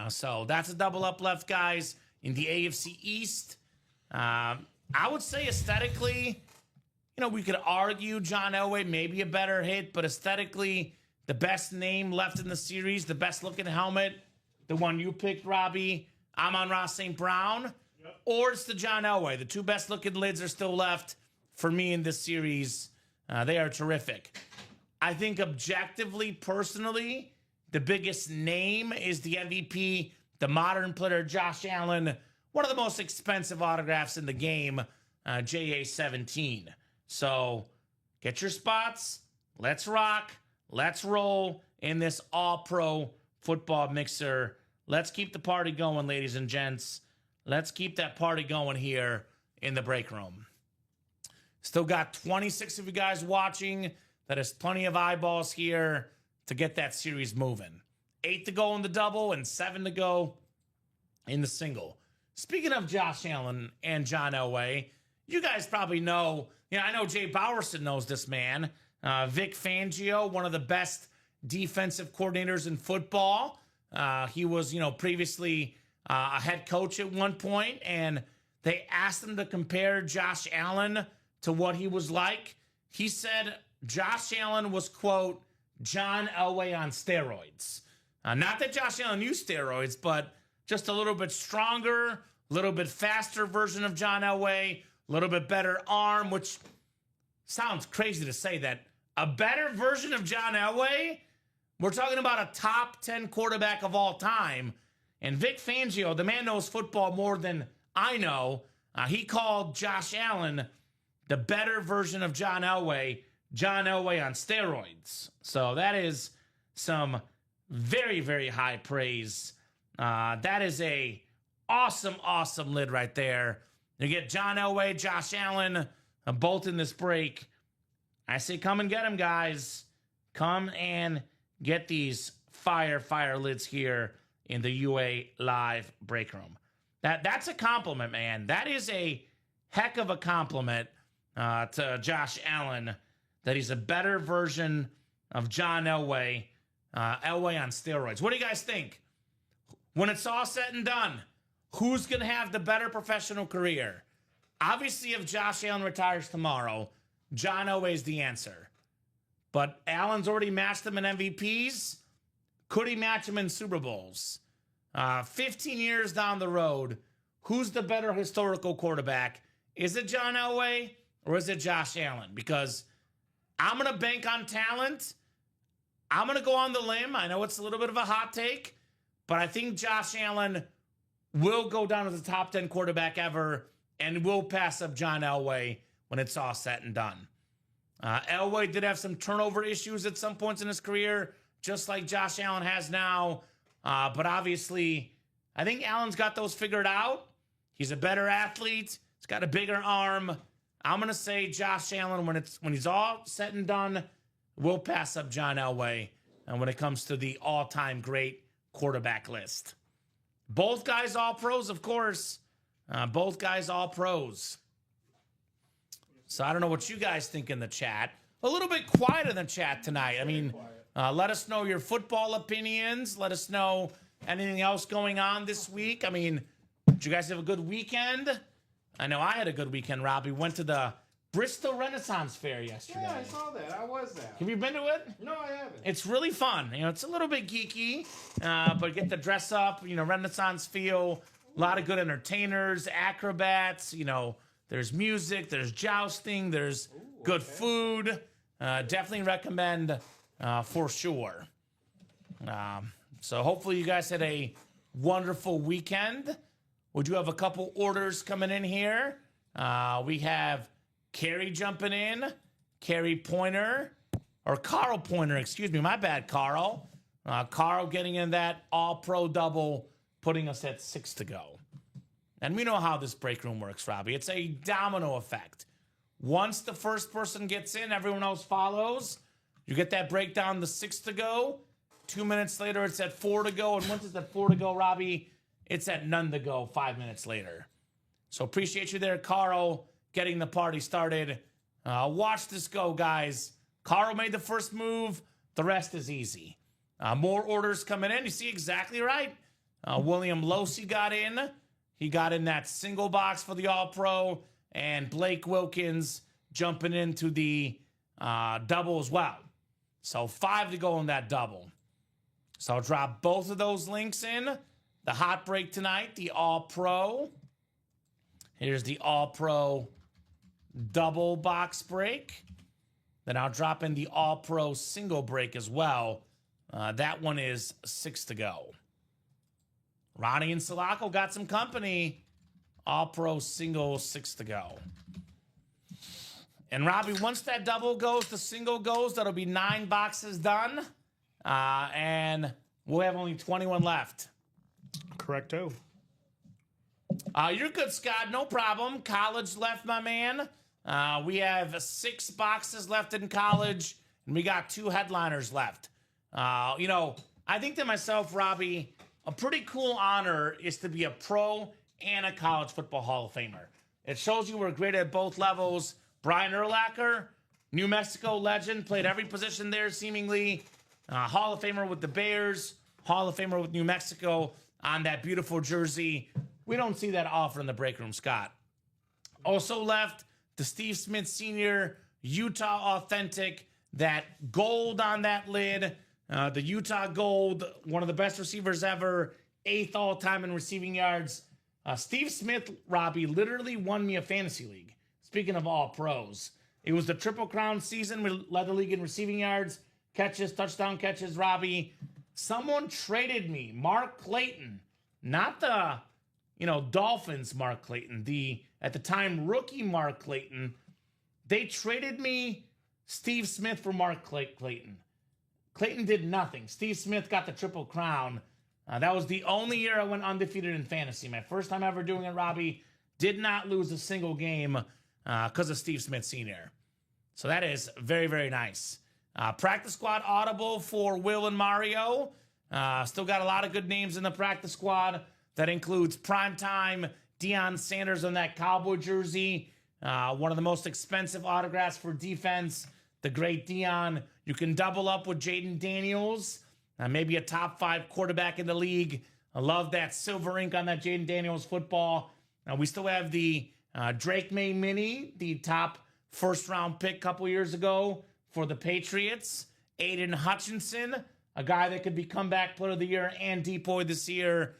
So that's a double up left, guys, in the AFC East. I would say aesthetically, you know, we could argue John Elway may be a better hit, but aesthetically, the best name left in the series, the best looking helmet, the one you picked, Robbie, Amon-Ra St. Brown, or it's the John Elway. The 2 best looking lids are still left for me in this series. They are terrific. I think objectively, personally, the biggest name is the MVP, the modern player, Josh Allen, one of the most expensive autographs in the game, JA-17. So get your spots. Let's rock. Let's roll in this All-Pro football mixer. Let's keep the party going, ladies and gents. Let's keep that party going here in the break room. Still got 26 of you guys watching. That is plenty of eyeballs here to get that series moving. 8 to go in the double and 7 to go in the single. Speaking of Josh Allen and John Elway, you guys probably know, I know Jay Bowerson knows this man. Vic Fangio, one of the best defensive coordinators in football. He was, previously a head coach at one point, and they asked him to compare Josh Allen to what he was like. He said Josh Allen was, quote, John Elway on steroids. Not that Josh Allen used steroids, but just a little bit stronger, a little bit faster version of John Elway, a little bit better arm, which sounds crazy to say that. A better version of John Elway? We're talking about a top 10 quarterback of all time. And Vic Fangio, the man knows football more than I know. He called Josh Allen the better version of John Elway on steroids. So that is some very, very high praise. That is a awesome lid right there. You get John Elway, Josh Allen, both in this break. I say come and get them, guys. Come and get these fire lids here in the UA Live break room. That's a compliment, man. That is a heck of a compliment to Josh Allen, that he's a better version of John Elway, Elway on steroids. What do you guys think? When it's all said and done, who's going to have the better professional career? Obviously, if Josh Allen retires tomorrow, John Elway's the answer. But Allen's already matched him in MVPs. Could he match him in Super Bowls? 15 years down the road, who's the better historical quarterback? Is it John Elway or is it Josh Allen? Because I'm going to bank on talent. I'm going to go on the limb. I know it's a little bit of a hot take, but I think Josh Allen will go down as the top 10 quarterback ever and will pass up John Elway when it's all said and done. Elway did have some turnover issues at some points in his career, just like Josh Allen has now. But obviously, I think Allen's got those figured out. He's a better athlete. He's got a bigger arm. I'm going to say Josh Allen, when he's all said and done, will pass up John Elway when it comes to the all-time great quarterback list. Both guys all pros, of course. Both guys all pros. So I don't know what you guys think in the chat. A little bit quiet in the chat tonight. I mean, let us know your football opinions. Let us know anything else going on this week. I mean, did you guys have a good weekend? I know I had a good weekend, Rob. We went to the Bristol Renaissance Fair yesterday. Yeah, I saw that. How was that? Have you been to it? No, I haven't. It's really fun. You know, it's a little bit geeky, but get to dress up, Renaissance feel. A lot of good entertainers, acrobats, there's music, there's jousting, there's good food. Definitely recommend for sure. So hopefully you guys had a wonderful weekend. We do have a couple orders coming in here. We have Carrie jumping in, Carrie Pointer, or Carl Pointer, excuse me, my bad, Carl. Carl getting in that all-pro double, putting us at 6 to go. And we know how this break room works, Robbie. It's a domino effect. Once the first person gets in, everyone else follows. You get that breakdown, the 6 to go. 2 minutes later, it's at 4 to go. And once it's at 4 to go, Robbie, it's at none to go 5 minutes later. So appreciate you there, Carl, getting the party started. Watch this go, guys. Carl made the first move. The rest is easy. More orders coming in. You see exactly right. William Losey got in. He got in that single box for the All-Pro. And Blake Wilkins jumping into the double as well. So 5 to go in that double. So I'll drop both of those links in. The hot break tonight, the All-Pro. Here's the All-Pro double box break. Then I'll drop in the All-Pro single break as well. That one is 6 to go. Ronnie and Sulaco got some company. All-Pro single, 6 to go. And Robbie, once that double goes, the single goes, that'll be 9 boxes done. And we'll have only 21 left. Correcto. You're good, Scott. No problem. College left, my man. We have 6 boxes left in college, and we got 2 headliners left. I think to myself, Robbie, a pretty cool honor is to be a pro and a college football Hall of Famer. It shows you we're great at both levels. Brian Urlacher, New Mexico legend, played every position there seemingly. Hall of Famer with the Bears, Hall of Famer with New Mexico on that beautiful jersey. We don't see that often in the break room, Scott. Also left the Steve Smith Sr. Utah Authentic, that gold on that lid. The Utah Gold, one of the best receivers ever, 8th all-time in receiving yards. Steve Smith, Robbie, literally won me a fantasy league. Speaking of all pros, it was the Triple Crown season. We led the league in receiving yards, catches, touchdown catches, Robbie. Someone traded me, Mark Clayton, not the, Dolphins Mark Clayton, the, at the time, rookie Mark Clayton. They traded me Steve Smith for Mark Clayton. Clayton did nothing. Steve Smith got the Triple Crown. That was the only year I went undefeated in fantasy. My first time ever doing it, Robbie. Did not lose a single game because of Steve Smith Sr. So that is very, very nice. Practice squad audible for Will and Mario. Still got a lot of good names in the practice squad. That includes primetime Deion Sanders on that Cowboy jersey. One of the most expensive autographs for defense. The great Deion. You can double up with Jaden Daniels. Maybe a top 5 quarterback in the league. I love that silver ink on that Jaden Daniels football. We still have the Drake May Mini, the top first-round pick a couple years ago for the Patriots. Aiden Hutchinson, a guy that could be comeback player of the year and depoy this year.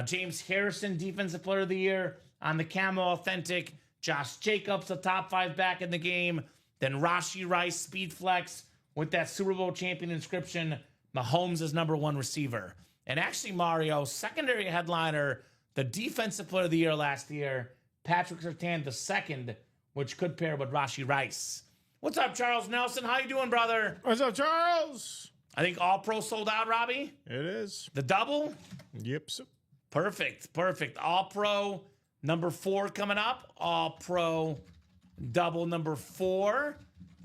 James Harrison, defensive player of the year on the Camo Authentic. Josh Jacobs, a top 5 back in the game. Then Rashee Rice, Speed Flex with that Super Bowl champion inscription. Mahomes is number 1 receiver. And actually, Mario, secondary headliner, the defensive player of the year last year, Patrick Surtain the second, which could pair with Rashee Rice. What's up, Charles Nelson? How you doing, brother? What's up, Charles? I think All Pro sold out, Robbie. It is. The double? Yep. So. Perfect. All Pro number 4 coming up. All Pro double number 4.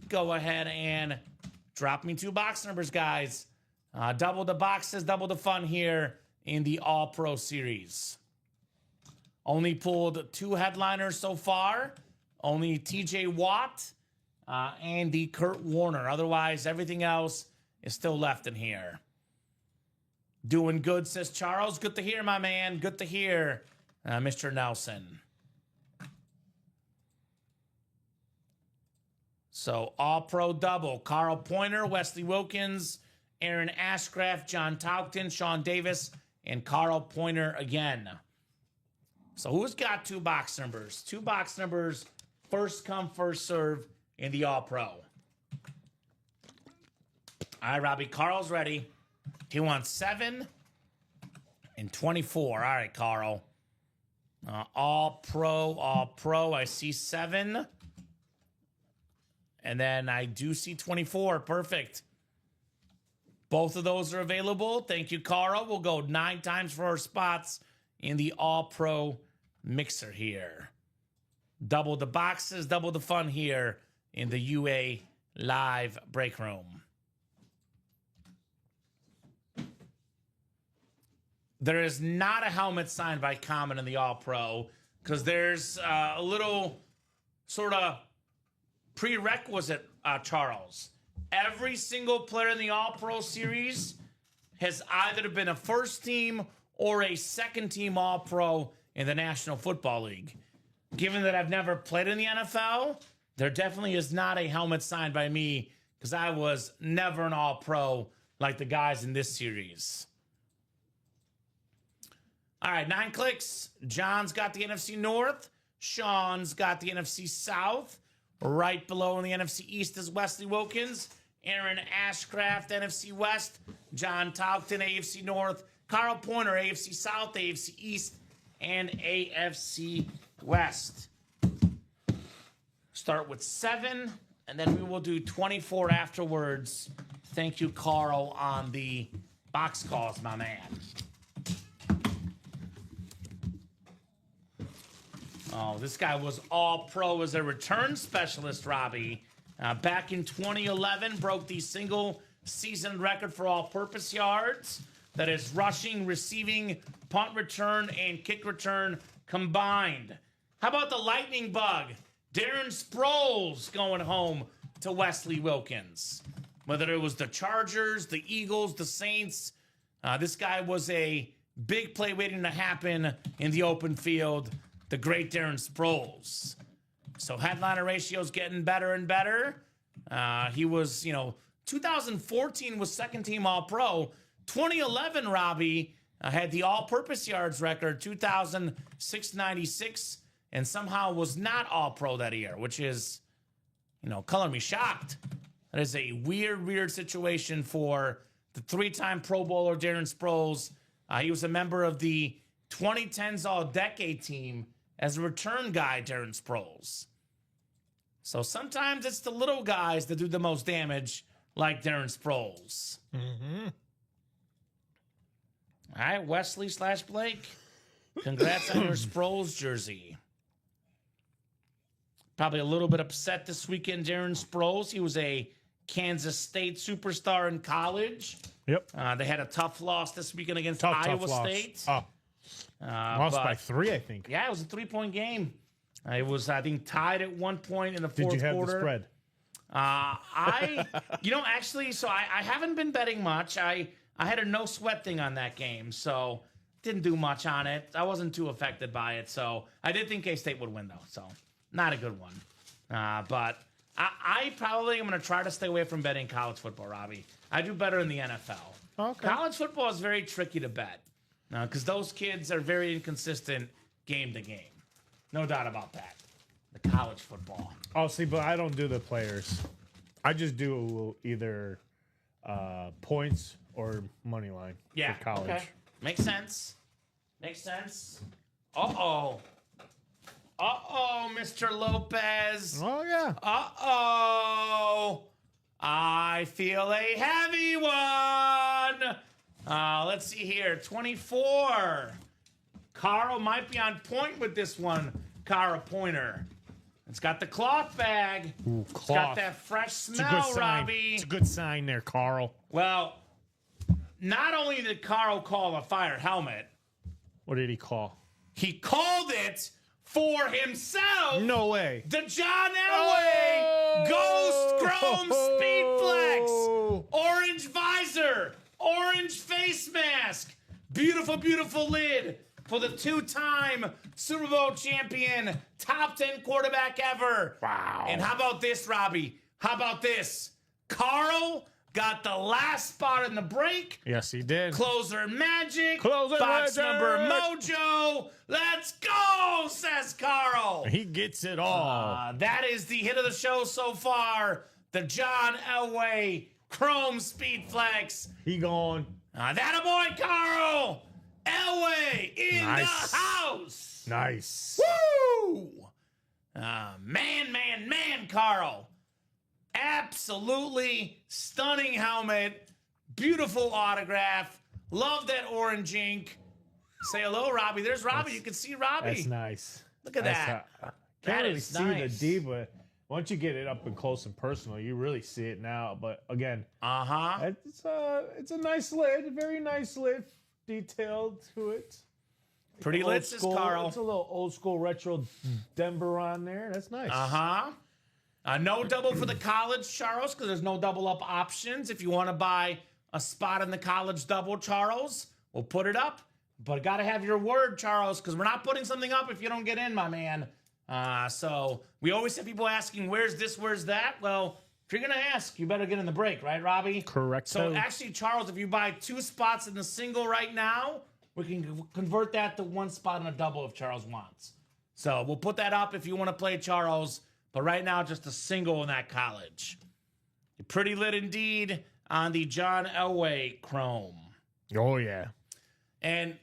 Go ahead and drop me 2 box numbers, guys. Double the boxes, double the fun here in the All Pro series. Only pulled 2 headliners so far. Only TJ Watt and the Kurt Warner. Otherwise, everything else is still left in here. Doing good, says Charles. Good to hear, my man. Good to hear, Mr. Nelson. So, All-Pro double. Carl Pointer, Wesley Wilkins, Aaron Ashcraft, John Taugton, Sean Davis, and Carl Pointer again. So, who's got 2 box numbers? 2 box numbers, first come, first serve in the All-Pro. All right, Robbie. Carl's ready. He wants 7 and 24. All right, Carl. All pro. I see 7. And then I do see 24. Perfect. Both of those are available. Thank you, Carl. We'll go 9 times for our spots in the All-Pro mixer here. Double the boxes, double the fun here in the UA live break room. There is not a helmet signed by Kamen in the All-Pro because there's a little sort of prerequisite, Charles. Every single player in the All-Pro series has either been a first team or a second team All-Pro in the National Football League. Given that I've never played in the NFL, there definitely is not a helmet signed by me because I was never an All-Pro like the guys in this series. All right, 9 clicks. John's got the NFC North. Sean's got the NFC South. Right below in the NFC East is Wesley Wilkins. Aaron Ashcraft, NFC West. John Taugton, AFC North. Carl Pointer, AFC South, AFC East, and AFC West. Start with 7, and then we will do 24 afterwards. Thank you, Carl, on the box calls, my man. Oh, this guy was All-Pro as a return specialist, Robbie. Back in 2011, broke the single season record for all-purpose yards. That is rushing, receiving, punt return, and kick return combined. How about the lightning bug? Darren Sproles going home to Wesley Wilkins. Whether it was the Chargers, the Eagles, the Saints, this guy was a big play waiting to happen in the open field. The great Darren Sproles. So headliner ratio's getting better and better. He was, 2014 was second team All-Pro. 2011, Robbie had the all-purpose yards record, 2,696, and somehow was not All-Pro that year, which is, color me shocked. That is a weird situation for the 3-time Pro Bowler Darren Sproles. He was a member of the 2010s All-Decade team as a return guy, Darren Sproles. So sometimes it's the little guys that do the most damage, like Darren Sproles. Mm-hmm. All right, Wesley/Blake. Congrats on your Sproles jersey. Probably a little bit upset this weekend, Darren Sproles. He was a Kansas State superstar in college. Yep. They had a tough loss this weekend against Tough Iowa loss. State. Oh, lost by 3, I think. Yeah, it was a 3-point game. It was, I think, tied at one point in the fourth quarter. Did you have the spread? Actually, so I haven't been betting much. I had a no sweat thing on that game, so didn't do much on it. I wasn't too affected by it, so I did think K-State would win, though, so not a good one. But I probably am going to try to stay away from betting college football, Robbie. I do better in the NFL. Okay. College football is very tricky to bet because those kids are very inconsistent game to game. No doubt about that. The college football. Oh, see, but I don't do the players. I just do either points or money line for college. Okay. Makes sense. Makes sense. Uh-oh, Mr. Lopez. Oh, yeah. Uh-oh. I feel a heavy one. Let's see here. 24. Carl might be on point with this one. Cara Pointer. It's got the cloth bag. Ooh, It's got that fresh smell, Robbie. It's a good sign there, Carl. Well, not only did Carl call a fire helmet, What did he call? he called it for himself. No way. The John Elway Ghost Chrome Speed Flex. Orange visor. Orange face mask. Beautiful, beautiful lid for the 2-time Super Bowl champion, top 10 quarterback ever. Wow. And how about this, Robbie? How about this? Carl got the last spot in the break. Yes, he did. Closer magic. Closer box magic. number mojo. Let's go, says Carl. He gets it all. That is the hit of the show so far. The John Elway Chrome Speed Flex. He gone. That a boy, Carl. Elway in Nice. the house. Nice. Woo! Man, Carl. Absolutely stunning helmet. Beautiful autograph. Love that orange ink. Say hello, Robbie. There's Robbie. You can see Robbie. That's nice. Look at that. Can't That really is see nice. the D, but once you get it up and close and personal, you really see it now. But again, it's a nice lid, very nice lid, detailed to it. Pretty lit, says Carl. It's a little old school retro Denver on there. That's nice. No double for the college, Charles, because there's no double up options. If you want to buy a spot in the college double, Charles, we'll put it up. But got to have your word, Charles, because we're not putting something up if you don't get in, my man. So we always have people asking, where's this, where's that? Well, if you're going to ask, you better get in the break, right, Robbie? Correct. So actually, Charles, if you buy 2 spots in the single right now, we can convert that to 1 spot in a double if Charles wants. So we'll put that up if you want to play Charles. But right now, just a single in that college. Pretty lit indeed on the John Elway Chrome. Oh, yeah. And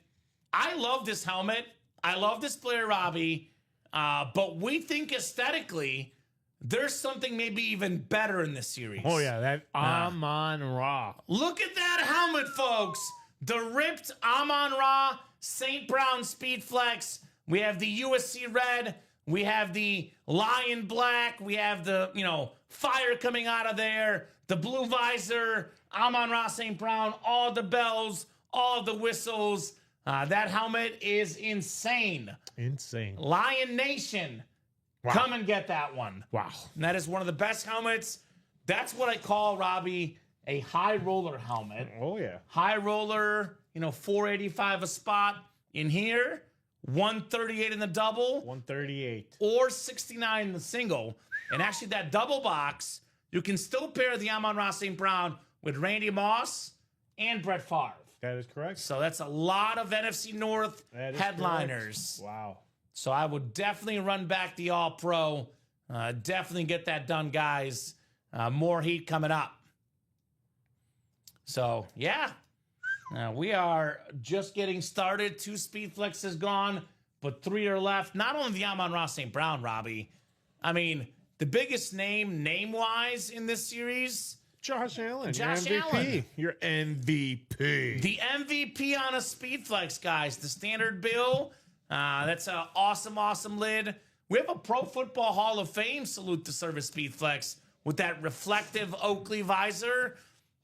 I love this helmet. I love this player, Robbie. But we think aesthetically, there's something maybe even better in this series. Oh, yeah. That Amon-Ra. Look at that helmet, folks. The ripped Amon-Ra St. Brown Speed Flex. We have the USC red. We have the lion black. We have the, fire coming out of there. The blue visor, Amon-Ra St. Brown, all the bells, all the whistles. That helmet is insane. Insane. Lion Nation. Wow. Come and get that one. Wow. And that is one of the best helmets. That's what I call, Robbie, a high roller helmet. Oh, yeah. High roller, $485 a spot in here. 138 in the double. 138. Or 69 in the single. And actually, that double box, you can still pair the Amon-Ra St. Brown with Randy Moss and Brett Favre. That is correct. So that's a lot of NFC North That is headliners. correct. Wow. So I would definitely run back the All-Pro. Definitely get that done, guys. More heat coming up. So, yeah. We are just getting started. 2 speed flexes gone, but 3 are left. Not only the Amon-Ra St. Brown, Robbie. I mean, the biggest name-wise in this series, Josh Allen. Josh your MVP. Allen. Your MVP. the MVP on a speed flex, guys. The standard bill. That's an awesome, awesome lid. We have a Pro Football Hall of Fame salute to service speed flex with that reflective Oakley visor.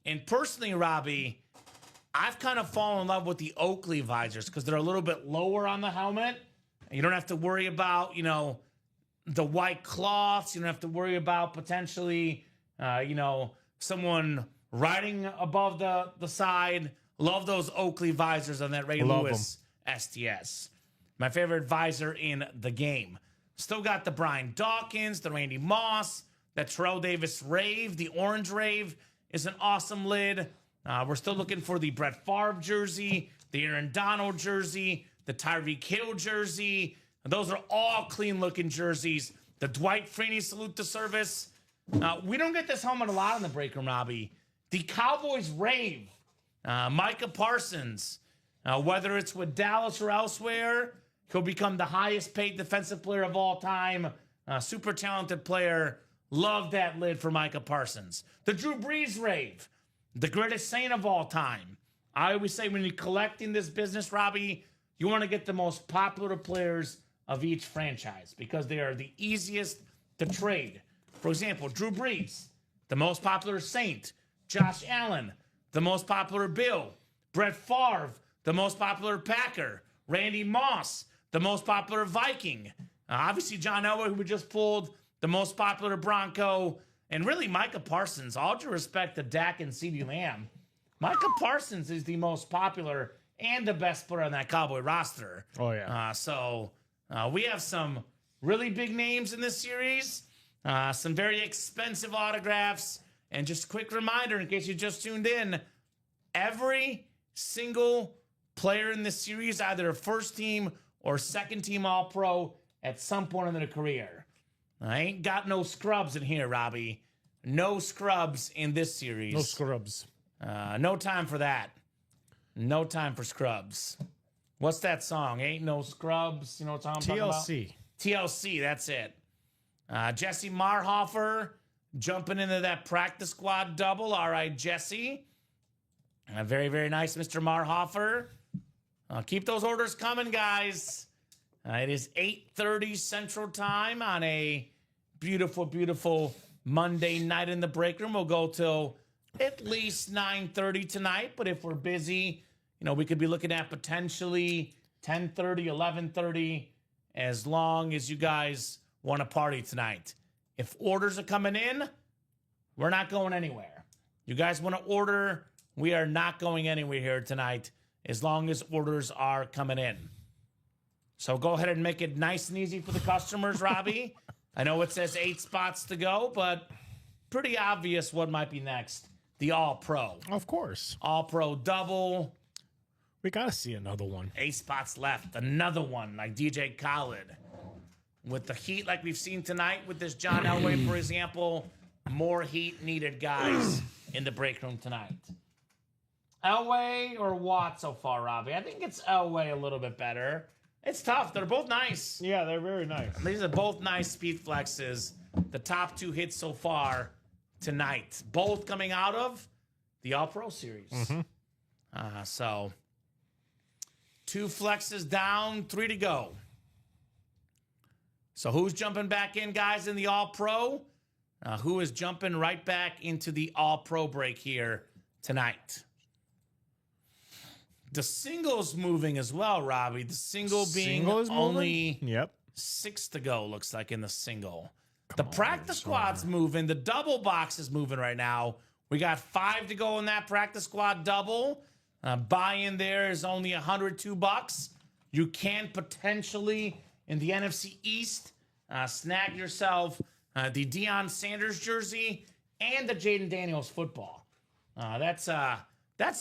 And personally, Robbie, I've kind of fallen in love with the Oakley visors because they're a little bit lower on the helmet. You don't have to worry about, the white cloths. You don't have to worry about potentially, someone riding above the side. Love those Oakley visors on that Ray Lewis STS. My favorite visor in the game. Still got the Brian Dawkins, the Randy Moss, the Terrell Davis Rave. The orange Rave is an awesome lid. We're still looking for the Brett Favre jersey, the Aaron Donald jersey, the Tyreek Hill jersey. Those are all clean-looking jerseys. The Dwight Freeney salute to service. We don't get this helmet a lot in the break room, Robbie. The Cowboys Rave. Micah Parsons. Whether it's with Dallas or elsewhere, he'll become the highest-paid defensive player of all time. Super talented player. Love that lid for Micah Parsons. The Drew Brees Rave. The greatest saint of all time. I always say when you're collecting this business, Robbie, you want to get the most popular players of each franchise because they are the easiest to trade. For example, Drew Brees, the most popular Saint. Josh Allen, the most popular Bill. Brett Favre, the most popular Packer. Randy Moss, the most popular Viking. Obviously, John Elway, who we just pulled, the most popular Bronco. And really, Micah Parsons, all due respect to Dak and CeeDee Lamb, Micah Parsons is the most popular and the best player on that Cowboy roster. Oh, yeah. So we have some really big names in this series, some very expensive autographs, and just a quick reminder in case you just tuned in, every single player in this series, either a first team or second team All-Pro at some point in their career. I ain't got no scrubs in here, Robbie. No scrubs in this series. No scrubs. No time for that. No time for scrubs. What's that song? Ain't no scrubs. You know what I'm talking about? TLC. TLC, that's it. Jesse Marhofer jumping into that practice squad double. All right, Jesse. Very, very nice, Mr. Marhofer. Keep those orders coming, guys. It is 8:30 Central Time on a beautiful, beautiful Monday night in the break room. We'll go till at least 9:30 tonight, but if we're busy, we could be looking at potentially 10:30, 11:30, as long as you guys want to party tonight. If orders are coming in, we're not going anywhere. You guys want to order, we are not going anywhere here tonight as long as orders are coming in. So go ahead and make it nice and easy for the customers, Robbie. I know it says 8 spots to go, but pretty obvious what might be next. The All-Pro. Of course. All-Pro double. We got to see another one. 8 spots left. Another one like DJ Khaled. With the heat like we've seen tonight with this John Elway, for example, more heat needed, guys, in the break room tonight. Elway or Watt so far, Robbie? I think it's Elway a little bit better. It's tough. They're both nice. Yeah, they're very nice. These are both nice speed flexes. The top 2 hits so far tonight. Both coming out of the All-Pro Series. So 2 flexes down, 3 to go. So who's jumping back in, guys, in the All-Pro? Who is jumping right back into the All-Pro break here tonight? The single's moving as well, Robbie. The single being only 6 to go, looks like, in the single. The practice squad's moving. The double box is moving right now. We got 5 to go in that practice squad double. Buy-in there is only $102. You can potentially, in the NFC East, snag yourself the Deion Sanders jersey and the Jaden Daniels football. That's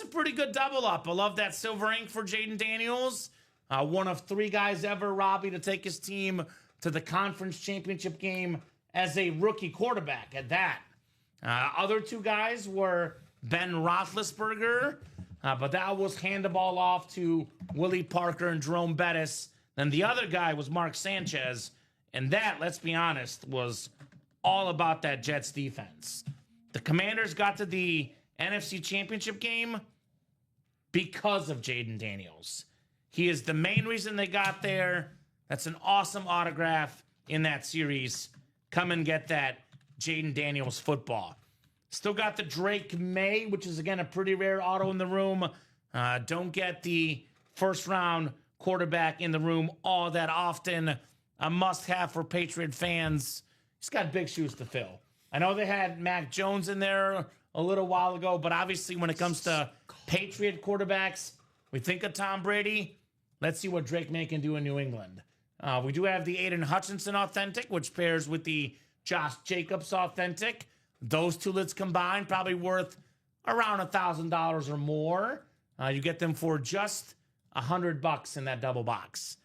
a pretty good double up. I love that silver ink for Jaden Daniels. One of 3 guys ever, Robbie, to take his team to the conference championship game as a rookie quarterback at that. Other 2 guys were Ben Roethlisberger, but that was hand the ball off to Willie Parker and Jerome Bettis. Then the other guy was Mark Sanchez, and that, let's be honest, was all about that Jets defense. The Commanders got to the NFC Championship game because of Jaden Daniels. He is the main reason they got there. That's an awesome autograph in that series. Come and get that Jaden Daniels football. Still got the Drake May, which is, again, a pretty rare auto in the room. Don't get the first-round quarterback in the room all that often. A must-have for Patriot fans. He's got big shoes to fill. I know they had Mac Jones in there a little while ago, but obviously when it comes to Patriot quarterbacks, we think of Tom Brady. Let's see what Drake May can do in New England. We do have the Aiden Hutchinson Authentic, which pairs with the Josh Jacobs Authentic. Those two lids combined probably worth around $1,000 or more. You get them for just $100 in that double box.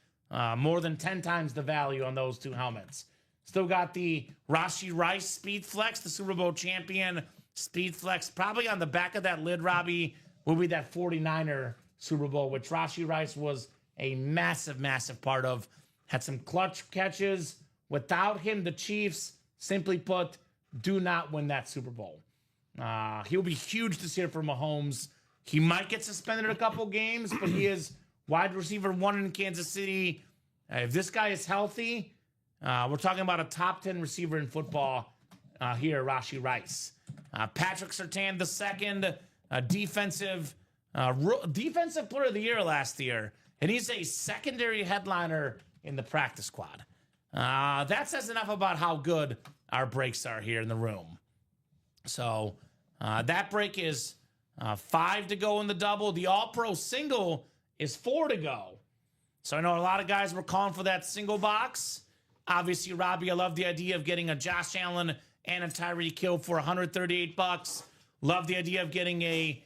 More than 10 times the value on those two helmets. Still got the Rashee Rice Speed Flex, the Super Bowl champion Speed Flex. Probably on the back of that lid, Robbie, will be that 49er Super Bowl, which Rashee Rice was a massive, massive part of. Had some clutch catches. Without him, the Chiefs, simply put, do not win that Super Bowl. He'll be huge this year for Mahomes. He might get suspended a couple games, but he is wide receiver 1 in Kansas City. If this guy is healthy, we're talking about a top 10 receiver in football here, Rashee Rice. Patrick Surtain II, defensive player of the year last year, and he's a secondary headliner in the practice squad. That says enough about how good our breaks are here in the room. So that break is 5 to go in the double. The All-Pro single is 4 to go. So I know a lot of guys were calling for that single box. Obviously, Robbie, I love the idea of getting a Josh Allen and a Tyreek Hill for $138. Love the idea of getting a,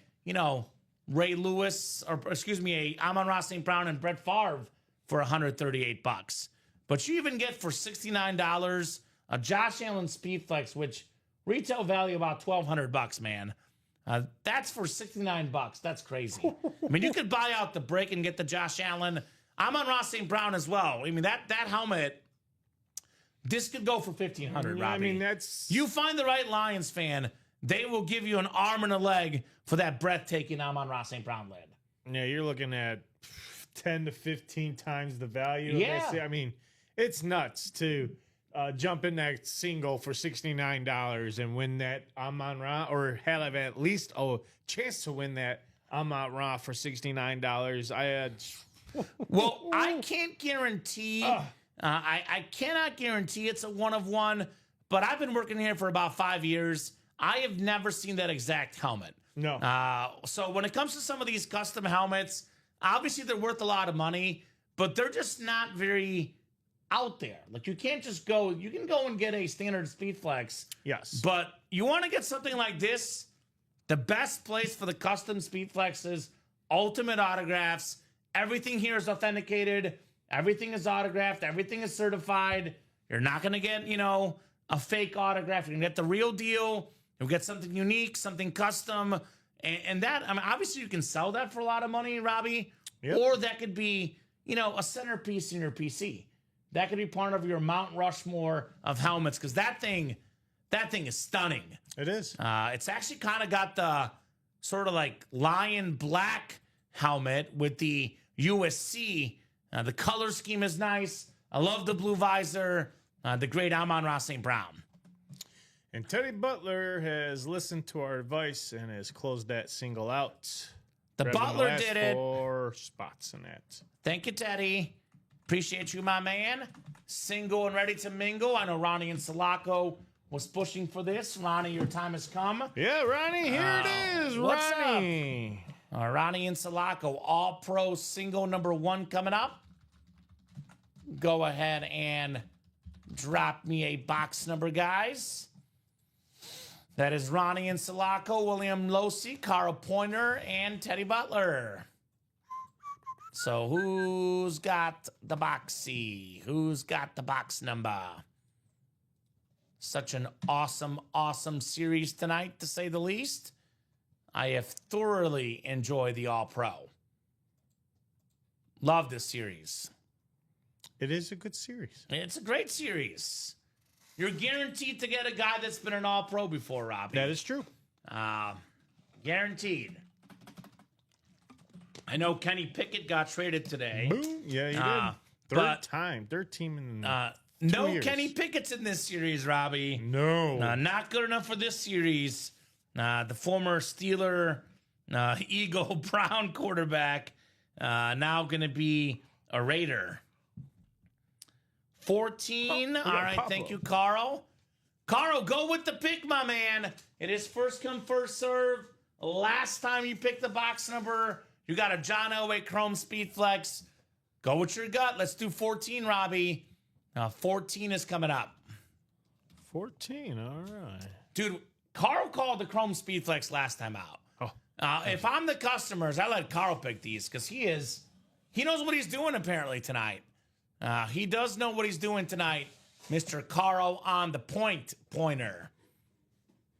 Ray Lewis, a Amon-Ra St. Brown and Brett Favre for $138. But you even get for $69 a Josh Allen Speed Flex, which retail value about $1,200, man. That's for $69. That's crazy. I mean, you could buy out the break and get the Josh Allen. Amon-Ra St. Brown as well. I mean, that helmet, this could go for $1,500, Robbie. I mean, that's... You find the right Lions fan, they will give you an arm and a leg for that breathtaking Amon-Ra St. Brown lid. Yeah, you're looking at 10 to 15 times the value. Yeah. I mean, it's nuts to jump in that single for $69 and win that Amon-Ra, or have at least a chance to win that Amon-Ra for $69. I had... Well, I can't guarantee... I cannot guarantee it's a one of one, but I've been working here for about 5 years. I have never seen that exact helmet. No. So when it comes to some of these custom helmets, obviously they're worth a lot of money, but they're just not very out there. Like, you can't just go, you can go and get a standard Speed Flex. Yes. But you want to get something like this, the best place for the custom Speed Flex is Ultimate Autographs. Everything here is authenticated. Everything is autographed. Everything is certified. You're not going to get, a fake autograph. You're going to get the real deal. You'll get something unique, something custom. And that, I mean, obviously you can sell that for a lot of money, Robbie. Yep. Or that could be, a centerpiece in your PC. That could be part of your Mount Rushmore of helmets, because that thing is stunning. It is. It's actually kind of got the sort of like lion black helmet with the USC. The color scheme is nice. I love the blue visor. The great Amon-Ra St. Brown. And Teddy Butler has listened to our advice and has closed that single out. The Grabbing Butler last did it. 4 spots in that. Thank you, Teddy. Appreciate you, my man. Single and ready to mingle. I know Ronnie and Sulaco was pushing for this. Ronnie, your time has come. Yeah, Ronnie, here it is. What's Ronnie. Ronnie and Sulaco, All-Pro single number 1 coming up. Go ahead and drop me a box number, guys. That is Ronnie and Sulaco, William Losi, Carl Pointer, and Teddy Butler. So who's got the boxy? Who's got the box number? Such an awesome, awesome series tonight, to say the least. I have thoroughly enjoyed the All-Pro. Love this series. It is a good series. It's a great series. You're guaranteed to get a guy that's been an All-Pro before, Robbie. That is true. Guaranteed. I know Kenny Pickett got traded today. Boom. Yeah, you did. Third team in No years. Kenny Pickett's in this series, Robbie. No. Not good enough for this series. The former Steeler, Eagle, Brown quarterback, now going to be a Raider. 14. All right, Pablo. thank you, Carl. Carl, go with the pick, my man. It is first come, first serve. Last time you picked the box number, you got a John Elway Chrome Speed Flex. Go with your gut. Let's do 14, Robbie. 14 is coming up. 14, all right. Dude, Carl called the Chrome Speed Flex last time out. If I'm the customers, I let Carl pick these because he knows what he's doing apparently tonight. He does know what he's doing tonight, Mr. Carl on the pointer.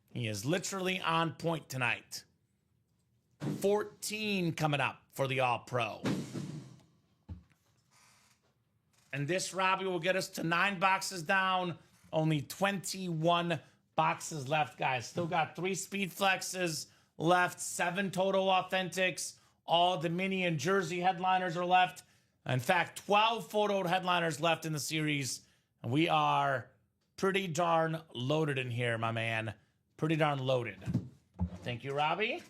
He is literally on point tonight. 14 coming up for the All-Pro. And this, Robbie, will get us to 9 boxes down. Only 21 boxes left, guys. Still got 3 speed flexes left, 7 total authentics. All the mini and jersey headliners are left. In fact, 12 photo headliners left in the series. And we are pretty darn loaded in here, my man. Pretty darn loaded. Thank you, Robbie.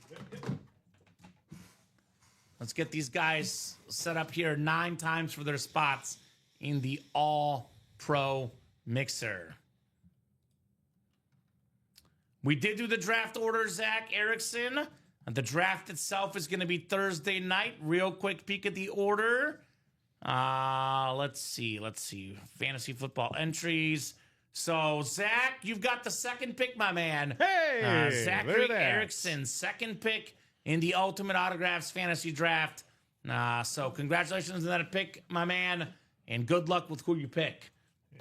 Let's get these guys set up here 9 times for their spots in the All-Pro Mixer. We did do the draft order, Zach Erickson. The draft itself is going to be Thursday night. Real quick peek at the order. Let's see. Fantasy football entries. So, Zach, you've got the second pick, my man. Hey! Zachary Erickson, second pick in the Ultimate Autographs Fantasy Draft. So, congratulations on that pick, my man. And good luck with who you pick.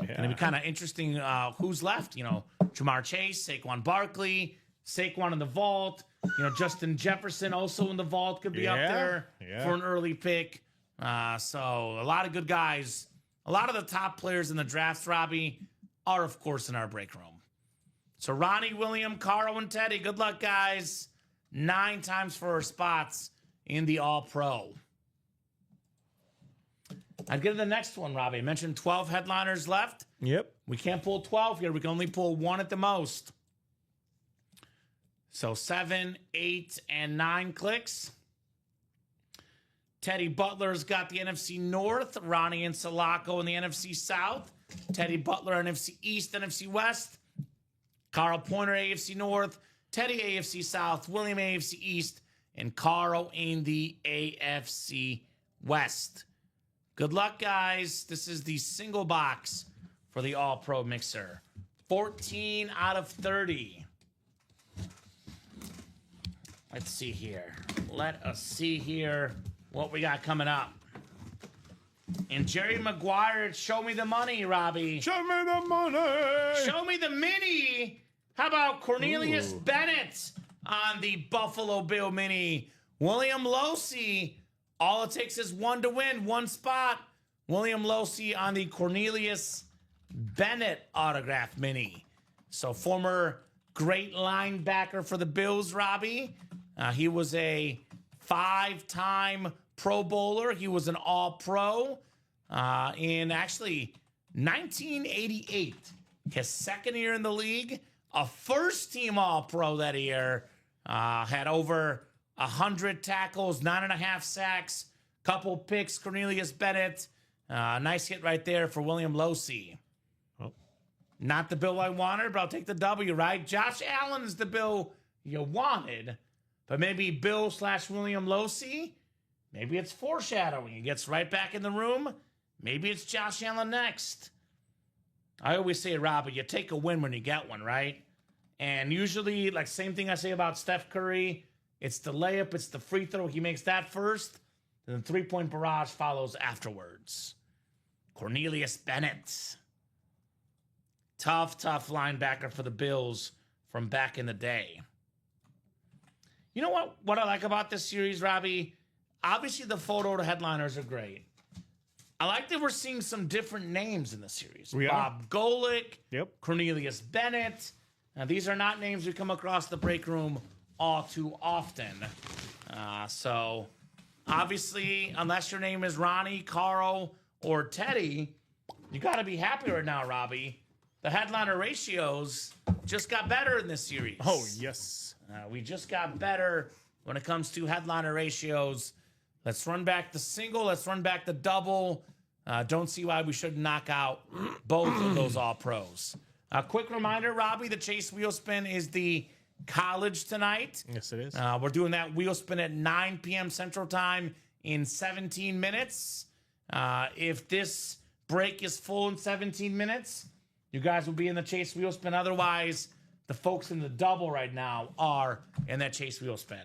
Yeah. Going to be kind of interesting who's left. You know, Jamar Chase, Saquon Barkley, Saquon in the vault. You know, Justin Jefferson also in the vault could be up there for an early pick. So a lot of good guys. A lot of the top players in the drafts, Robbie, are, of course, in our break room. So Ronnie, William, Carl, and Teddy, good luck, guys. 9 times for our spots in the All-Pro. I'd get to the next one, Robbie. I mentioned 12 headliners left. Yep. We can't pull 12 here. We can only pull 1 at the most. So 7, 8, and 9 clicks. Teddy Butler's got the NFC North. Ronnie and Sulaco in the NFC South. Teddy Butler, NFC East, NFC West. Carl Pointer, AFC North. Teddy, AFC South. William, AFC East. And Carl in the AFC West. Good luck, guys. This is the single box for the All-Pro Mixer. 14 out of 30. Let's see here. Let us see here what we got coming up. And Jerry Maguire, show me the money, Robbie. Show me the money. Show me the mini. How about Cornelius Bennett on the Buffalo Bill mini? William Losey. All it takes is 1 to win, 1 spot. William Losey on the Cornelius Bennett autograph mini. So former great linebacker for the Bills, Robbie. He was a 5-time Pro Bowler. He was an All-Pro in actually 1988. His second year in the league. A first-team All-Pro that year. Had over 100 tackles, 9.5 sacks, couple picks. Cornelius Bennett. Nice hit right there for William Losey. Oh. Not the bill I wanted, but I'll take the W, right? Josh Allen is the bill you wanted. But maybe Bill/William Losey, maybe it's foreshadowing. He gets right back in the room. Maybe it's Josh Allen next. I always say, Robbie, you take a win when you get one, right? And usually, like same thing I say about Steph Curry, it's the layup, it's the free throw. He makes that first, and the 3-point barrage follows afterwards. Cornelius Bennett. Tough linebacker for the Bills from back in the day. You know what I like about this series, Robbie? Obviously, the photo headliners are great. I like that we're seeing some different names in the series. We are. Bob Golick, Yep. Cornelius Bennett. Now, these are not names we come across the break room all too often. So, obviously, unless your name is Ronnie, Carl, or Teddy, you got to be happy right now, Robbie. The headliner ratios just got better in this series. Oh, yes. We just got better when it comes to headliner ratios. Let's run back the single. Let's run back the double. Don't see why we shouldn't knock out both of those All-Pros. A quick reminder, Robbie, the Chase Wheel Spin is the college tonight. Yes, it is. We're doing that wheel spin at 9 p.m. Central Time in 17 minutes. If this break is full in 17 minutes, you guys will be in the Chase Wheel Spin. Otherwise, the folks in the double right now are in that Chase Wheel Spin.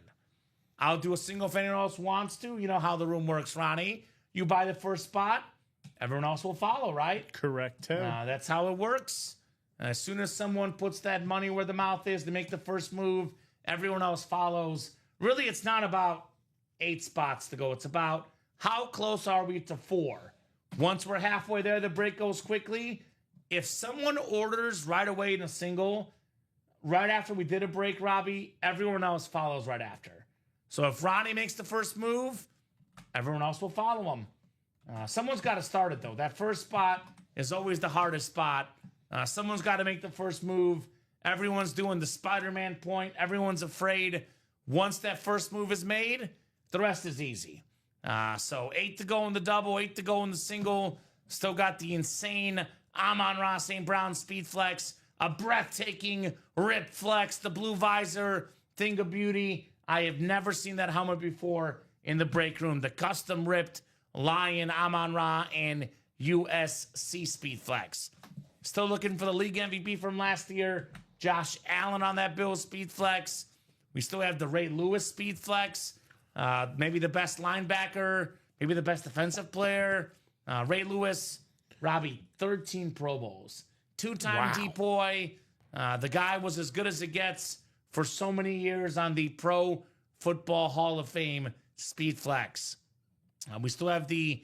I'll do a single if anyone else wants to. You know how the room works, Ronnie. You buy the first spot, everyone else will follow, right? Correct. That's how it works. As soon as someone puts that money where the mouth is to make the first move, everyone else follows. Really, it's not about 8 spots to go. It's about how close are we to 4. Once we're halfway there, the break goes quickly. If someone orders right away in a single, right after we did a break, Robbie, everyone else follows right after. So if Ronnie makes the first move, everyone else will follow him. Someone's got to start it, though. That first spot is always the hardest spot. Someone's got to make the first move. Everyone's doing the Spider-Man point. Everyone's afraid. Once that first move is made, the rest is easy. So 8 to go in the double, 8 to go in the single. Still got the insane Amon-Ra St. Brown speed flex, a breathtaking rip flex, the blue visor, thing of beauty. I have never seen that helmet before in the break room. The custom ripped Lion Amon-Ra and USC speed flex. Still looking for the league MVP from last year. Josh Allen on that Bills speed flex. We still have the Ray Lewis speed flex. Maybe the best linebacker. Maybe the best defensive player. Ray Lewis. Robbie, 13 Pro Bowls. 2-time DPOY. The guy was as good as it gets for so many years on the Pro Football Hall of Fame speed flex. We still have the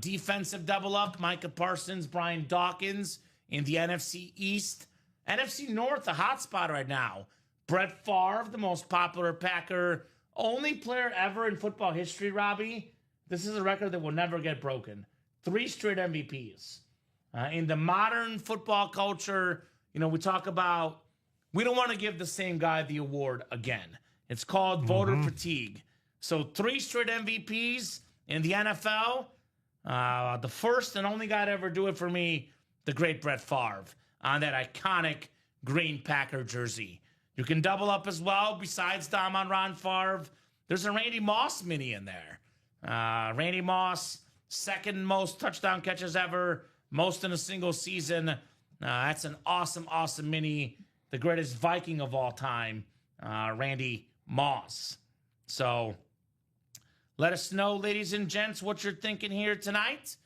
defensive double up. Micah Parsons, Brian Dawkins in the NFC East. NFC North, a hot spot right now. Brett Favre, the most popular Packer. Only player ever in football history, Robbie. This is a record that will never get broken. 3 straight MVPs. In the modern football culture, you know, we talk about, we don't want to give the same guy the award again. It's called voter fatigue. So 3 straight MVPs in the NFL. The first and only guy to ever do it for me, the great Brett Favre, on that iconic green Packer jersey. You can double up as well. Besides the Amon-Ra Favre, there's a Randy Moss mini in there. Randy Moss, second most touchdown catches ever, most in a single season. That's an awesome, awesome mini. The greatest Viking of all time, Randy Moss. So let us know, ladies and gents, what you're thinking here tonight.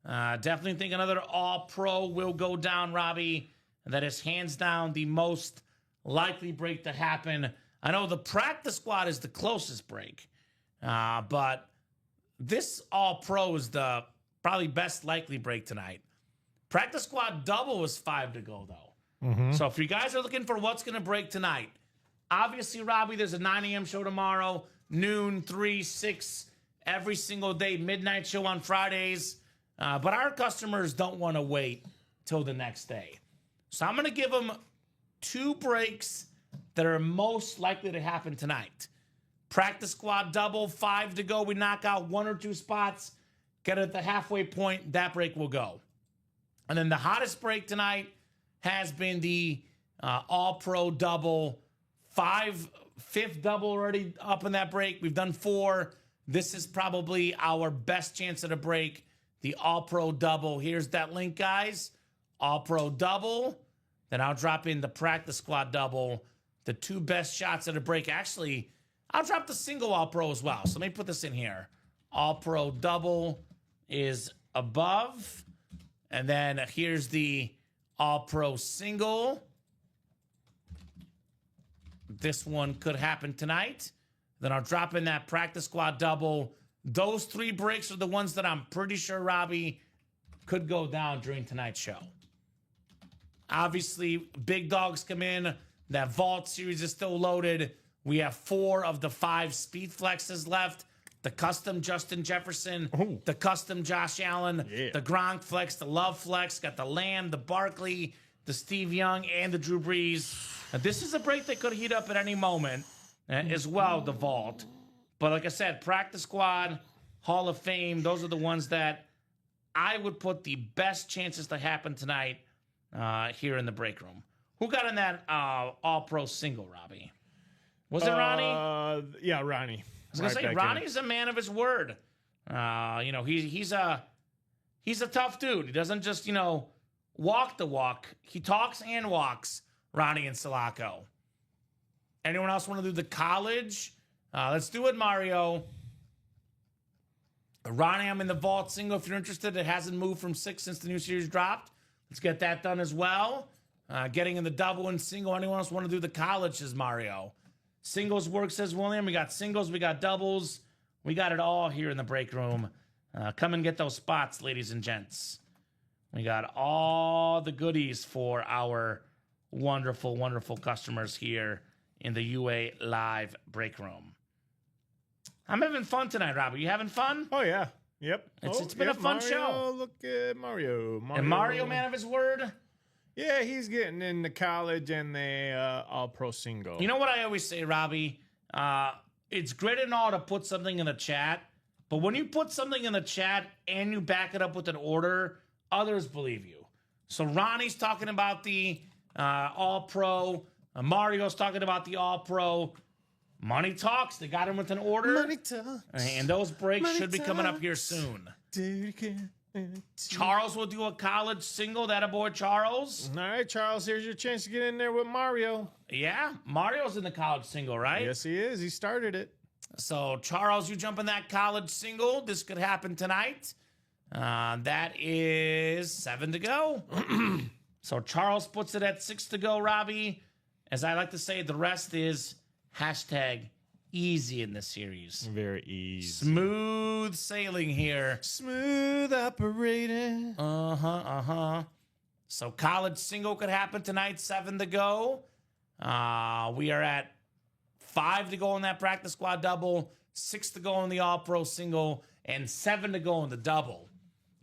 Definitely think another All-Pro will go down, Robbie. That is hands down the most likely break to happen. I know the practice squad is the closest break, but this All-Pro is the probably best likely break tonight. Practice squad double was 5 to go, though. So if you guys are looking for what's going to break tonight, obviously, Robbie, there's a 9 a.m. show tomorrow, noon, 3, 6, every single day, midnight show on Fridays. But our customers don't want to wait till the next day. So I'm going to give them 2 breaks that are most likely to happen tonight. Practice squad double, 5 to go. We knock out 1 or 2 spots, get it at the halfway point, that break will go. And then the hottest break tonight has been the All-Pro double. 5th double already up in that break. We've done 4. This is probably our best chance at a break. The All-Pro double. Here's that link, guys. All-Pro double. Then I'll drop in the practice squad double. The 2 best shots at a break. Actually, I'll drop the single All-Pro as well. So let me put this in here. All-Pro double is above. And then here's the All-Pro single. This one could happen tonight. Then I'll drop in that practice squad double. Those 3 breaks are the ones that I'm pretty sure, Robbie, could go down during tonight's show. Obviously, big dogs come in. That vault series is still loaded. We have 4 of the 5 speed flexes left. the custom Justin Jefferson, Oh. the custom Josh Allen, Yeah. the Gronk flex, the Love flex, got the Lamb, the Barkley, the Steve Young, and the Drew Brees. Now, this is a break that could heat up at any moment as well, the vault. But like I said, practice squad, Hall of Fame, those are the ones that I would put the best chances to happen tonight here in the break room. Who got in that all-pro single, Robbie? Was it Ronnie? Yeah, Ronnie. I was gonna say Ronnie's a man of his word. He's a tough dude. He doesn't just walk the walk. He talks and walks. Ronnie and Sulaco. Anyone else want to do the college? Let's do it, Mario. Ronnie, I'm in the vault single. If you're interested, it hasn't moved from 6 since the new series dropped. Let's get that done as well. Getting in the double and single. Anyone else want to do the college, says Mario. Singles work, says William. We got singles, we got doubles. We got it all here in the break room. Come and get those spots, ladies and gents. We got all the goodies for our wonderful, wonderful customers here in the UA Live break room. I'm having fun tonight, Robbie. You having fun? Oh, yeah. Yep. It's been a fun Mario, show. Look at Mario. And Mario, man of his word. Yeah, he's getting into college and the all-pro single. You know what I always say, Robbie? It's great and all to put something in the chat, but when you put something in the chat and you back it up with an order, others believe you. So Ronnie's talking about the all-pro. Mario's talking about the all-pro. Money talks. They got him with an order. Money talks. And those breaks Money should be coming up talks. here soon. Charles. Charles will do a college single. That a boy, Charles. All right, Charles, here's your chance to get in there with Mario. Yeah, Mario's in the college single, right? Yes, he is. He started it. So, Charles, you jump in that college single. This could happen tonight. That is 7 to go. So, Charles puts it at 6 to go, Robbie. As I like to say, the rest is hashtag easy in this series. Very easy. Smooth sailing here. Smooth operating. So, college single could happen tonight, 7 to go. We are at 5 to go in that practice squad double, 6 to go in the all-pro single, and 7 to go in the double.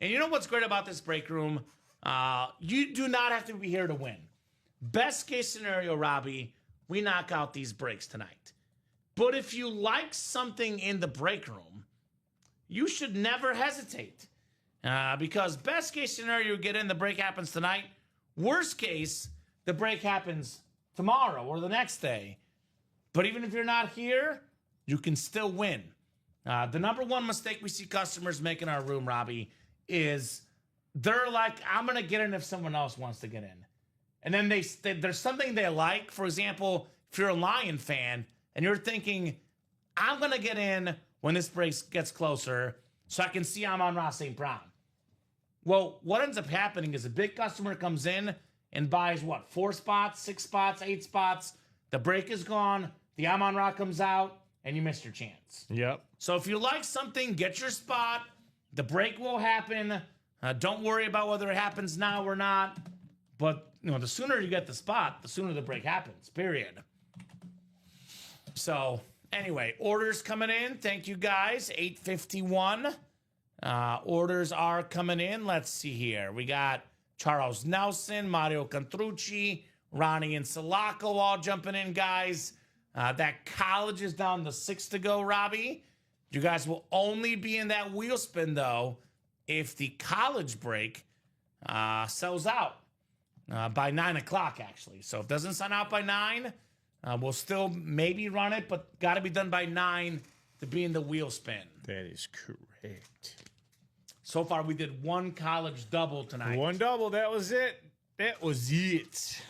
And you know what's great about this break room? You do not have to be here to win. Best case scenario, Robbie, we knock out these breaks tonight. But if you like something in the break room, you should never hesitate. Because best case scenario, you get in, the break happens tonight. Worst case, the break happens tomorrow or the next day. But even if you're not here, you can still win. The number one mistake we see customers make in our room, Robbie, is they're like, I'm going to get in if someone else wants to get in. And then there's something they like. For example, if you're a Lion fan and you're thinking, I'm going to get in when this break gets closer so I can see Amon-Ra St. Brown. Well, what ends up happening is a big customer comes in and buys, 4 spots, 6 spots, 8 spots. The break is gone. The Amon-Ra comes out, and you missed your chance. Yep. So if you like something, get your spot. The break will happen. Don't worry about whether it happens now or not. But the sooner you get the spot, the sooner the break happens, period. So anyway, orders coming in. Thank you, guys. 8:51. Orders are coming in. Let's see here. We got Charles Nelson, Mario Cantrucci, Ronnie and Sulaco all jumping in, guys. That college is down to 6 to go, Robbie. You guys will only be in that wheel spin, though, if the college break sells out by 9 o'clock, actually. So if it doesn't sell out by 9, we'll still maybe run it, but got to be done by 9 to be in the wheel spin. That is correct. So far, we did 1 college double tonight. 1 double. That was it. That was it.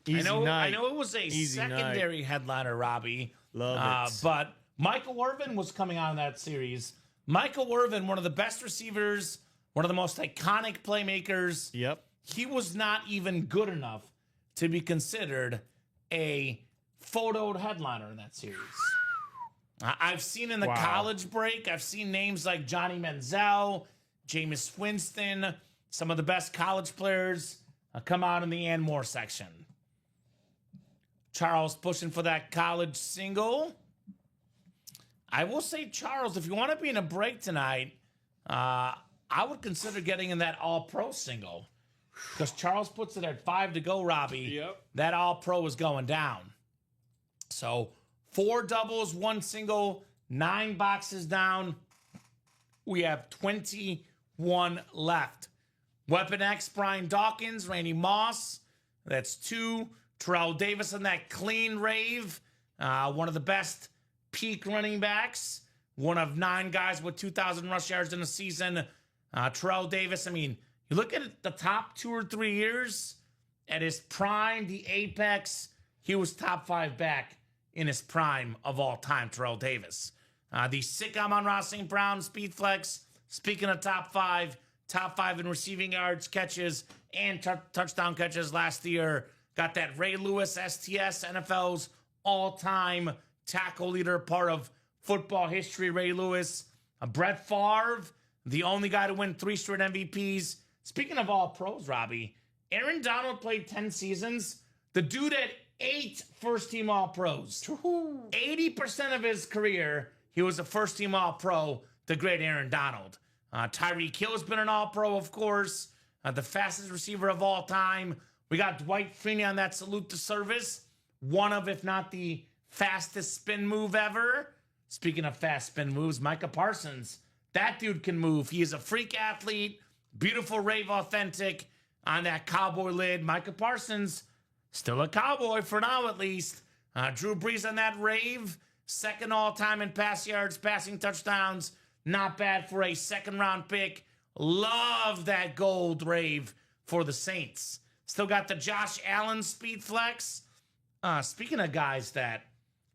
Easy night. I know it was a Easy secondary headliner, Robbie. Love it. But Michael Irvin was coming on in that series. Michael Irvin, one of the best receivers, one of the most iconic playmakers. Yep. He was not even good enough to be considered a photoed headliner in that series. I've seen in the college break, I've seen names like Johnny Manziel, Jameis Winston, some of the best college players come out in the and more section. Charles pushing for that college single. I will say, Charles, if you want to be in a break tonight, I would consider getting in that All-Pro single. Because Charles puts it at 5 to go, Robbie. Yep. That All-Pro is going down. So 4 doubles, 1 single, 9 boxes down. We have 21 left. Weapon X, Brian Dawkins, Randy Moss. That's 2. Terrell Davis on that clean rave. One of the best peak running backs. One of 9 guys with 2,000 rush yards in a season. Terrell Davis, I mean, you look at the top 2 or 3 years, at his prime, the apex, he was top 5 back in his prime of all time, Terrell Davis. The sick Amon-Ra St. Brown, speed flex. Speaking of top 5 in receiving yards, catches, and touchdown catches last year. Got that Ray Lewis STS, NFL's all-time tackle leader, part of football history, Ray Lewis. Brett Favre, the only guy to win 3 straight MVPs. Speaking of all pros, Robbie, Aaron Donald played 10 seasons. The dude had 8 first-team All-Pros. 80% of his career, he was a first-team All-Pro, the great Aaron Donald. Tyreek Hill's been an All-Pro, of course. The fastest receiver of all time. We got Dwight Freeney on that salute to service. One of, if not the fastest spin move ever. Speaking of fast spin moves, Micah Parsons. That dude can move. He is a freak athlete. Beautiful rave authentic on that cowboy lid. Micah Parsons, still a cowboy for now at least. Drew Brees on that rave. Second all-time in pass yards, passing touchdowns. Not bad for a second-round pick. Love that gold rave for the Saints. Still got the Josh Allen speed flex. Speaking of guys that,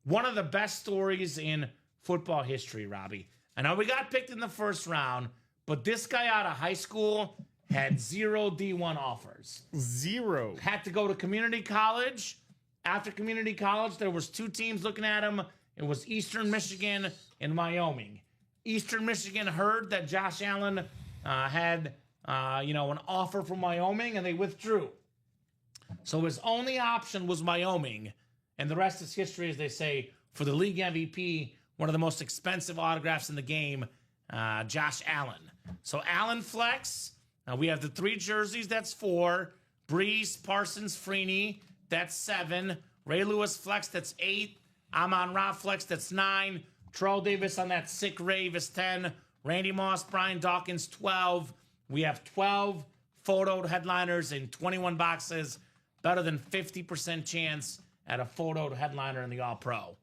one of the best stories in football history, Robbie. I know we got picked in the first round, but this guy out of high school had 0 D1 offers. 0. Had to go to community college. After community college, there was 2 teams looking at him. It was Eastern Michigan and Wyoming. Eastern Michigan heard that Josh Allen had an offer from Wyoming, and they withdrew. So his only option was Wyoming, and the rest is history, as they say, for the league MVP, one of the most expensive autographs in the game, Josh Allen. So Allen flex. We have the 3 jerseys. That's 4. Brees, Parsons, Freeney. That's 7. Ray Lewis flex. That's 8. Amon-Ra flex. That's 9. Terrell Davis on that sick rave is 10. Randy Moss, Brian Dawkins, 12. We have 12 photoed headliners in 21 boxes. Better than 50% chance at a photoed headliner in the All-Pro.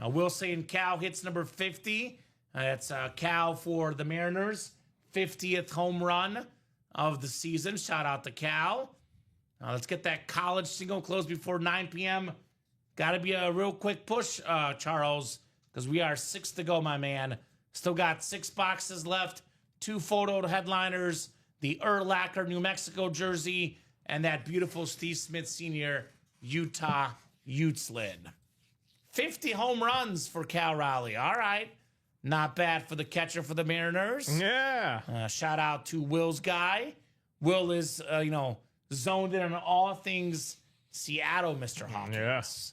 We'll say in Cal hits number 50. That's Cal for the Mariners. 50th home run of the season. Shout out to Cal. Let's get that college single closed before 9 p.m. Got to be a real quick push, Charles, because we are 6 to go, my man. Still got 6 boxes left. 2 photoed headliners. The Urlacher, New Mexico jersey. And that beautiful Steve Smith Sr. Utah Utes lid. 50 home runs for Cal Raleigh. All right. Not bad for the catcher for the Mariners. Yeah. Shout out to Will's guy. Will is, zoned in on all things Seattle, Mr. Hawkins. Yes.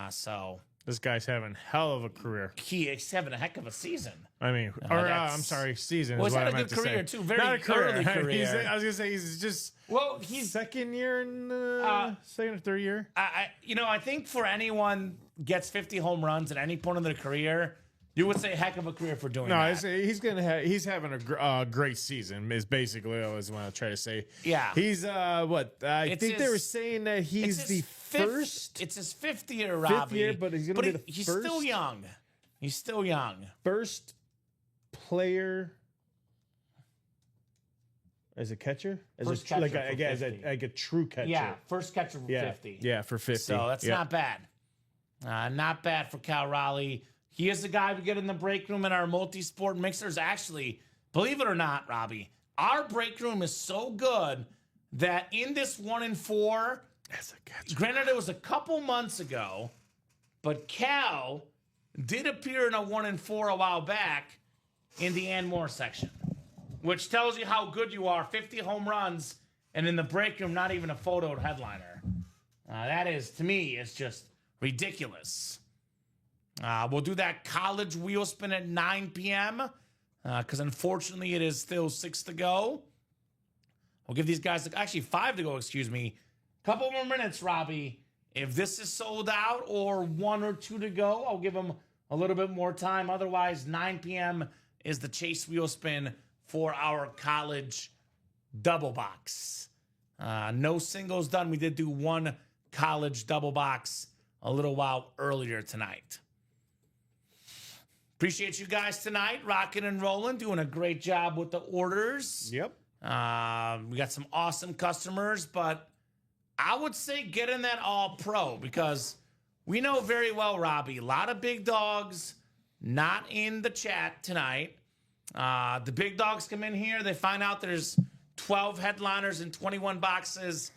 So This guy's having hell of a career. he's having a heck of a season. I mean, I'm sorry, season Well, is he's what had I a meant good to career, say. too. Very Not a career. early career. I was going to say he's just He's second year in the second or third year. I think for anyone gets 50 home runs at any point in their career, you would say heck of a career for doing that. He's having a great season. Is basically what I was want to try to say. Yeah. He's I think they were saying that he's the first. It's his 5th year, Robbie. 5th year, but he's gonna be the he's first. still young. He's still young. First player as a catcher, First catcher like for a true catcher. Yeah, first catcher for 50. Yeah, for 50. So that's not bad. Not bad for Cal Raleigh. He is the guy we get in the break room in our multi-sport mixers. Actually, believe it or not, Robbie, our break room is so good that in this 1 in 4, as a catcher. Granted, it was a couple months ago, but Cal did appear in a 1 in 4 a while back in the and more section, which tells you how good you are. 50 home runs, and in the break room, not even a photoed headliner. That is, to me, it's just ridiculous. We'll do that college wheel spin at 9 p.m. Because unfortunately it is still 6 to go. We'll give these guys, actually 5 to go, excuse me. Couple more minutes, Robbie. If this is sold out or 1 or 2 to go, I'll give them a little bit more time. Otherwise, 9 p.m. is the chase wheel spin for our college double box. No singles done. We did do 1 college double box a little while earlier tonight. Appreciate you guys tonight, rocking and rolling, doing a great job with the orders. Yep. We got some awesome customers, but I would say get in that all pro because we know very well, Robbie, a lot of big dogs not in the chat tonight. The big dogs come in here. They find out there's 12 headliners and 21 boxes.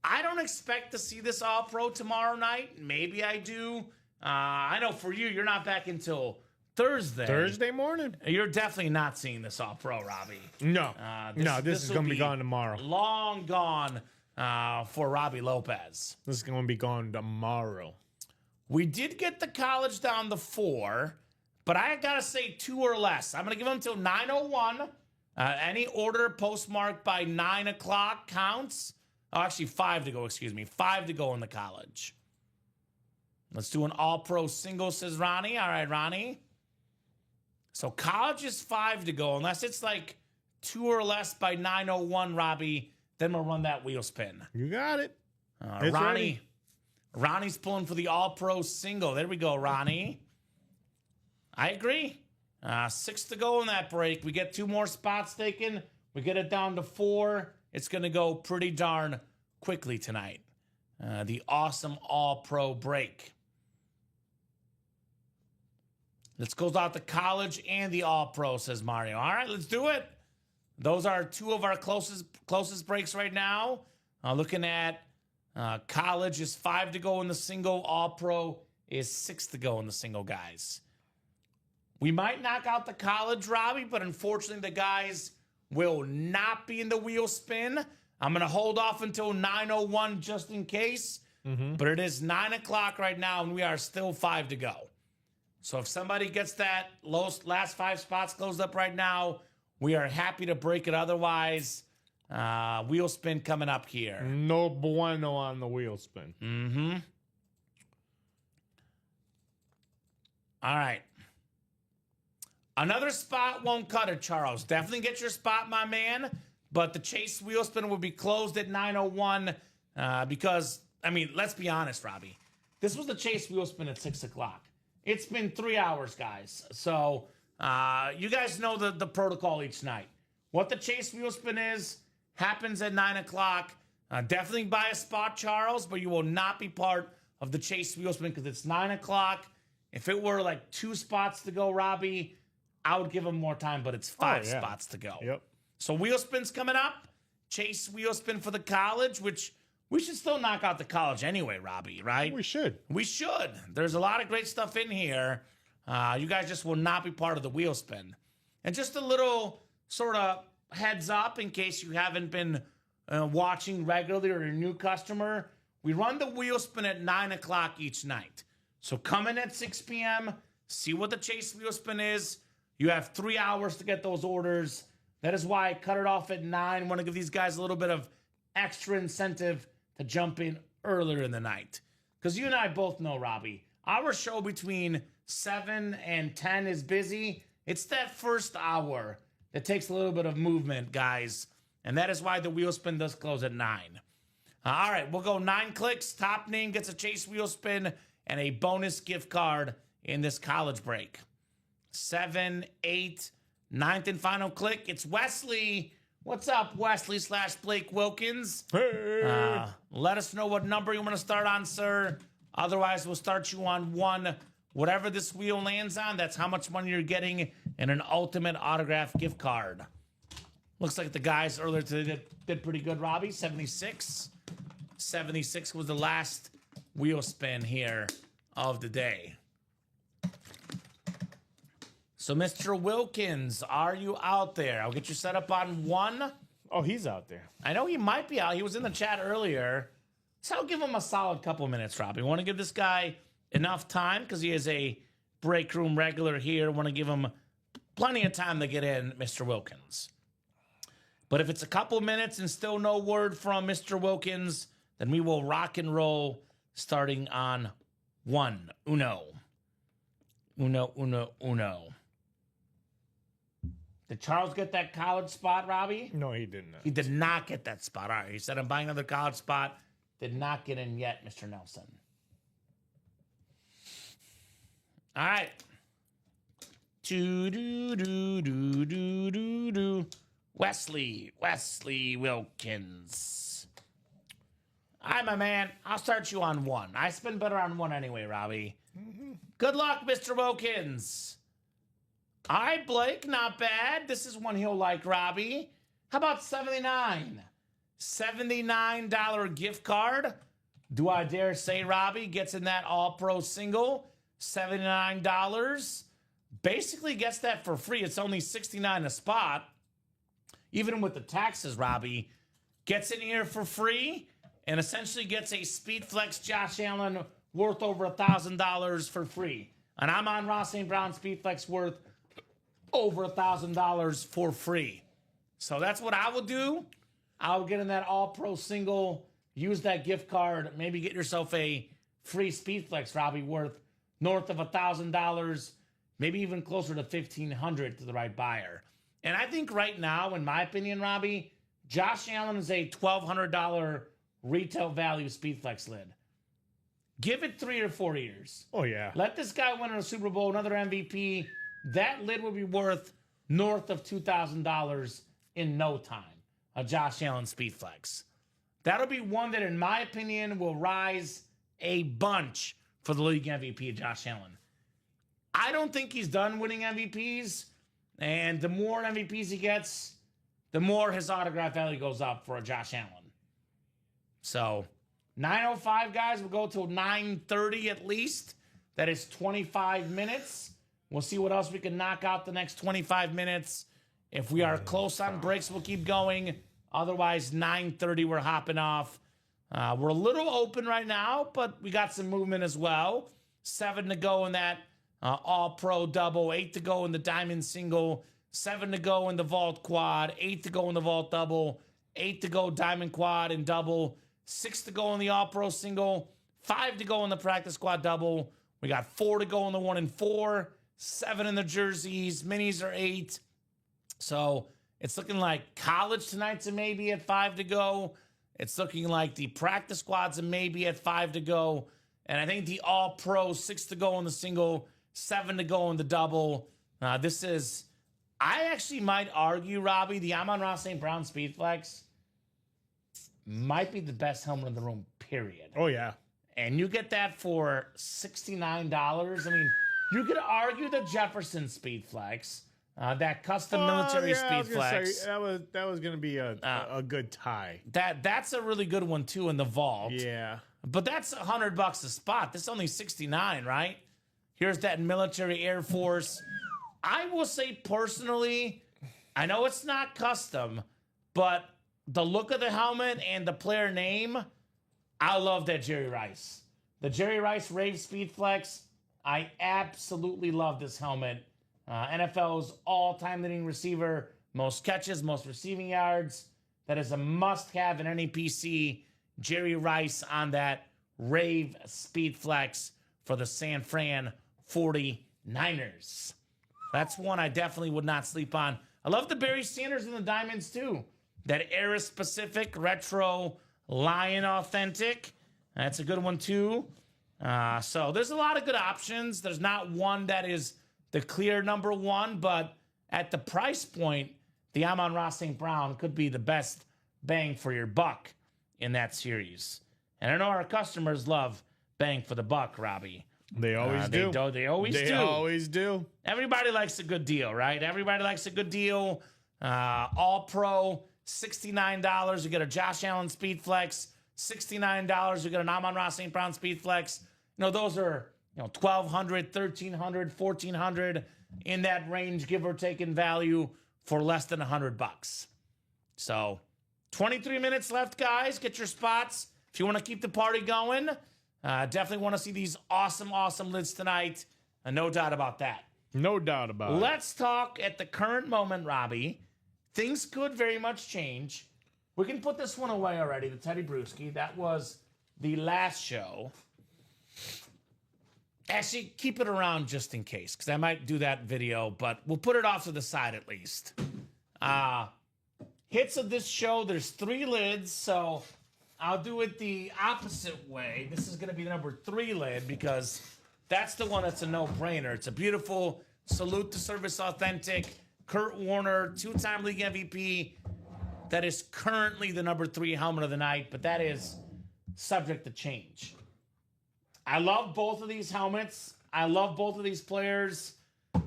I don't expect to see this all pro tomorrow night. Maybe I do. I know for you, you're not back until Thursday. Thursday morning. You're definitely not seeing this all pro, Robbie. No. This is going to be gone tomorrow. Long gone for Robbie Lopez. This is going to be gone tomorrow. We did get the college down to 4, but I got to say 2 or less. I'm going to give them till 9:01. Any order postmarked by 9 o'clock counts. Oh, actually 5 to go, excuse me. 5 to go in the college. Let's do an all-pro single, says Ronnie. All right, Ronnie. So college is 5 to go. Unless it's like 2 or less by 9:01, Robbie, then we'll run that wheel spin. You got it. Ronnie's pulling for the all-pro single. There we go, Ronnie. I agree. 6 to go in that break. We get 2 more spots taken. We get it down to 4. It's going to go pretty darn quickly tonight. The awesome all-pro break. Let's close out the college and the all-pro, says Mario. All right, let's do it. Those are 2 of our closest breaks right now. Looking at college is 5 to go in the single. All-pro is 6 to go in the single, guys. We might knock out the college, Robbie, but unfortunately the guys will not be in the wheel spin. I'm going to hold off until 9:01 just in case. But it is 9 o'clock right now, and we are still 5 to go. So if somebody gets that last 5 spots closed up right now, we are happy to break it. Otherwise, wheel spin coming up here. No bueno on the wheel spin. All right. Another spot won't cut it, Charles. Definitely get your spot, my man. But the chase wheel spin will be closed at 9:01 because, I mean, let's be honest, Robbie. This was the chase wheel spin at 6 o'clock. It's been 3 hours, guys. So you guys know the protocol each night. What the chase wheel spin is happens at 9 o'clock. Definitely buy a spot, Charles, but you will not be part of the chase wheel spin because it's 9 o'clock. If it were like 2 spots to go, Robbie, I would give them more time, but it's 5 spots to go. Yep. So wheel spin's coming up. Chase wheel spin for the college, which we should still knock out the college anyway, Robbie, right? We should. We should. There's a lot of great stuff in here. You guys just will not be part of the wheel spin. And just a little sort of heads up in case you haven't been watching regularly or a new customer. We run the wheel spin at 9 o'clock each night. So come in at 6 p.m., see what the chase wheel spin is. You have 3 hours to get those orders. That is why I cut it off at 9. I want to give these guys a little bit of extra incentive to jump in earlier in the night. Because you and I both know, Robbie, our show between 7 and 10 is busy. It's that first hour that takes a little bit of movement, guys. And that is why the wheel spin does close at 9. All right, we'll go 9 clicks. Top name gets a chase wheel spin and a bonus gift card in this college break. 7, 8, 9th and final click. It's Wesley. What's up, Wesley / Blake Wilkins? Hey. Let us know what number you want to start on, sir. Otherwise, we'll start you on 1. Whatever this wheel lands on, that's how much money you're getting in an ultimate autograph gift card. Looks like the guys earlier today did pretty good, Robbie. 76. 76 was the last wheel spin here of the day. So, Mr. Wilkins, are you out there? I'll get you set up on 1. Oh, he's out there. I know he might be out. He was in the chat earlier. So I'll give him a solid couple minutes, Robbie. We want to give this guy enough time because he is a break room regular here. Want to give him plenty of time to get in, Mr. Wilkins. But if it's a couple minutes and still no word from Mr. Wilkins, then we will rock and roll starting on one. Uno. Did Charles get that college spot, Robbie? No, he didn't. He did not get that spot. All right. He said, I'm buying another college spot. Did not get in yet, Mr. Nelson. All right. Wesley Wilkins. All right, my man. I'll start you on one. I spin better on one anyway, Robbie. Good luck, Mr. Wilkins. All right, Blake, not bad. This is one he'll like, Robbie. How about 79? $79 gift card. Do I dare say Robbie gets in that all-pro single? $79. Basically gets that for free. It's only $69 a spot. Even with the taxes, Robbie gets in here for free and essentially gets a Speedflex Josh Allen worth over $1,000 for free. And I'm on Ross St. Brown Speedflex worth over $1,000 for free. So that's what I will do. I'll get in that all-pro single, use that gift card, maybe get yourself a free Speedflex, Robbie, worth north of $1,000, maybe even closer to $1,500 to the right buyer. And I think right now, in my opinion, Robbie, Josh Allen is a $1,200 retail value Speedflex lid. Give it 3 or 4 years. Oh, yeah. Let this guy win a Super Bowl, another MVP. That lid will be worth north of $2,000 in no time. A Josh Allen Speedflex. That'll be one that, in my opinion, will rise a bunch for the league MVP, Josh Allen. I don't think he's done winning MVPs, and the more MVPs he gets, the more his autograph value goes up for a Josh Allen. So, 9:05, guys, we'll go till 9:30 at least. That is 25 minutes. We'll see what else we can knock out the next 25 minutes. If we are close on breaks, we'll keep going. Otherwise, 9:30, we're hopping off. We're a little open right now, but we got some movement as well. 7 to go in that all-pro double. 8 to go in the diamond single. 7 to go in the vault quad. 8 to go in the vault double. 8 to go diamond quad and double. 6 to go in the all-pro single. 5 to go in the practice squad double. We got 4 to go in the 1 and 4. 7 in the jerseys. Minis are 8. So it's looking like college tonight's a maybe at 5 to go. It's looking like the practice squad's a maybe at 5 to go. And I think the all-pro, 6 to go in the single, 7 to go in the double. This is, I actually might argue, Robbie, the Amon-Ra St. Brown Speedflex might be the best helmet in the room, period. Oh, yeah. And you get that for $69. I mean, you could argue the Jefferson Speedflex. That custom military Speedflex. That was going to be a good tie. That's a really good one too in the vault. Yeah. But that's $100 a spot. This is only $69, right? Here's that military Air Force. I will say personally, I know it's not custom, but the look of the helmet and the player name, I love that Jerry Rice. The Jerry Rice Rave Speedflex, I absolutely love this helmet. NFL's all-time leading receiver, most catches, most receiving yards. That is a must-have in any PC. Jerry Rice on that Rave Speedflex for the San Fran 49ers. That's one I definitely would not sleep on. I love the Barry Sanders and the Diamonds, too. That Aris Pacific Retro Lion Authentic. That's a good one, too. So there's a lot of good options. There's not one that is the clear number one, but at the price point, the Amon-Ra St. Brown could be the best bang for your buck in that series. And I know our customers love bang for the buck, Robbie. They always do. They always do. They always do. Everybody likes a good deal, right? Everybody likes a good deal. All pro, $69. You get a Josh Allen Speedflex. $69. You get an Amon-Ra St. Brown Speedflex. You know, those are $1,200, $1,300, $1,400 in that range, give or take in value for less than $100. So 23 minutes left, guys. Get your spots. If you want to keep the party going, Definitely want to see these awesome, awesome lids tonight. No doubt about that. No doubt about it. Let's talk at the current moment, Robbie. Things could very much change. We can put this one away already, the Teddy Bruschi. That was the last show. Actually, keep it around just in case, because I might do that video, but we'll put it off to the side at least. Hits of this show, there's 3 lids, so I'll do it the opposite way. This is going to be the number 3 lid, because that's the one that's a no-brainer. It's a beautiful Salute to Service Authentic Kurt Warner, 2-time league MVP. That is currently the number 3 helmet of the night, but that is subject to change. I love both of these helmets. I love both of these players.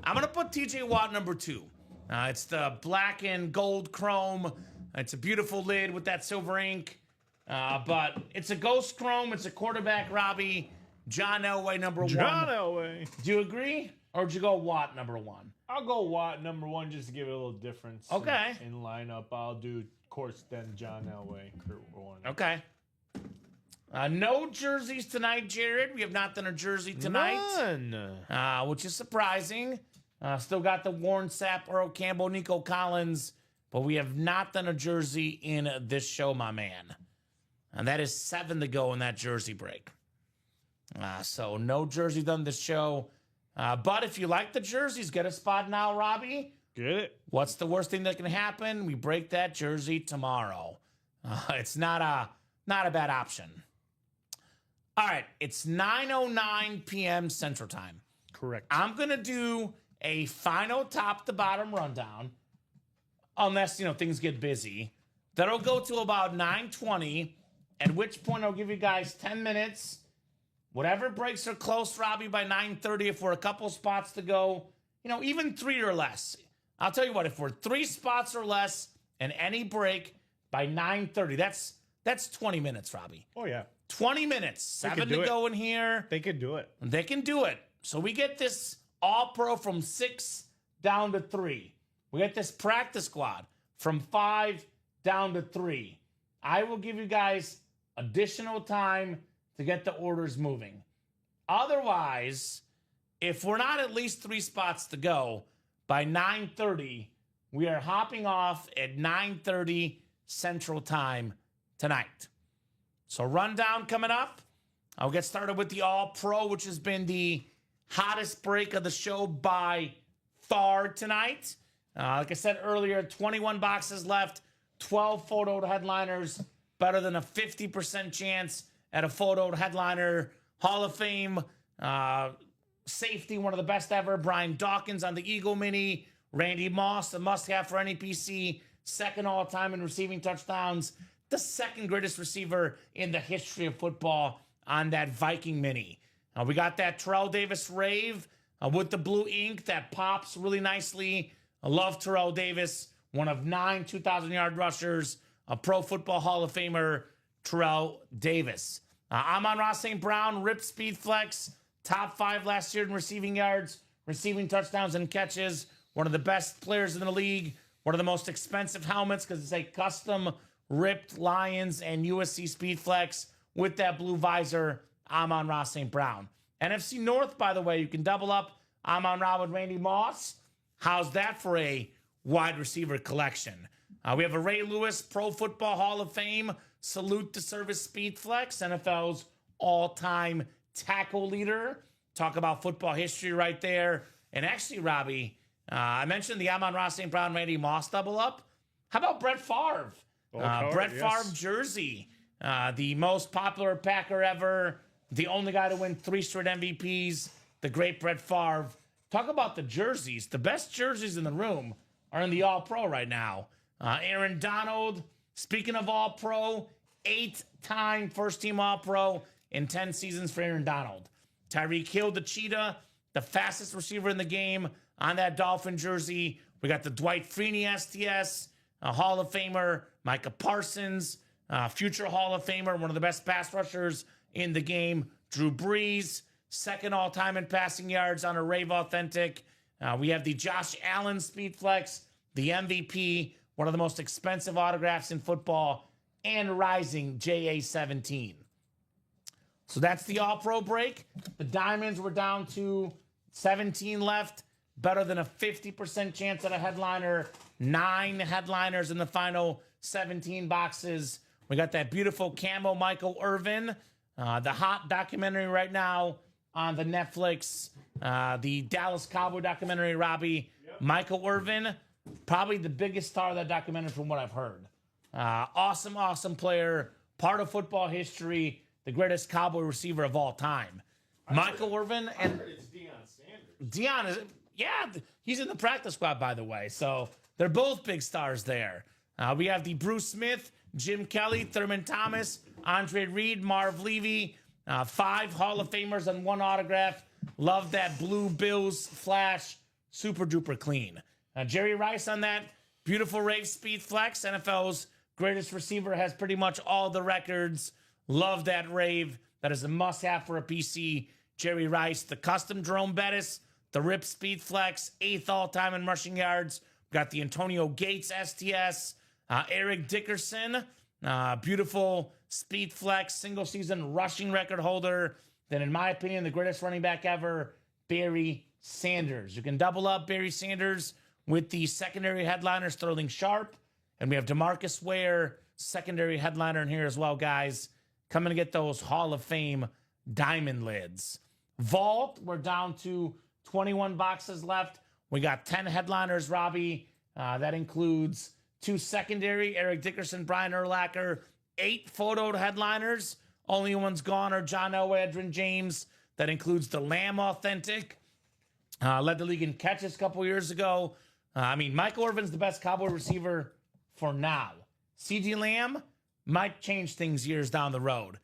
I'm going to put TJ Watt number 2. It's the black and gold chrome. It's a beautiful lid with that silver ink. But it's a ghost chrome. It's a quarterback, Robbie. John Elway number 1. John Elway. Do you agree? Or would you go Watt number 1? I'll go Watt number 1 just to give it a little difference. Okay. In lineup, I'll do, of course, then John Elway, Kurt Warner. Okay. No jerseys tonight, Jared. We have not done a jersey tonight. None. Which is surprising. Still got the Warren Sapp, Earl Campbell, Nico Collins, but we have not done a jersey in this show, my man. And that is 7 to go in that jersey break. So no jersey done this show. But if you like the jerseys, get a spot now, Robbie. Get it? What's the worst thing that can happen? We break that jersey tomorrow. It's not a bad option. All right, it's 9:09 p.m. Central Time. Correct. I'm going to do a final top-to-bottom rundown, unless, things get busy. That'll go to about 9:20, at which point I'll give you guys 10 minutes. Whatever breaks are close, Robbie, by 9:30, if we're a couple spots to go, even 3 or less. I'll tell you what, if we're 3 spots or less and any break by 9:30, that's 20 minutes, Robbie. Oh, yeah. 20 minutes. 7 to go in here. They could do it. They can do it. So we get this All-Pro from 6 down to 3. We get this practice squad from 5 down to 3. I will give you guys additional time to get the orders moving. Otherwise, if we're not at least 3 spots to go, by 9:30, we are hopping off at 9:30 Central Time tonight. So rundown coming up. I'll get started with the All-Pro, which has been the hottest break of the show by far tonight. Like I said earlier, 21 boxes left, 12 photoed headliners, better than a 50% chance at a photoed headliner. Hall of Fame safety, one of the best ever, Brian Dawkins on the Eagle Mini. Randy Moss, a must-have for any PC, second all-time in receiving touchdowns, the second greatest receiver in the history of football on that Viking Mini. We got that Terrell Davis Rave with the blue ink that pops really nicely. I love Terrell Davis, one of 9 2,000-yard rushers, a Pro Football Hall of Famer, Terrell Davis. Amon-Ra St. Brown, Rip Speed Flex, top 5 last year in receiving yards, receiving touchdowns and catches, one of the best players in the league, one of the most expensive helmets because it's a custom ripped Lions and USC Speed Flex with that blue visor, Amon-Ra St. Brown. NFC North, by the way, you can double up Amon-Ra with Randy Moss. How's that for a wide receiver collection? We have a Ray Lewis Pro Football Hall of Fame Salute to Service Speed Flex, NFL's all-time tackle leader. Talk about football history right there. And actually, Robbie, I mentioned the Amon-Ra St. Brown Randy Moss double up. How about Brett Favre? Brett Favre jersey. The most popular Packer ever. The only guy to win 3 straight MVPs. The great Brett Favre. Talk about the jerseys. The best jerseys in the room are in the All-Pro right now. Aaron Donald, speaking of All-Pro, 8-time first-team All-Pro in 10 seasons for Aaron Donald. Tyreek Hill, the Cheetah, the fastest receiver in the game on that Dolphin jersey. We got the Dwight Freeney STS, a Hall of Famer, Micah Parsons, future Hall of Famer, one of the best pass rushers in the game, Drew Brees, second all-time in passing yards on a Rave Authentic. We have the Josh Allen Speed Flex, the MVP, one of the most expensive autographs in football, and rising JA-17. So that's the All-Pro break. The Diamonds were down to 17 left. Better than a 50% chance at a headliner. 9 headliners in the final 17 boxes. We got that beautiful camo Michael Irvin. The hot documentary right now on the Netflix. The Dallas Cowboy documentary, Robbie. Yep. Michael Irvin, probably the biggest star of that documentary from what I've heard. Awesome player. Part of football history. The greatest Cowboy receiver of all time. Michael Irvin and it's Deion Sanders. Deion is, he's in the practice squad, by the way. So they're both big stars there. We have the Bruce Smith, Jim Kelly, Thurman Thomas, Andre Reed, Marv Levy, 5 Hall of Famers and 1 autograph. Love that blue Bills flash, super duper clean. Jerry Rice on that beautiful Rave Speed Flex, NFL's greatest receiver, has pretty much all the records. Love that Rave. That is a must-have for a PC. Jerry Rice, the custom Jerome Bettis, the Rip Speed Flex, 8th all-time in rushing yards. Got the Antonio Gates STS, Eric Dickerson, beautiful Speed Flex, single-season rushing record holder. Then, in my opinion, the greatest running back ever, Barry Sanders. You can double up Barry Sanders with the secondary headliner, Sterling Sharp. And we have DeMarcus Ware, secondary headliner in here as well, guys. Coming to get those Hall of Fame diamond lids. Vault, we're down to 21 boxes left. We got 10 headliners, Robbie. That includes 2 secondary, Eric Dickerson, Brian Urlacher. 8 photoed headliners. Only ones gone are John Elway, Edrin James. That includes the Lamb Authentic. Led the league in catches a couple years ago. Michael Irvin's the best Cowboy receiver for now. CeeDee Lamb might change things years down the road.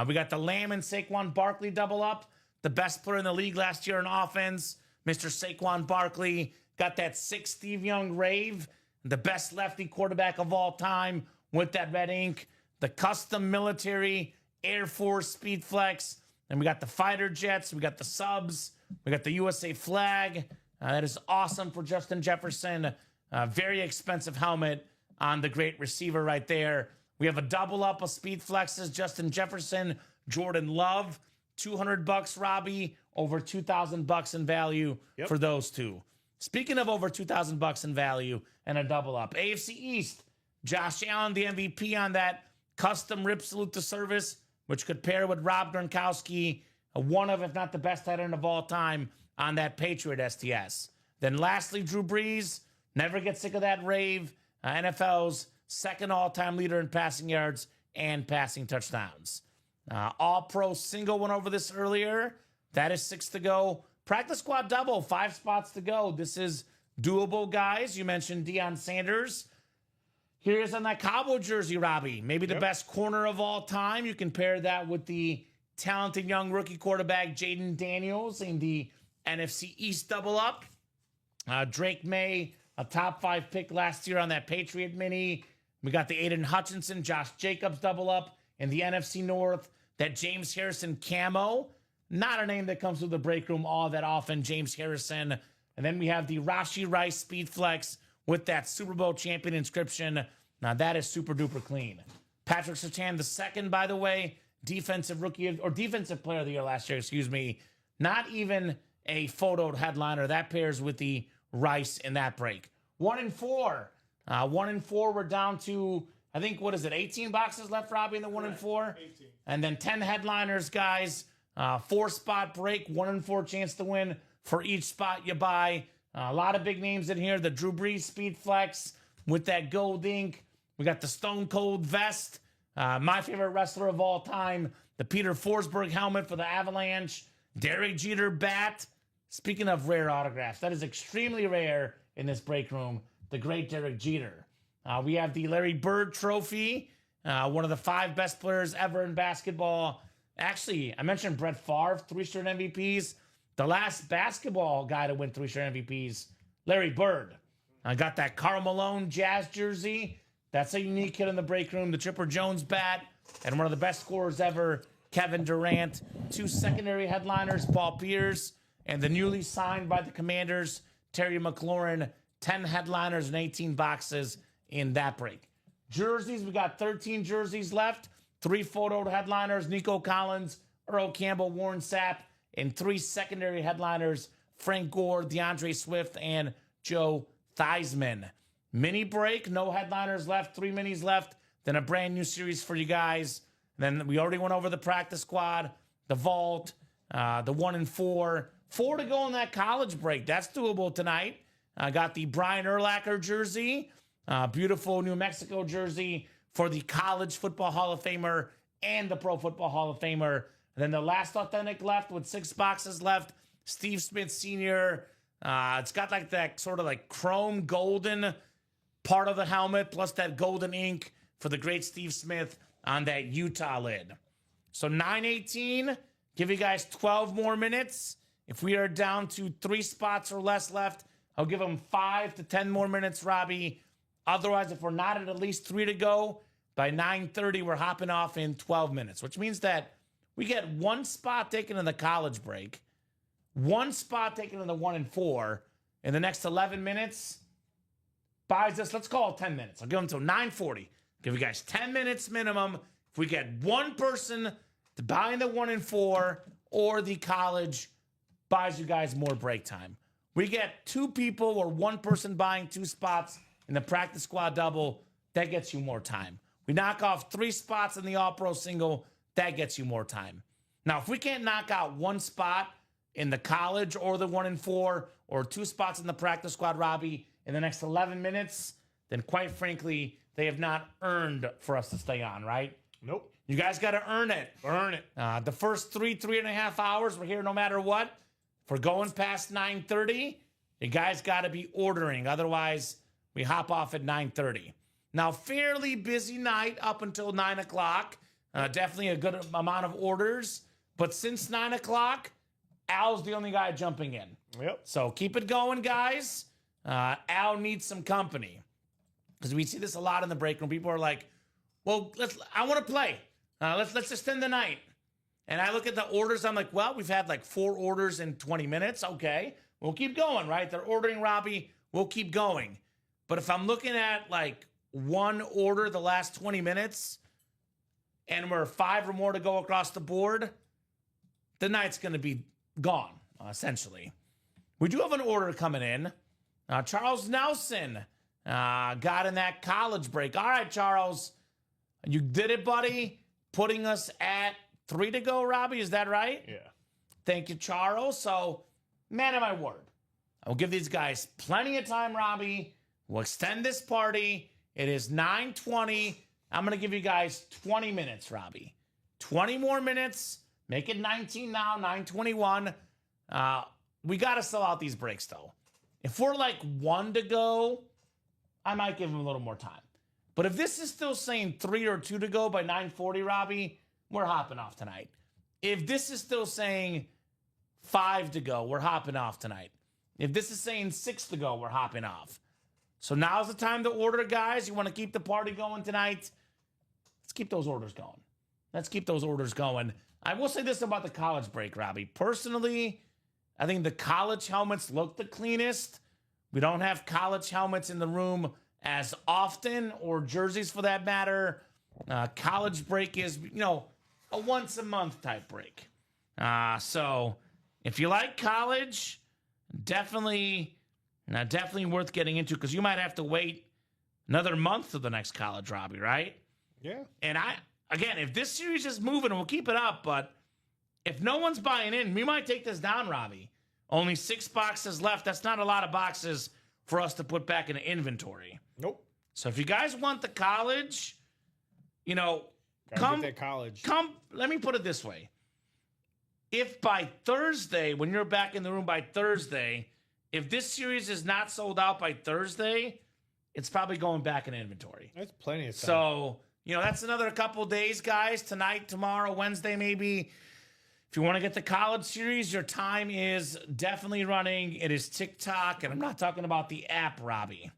We got the Lamb and Saquon Barkley double up. The best player in the league last year in offense, Mr. Saquon Barkley. Got that 6 Steve Young Rave, the best lefty quarterback of all time with that red ink. The custom military Air Force Speed Flex. And we got the fighter jets. We got the subs. We got the USA flag. That is awesome for Justin Jefferson. Very expensive helmet on the great receiver right there. We have a double up of Speed Flexes. Justin Jefferson, Jordan Love, $200, Robbie, over $2,000 in value for those two. Speaking of over $2,000 in value and a double up, AFC East, Josh Allen, the MVP on that custom Rip Salute to Service, which could pair with Rob Gronkowski, one of, if not the best tight end of all time on that Patriot STS. Then lastly, Drew Brees, never get sick of that Rave, NFL's second all-time leader in passing yards and passing touchdowns. All-Pro single went over this earlier. That is 6 to go. Practice squad double, 5 spots to go. This is doable, guys. You mentioned Deion Sanders. Here's on that Cowboy jersey, Robbie. Maybe the best corner of all time. You can pair that with the talented young rookie quarterback Jaden Daniels in the NFC East double up. Drake May, a top 5 pick last year on that Patriot mini. We got the Aiden Hutchinson, Josh Jacobs double up in the NFC North. That James Harrison camo. Not a name that comes through the break room all that often, James Harrison. And then we have the Rashee Rice Speed Flex with that Super Bowl champion inscription. Now that is super duper clean. Patrick Surtain II, by the way, defensive player of the year last year, excuse me. Not even a photoed headliner. That pairs with the Rice in that break. 1 and 4. 1 and 4, we're down to, I think, 18 boxes left, Robbie, in the 1 and 4? 18. And then 10 headliners, guys. 4-spot break, 1 and 4 chance to win for each spot you buy. A lot of big names in here. The Drew Brees Speed Flex with that gold ink. We got the Stone Cold vest. My favorite wrestler of all time, the Peter Forsberg helmet for the Avalanche. Derek Jeter bat. Speaking of rare autographs, that is extremely rare in this break room. The great Derek Jeter. We have the Larry Bird Trophy. One of the 5 best players ever in basketball. Actually, I mentioned Brett Favre, 3 straight MVPs. The last basketball guy to win 3 straight MVPs, Larry Bird. I got that Karl Malone Jazz jersey. That's a unique hit in the break room. The Chipper Jones bat. And one of the best scorers ever, Kevin Durant. 2 secondary headliners, Paul Pierce. And the newly signed by the Commanders, Terry McLaurin. 10 headliners and 18 boxes in that break. Jerseys, we got 13 jerseys left. 3 photoed headliners, Nico Collins, Earl Campbell, Warren Sapp, and 3 secondary headliners, Frank Gore, DeAndre Swift, and Joe Theismann. Mini break, no headliners left, 3 minis left, then a brand new series for you guys. Then we already went over the practice squad, the vault, the 1 and 4. 4 to go in that college break. That's doable tonight. I got the Brian Urlacher jersey, beautiful New Mexico jersey for the College Football Hall of Famer and the Pro Football Hall of Famer. And then the last authentic left with 6 boxes left, Steve Smith Sr. It's got like that sort of like chrome golden part of the helmet, plus that golden ink for the great Steve Smith on that Utah lid. So 9:18, give you guys 12 more minutes. If we are down to 3 spots or less left, I'll give them 5 to 10 more minutes, Robbie. Otherwise, if we're not at least 3 to go, by 9:30, we're hopping off in 12 minutes, which means that we get 1 spot taken in the college break, 1 spot taken in the 1 and 4. In the next 11 minutes, buys us, let's call it 10 minutes. I'll give them until 9:40. Give you guys 10 minutes minimum. If we get 1 person to buy in the 1 and 4 or the college, buys you guys more break time. We get 2 people or 1 person buying 2 spots in the practice squad double, that gets you more time. We knock off 3 spots in the all-pro single, that gets you more time. Now, if we can't knock out 1 spot in the college or the 1 and 4 or 2 spots in the practice squad, Robbie, in the next 11 minutes, then quite frankly, they have not earned for us to stay on, right? Nope. You guys got to earn it. Earn it. The first 3.5 hours, we're here no matter what. If we're going past 9:30, you guys got to be ordering. Otherwise, we hop off at 9:30. Now, fairly busy night up until 9 o'clock. Definitely a good amount of orders. But since 9 o'clock, Al's the only guy jumping in. Yep. So keep it going, guys. Al needs some company. Because we see this a lot in the break room. People are like, well, I want to play. Let's extend the night. And I look at the orders. I'm like, well, we've had like 4 orders in 20 minutes. Okay, we'll keep going, right? They're ordering, Robbie. We'll keep going. But if I'm looking at like 1 order the last 20 minutes and we're 5 or more to go across the board, the night's going to be gone, essentially. We do have an order coming in. Charles Nelson got in that college break. All right, Charles, you did it, buddy. Putting us at 3 to go, Robbie. Is that right? Yeah. Thank you, Charles. So, man of my word. I'll give these guys plenty of time, Robbie. We'll extend this party. It is 9:20. I'm going to give you guys 20 minutes, Robbie. 20 more minutes. Make it 19 now, 9:21. We got to sell out these breaks, though. If we're like 1 to go, I might give them a little more time. But if this is still saying 3 or 2 to go by 9:40, Robbie, we're hopping off tonight. If this is still saying 5 to go, we're hopping off tonight. If this is saying 6 to go, we're hopping off. So now's the time to order, guys. You want to keep the party going tonight? Let's keep those orders going. Let's keep those orders going. I will say this about the college break, Robbie. Personally, I think the college helmets look the cleanest. We don't have college helmets in the room as often, or jerseys for that matter. College break is, a once a month type break. So if you like college, definitely worth getting into, because you might have to wait another month to the next college, Robbie, right? Yeah. And again, if this series is moving, we'll keep it up, but if no one's buying in, we might take this down, Robbie. Only 6 boxes left. That's not a lot of boxes for us to put back in inventory. Nope. So if you guys want the college, Gotta come get that college. Let me put it this way. If by Thursday, when you're back in the room by Thursday, if this series is not sold out by Thursday, it's probably going back in inventory. That's plenty of time. So, that's another couple days, guys. Tonight, tomorrow, Wednesday, maybe. If you want to get the college series, your time is definitely running. It is TikTok, and I'm not talking about the app, Robbie.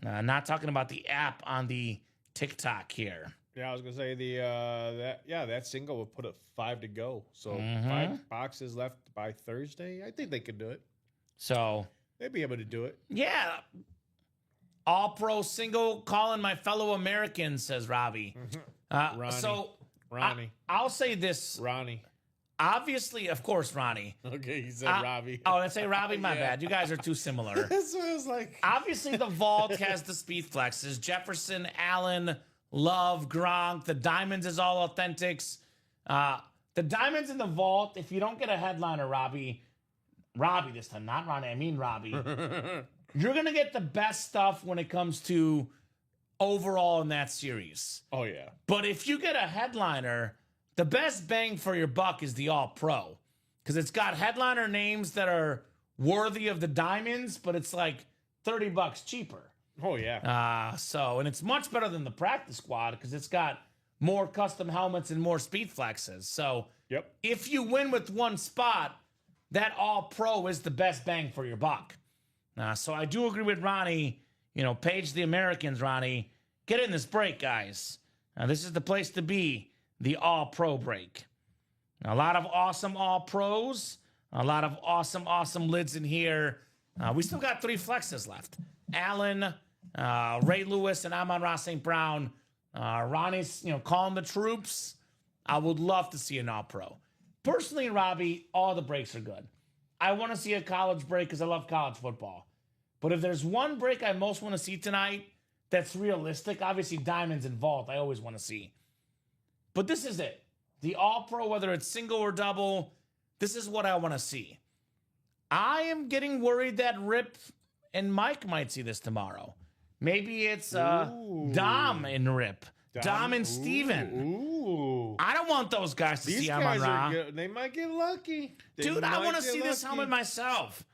Not talking about the app on the TikTok here. Yeah, I was gonna say that single will put it 5 to go. So 5 boxes left by Thursday. I think they could do it. So they'd be able to do it. Yeah. All pro single, calling my fellow Americans, says Robbie. Ronnie. So Ronnie. I'll say this. Ronnie. Obviously, of course, Ronnie. Okay, he said Robbie. Oh, let's say Robbie. My bad. You guys are too similar. That's what I was like. Obviously, the vault has the speed flexes. Jefferson, Allen, Love, Gronk. The diamonds is all authentics. The diamonds in the vault, if you don't get a headliner, Robbie this time, not Ronnie, I mean Robbie, you're going to get the best stuff when it comes to overall in that series. Oh, yeah. But if you get a headliner, the best bang for your buck is the All-Pro, because it's got headliner names that are worthy of the diamonds, but it's like $30 cheaper. Oh, yeah. And it's much better than the practice squad because it's got more custom helmets and more speed flexes. So Yep. if you win with one spot, that All-Pro is the best bang for your buck. So I do agree with Ronnie. Page the Americans, Ronnie. Get in this break, guys. This is the place to be, the All-Pro break. A lot of awesome All-Pros. A lot of awesome lids in here. We still got 3 flexes left. Allen, Ray Lewis, and Amon-Ra St. Brown. Ronnie's, calling the troops. I would love to see an All-Pro. Personally, Robbie, all the breaks are good. I want to see a college break because I love college football. But if there's one break I most want to see tonight that's realistic, obviously Diamonds and Vault I always want to see. But this is it. The All-Pro, whether it's single or double, this is what I want to see. I am getting worried that Rip and Mike might see this tomorrow. Maybe it's Dom and Rip. Dom and Steven. Ooh. I don't want those guys to see Amon-Ra. They might get lucky. Dude, I want to see this helmet myself.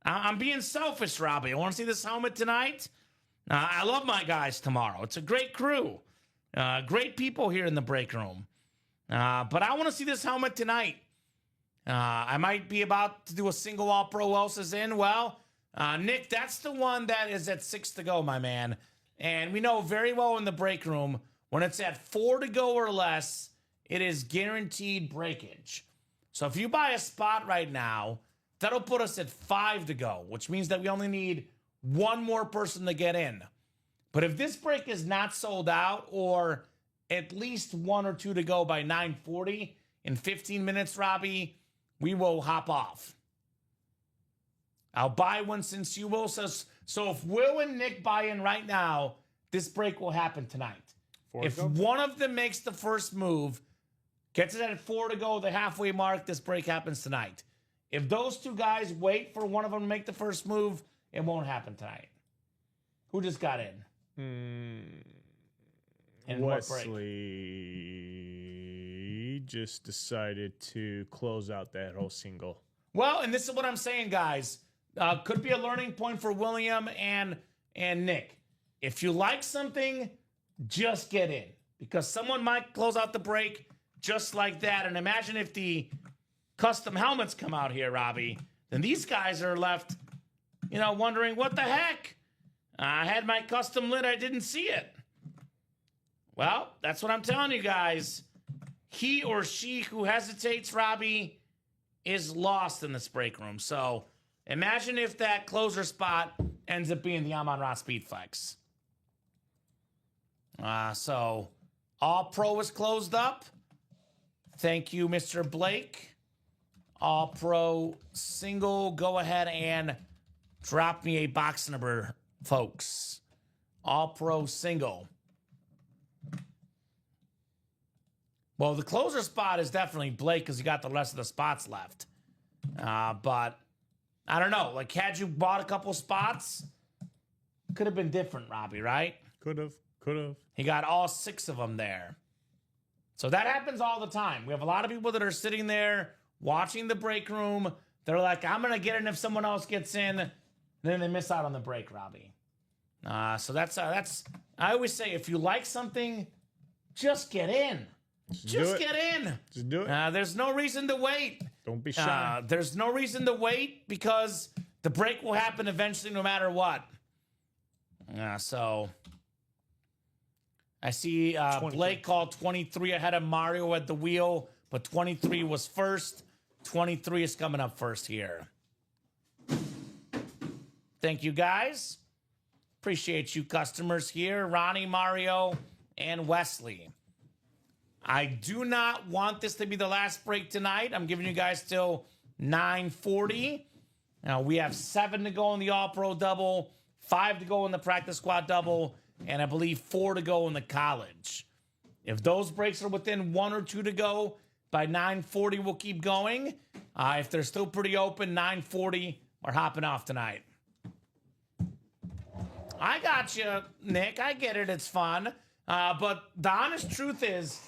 I'm being selfish, Robbie. I want to see this helmet tonight. I love my guys tomorrow. It's a great crew. Great people here in the break room. But I want to see this helmet tonight. I might be about to do a single All-Pro. Who else is in? Well, Nick, that's the one that is at 6 to go, my man. And we know very well in the break room, when it's at 4 to go or less, it is guaranteed breakage. So if you buy a spot right now, that'll put us at 5 to go, which means that we only need one more person to get in. But if this break is not sold out, or at least 1 or 2 to go by 9:40 in 15 minutes, Robbie, we will hop off. I'll buy one since you will. So if Will and Nick buy in right now, this break will happen tonight. If one of them makes the first move, gets it at 4 to go, the halfway mark, this break happens tonight. If those 2 guys wait for one of them to make the first move, it won't happen tonight. Who just got in? And Wesley just decided to close out that whole single. Well, and this is what I'm saying, guys. Could be a learning point for William and Nick. If you like something, just get in. Because someone might close out the break just like that. And imagine if the custom helmets come out here, Robbie. Then these guys are left, wondering, what the heck? I had my custom lid, I didn't see it. Well, that's what I'm telling you guys. He or she who hesitates, Robbie, is lost in this break room. So imagine if that closer spot ends up being the Amon-Ra Speed Flex. So All-Pro is closed up. Thank you, Mr. Blake. All-Pro single. Go ahead and drop me a box number, folks. All-Pro single. Well, the closer spot is definitely Blake because he got the rest of the spots left. But I don't know. Like, had you bought a couple spots, could have been different, Robbie, right? Could have. He got all 6 of them there. So that happens all the time. We have a lot of people that are sitting there watching the break room. They're like, I'm going to get in if someone else gets in. And then they miss out on the break, Robbie. So that's I always say, if you like something, just get in. Just get in. Just do it. There's no reason to wait. Don't be shy. There's no reason to wait because the break will happen eventually no matter what. So I see Blake called 23 ahead of Mario at the wheel, but 23 was first. 23 is coming up first here. Thank you, guys. Appreciate you customers here. Ronnie, Mario, and Wesley. I do not want this to be the last break tonight. I'm giving you guys till 9:40. Now, we have 7 to go in the All-Pro double, 5 to go in the practice squad double, and I believe 4 to go in the college. If those breaks are within 1 or 2 to go, by 9:40, we'll keep going. If they're still pretty open, 9:40, we're hopping off tonight. I got you, Nick. I get it. It's fun. But the honest truth is,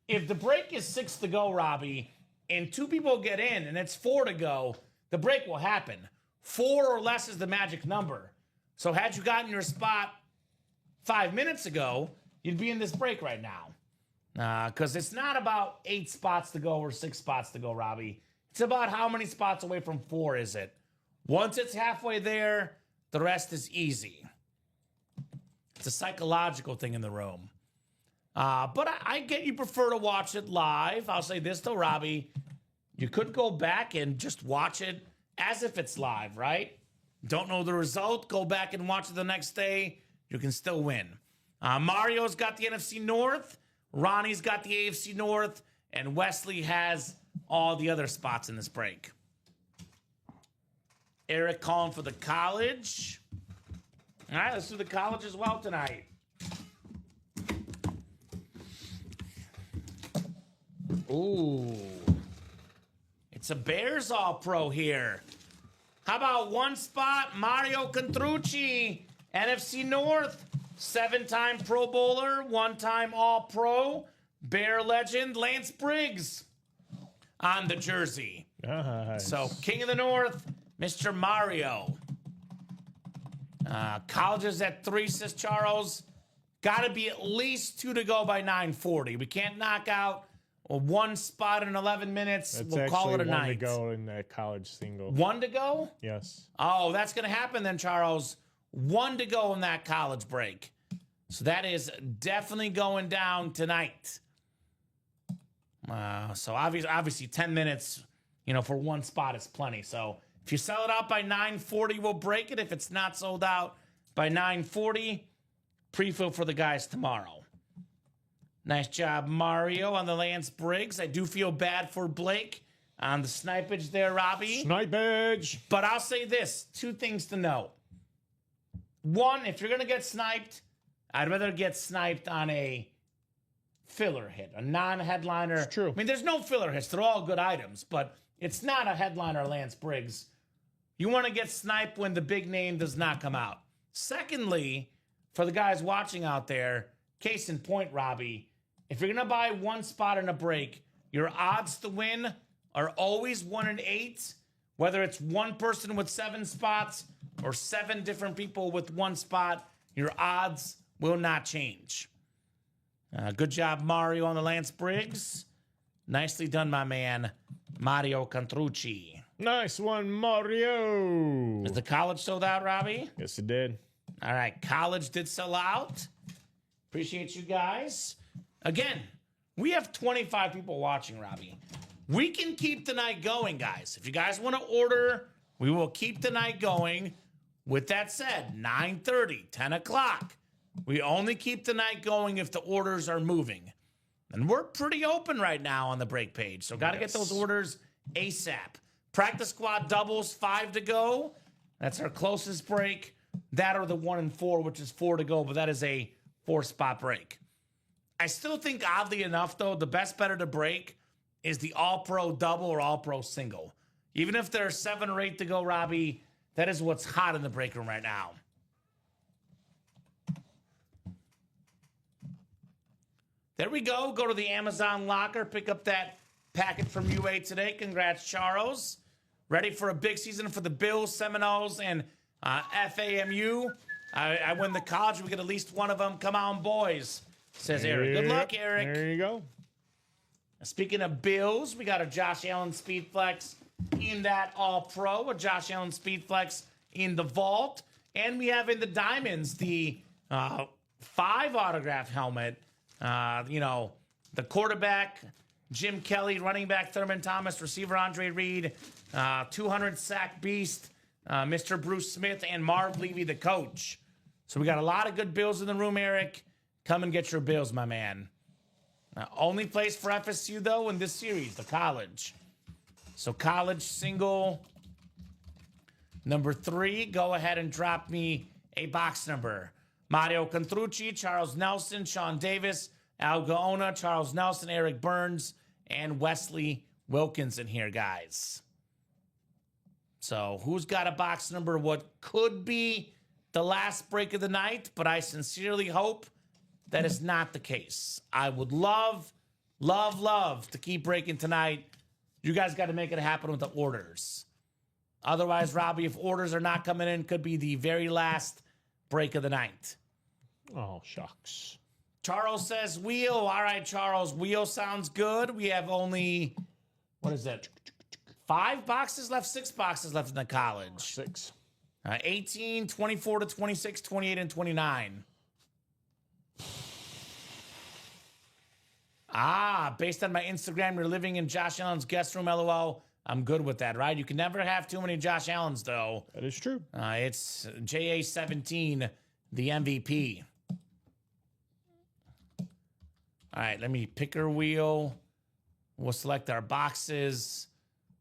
if the break is 6 to go, Robbie, and 2 people get in and it's 4 to go, the break will happen. 4 or less is the magic number. So had you gotten your spot 5 minutes ago, you'd be in this break right now. Because it's not about 8 spots to go or 6 spots to go, Robbie. It's about how many spots away from 4 is it. Once it's halfway there, the rest is easy. It's a psychological thing in the room. But I get you prefer to watch it live. I'll say this though, Robbie. You could go back and just watch it as if it's live, right? Don't know the result, go back and watch it the next day. You can still win. Mario's got the NFC North. Ronnie's got the AFC North. And Wesley has all the other spots in this break. Eric calling for the college. All right, let's do the college as well tonight. Ooh. It's a Bears All-Pro here. How about one spot? Mario Contrucci, NFC North. 7-time Pro Bowler, 1-time All-Pro. Bear legend Lance Briggs on the jersey. Nice. So, King of the North, Mr. Mario. Colleges at 3, says Charles. Got to be at least 2 to go by 9:40. We can't knock out one spot in 11 minutes. That's we'll call it a night. 1 to go in that college single. 1 to go? Yes. Oh, that's going to happen then, Charles. 1 to go in that college break. So that is definitely going down tonight. So obviously 10 minutes, for one spot is plenty. So if you sell it out by 9:40, we'll break it. If it's not sold out by 9:40, pre-fill for the guys tomorrow. Nice job, Mario, on the Lance Briggs. I do feel bad for Blake on the snipage there, Robbie. Snipage. But I'll say this, 2 things to note. 1, if you're going to get sniped, I'd rather get sniped on a filler hit, a non-headliner. It's true. I mean, there's no filler hits. They're all good items, but it's not a headliner Lance Briggs. You want to get sniped when the big name does not come out. Secondly, for the guys watching out there, case in point, Robbie, if you're going to buy one spot in a break, your odds to win are always 1 in 8, whether it's one person with 7 spots or 7 different people with 1 spot, your odds will not change. Good job, Mario, on the Lance Briggs. Nicely done, my man, Mario Contrucci. Nice one, Mario. Is the college sold out, Robbie? Yes, it did. All right, college did sell out. Appreciate you guys. Again, we have 25 people watching, Robbie. We can keep the night going, guys. If you guys want to order, we will keep the night going. With that said, 9:30, 10 o'clock. We only keep the night going if the orders are moving. And we're pretty open right now on the break page. So got to get those orders ASAP. Practice squad doubles, 5 to go. That's our closest break. That or the 1 and 4, which is 4 to go, but that is a 4-spot break. I still think, oddly enough, though, the best better to break is the All-Pro double or All-Pro single. Even if there's 7 or 8 to go, Robbie, that is what's hot in the break room right now. There we go. Go to the Amazon locker. Pick up that packet from UA today. Congrats, Charles. Ready for a big season for the Bills, Seminoles, and FAMU. I win the college. We get at least one of them. Come on, boys, says Eric. Good luck, Eric. There you go. Speaking of Bills, we got a Josh Allen Speed Flex in that All-Pro, a Josh Allen Speed Flex in the vault. And we have in the Diamonds the 5 autograph helmet. The quarterback, Jim Kelly, running back, Thurman Thomas, receiver, Andre Reed, 200 sack beast, Mr. Bruce Smith, and Marv Levy, the coach. So we got a lot of good Bills in the room, Eric. Come and get your Bills, my man. Only place for FSU, though, in this series, the college. So college single number 3. Go ahead and drop me a box number. Mario Contrucci, Charles Nelson, Sean Davis, Al Gaona, Charles Nelson, Eric Burns, and Wesley Wilkins in here, guys. So who's got a box number? What could be the last break of the night, but I sincerely hope that is not the case. I would love to keep breaking tonight. You guys got to make it happen with the orders. Otherwise, Robbie, if orders are not coming in, could be the very last break of the night. Oh, shucks. Charles says wheel. All right, Charles, wheel sounds good. We have only, what is that? 5 boxes left, 6 boxes left in the college. 6. 18, 24 to 26, 28, and 29. Based on my Instagram, you're living in Josh Allen's guest room, LOL. I'm good with that, right? You can never have too many Josh Allens, though. That is true. It's JA17, the MVP. All right, let me pick our wheel. We'll select our boxes.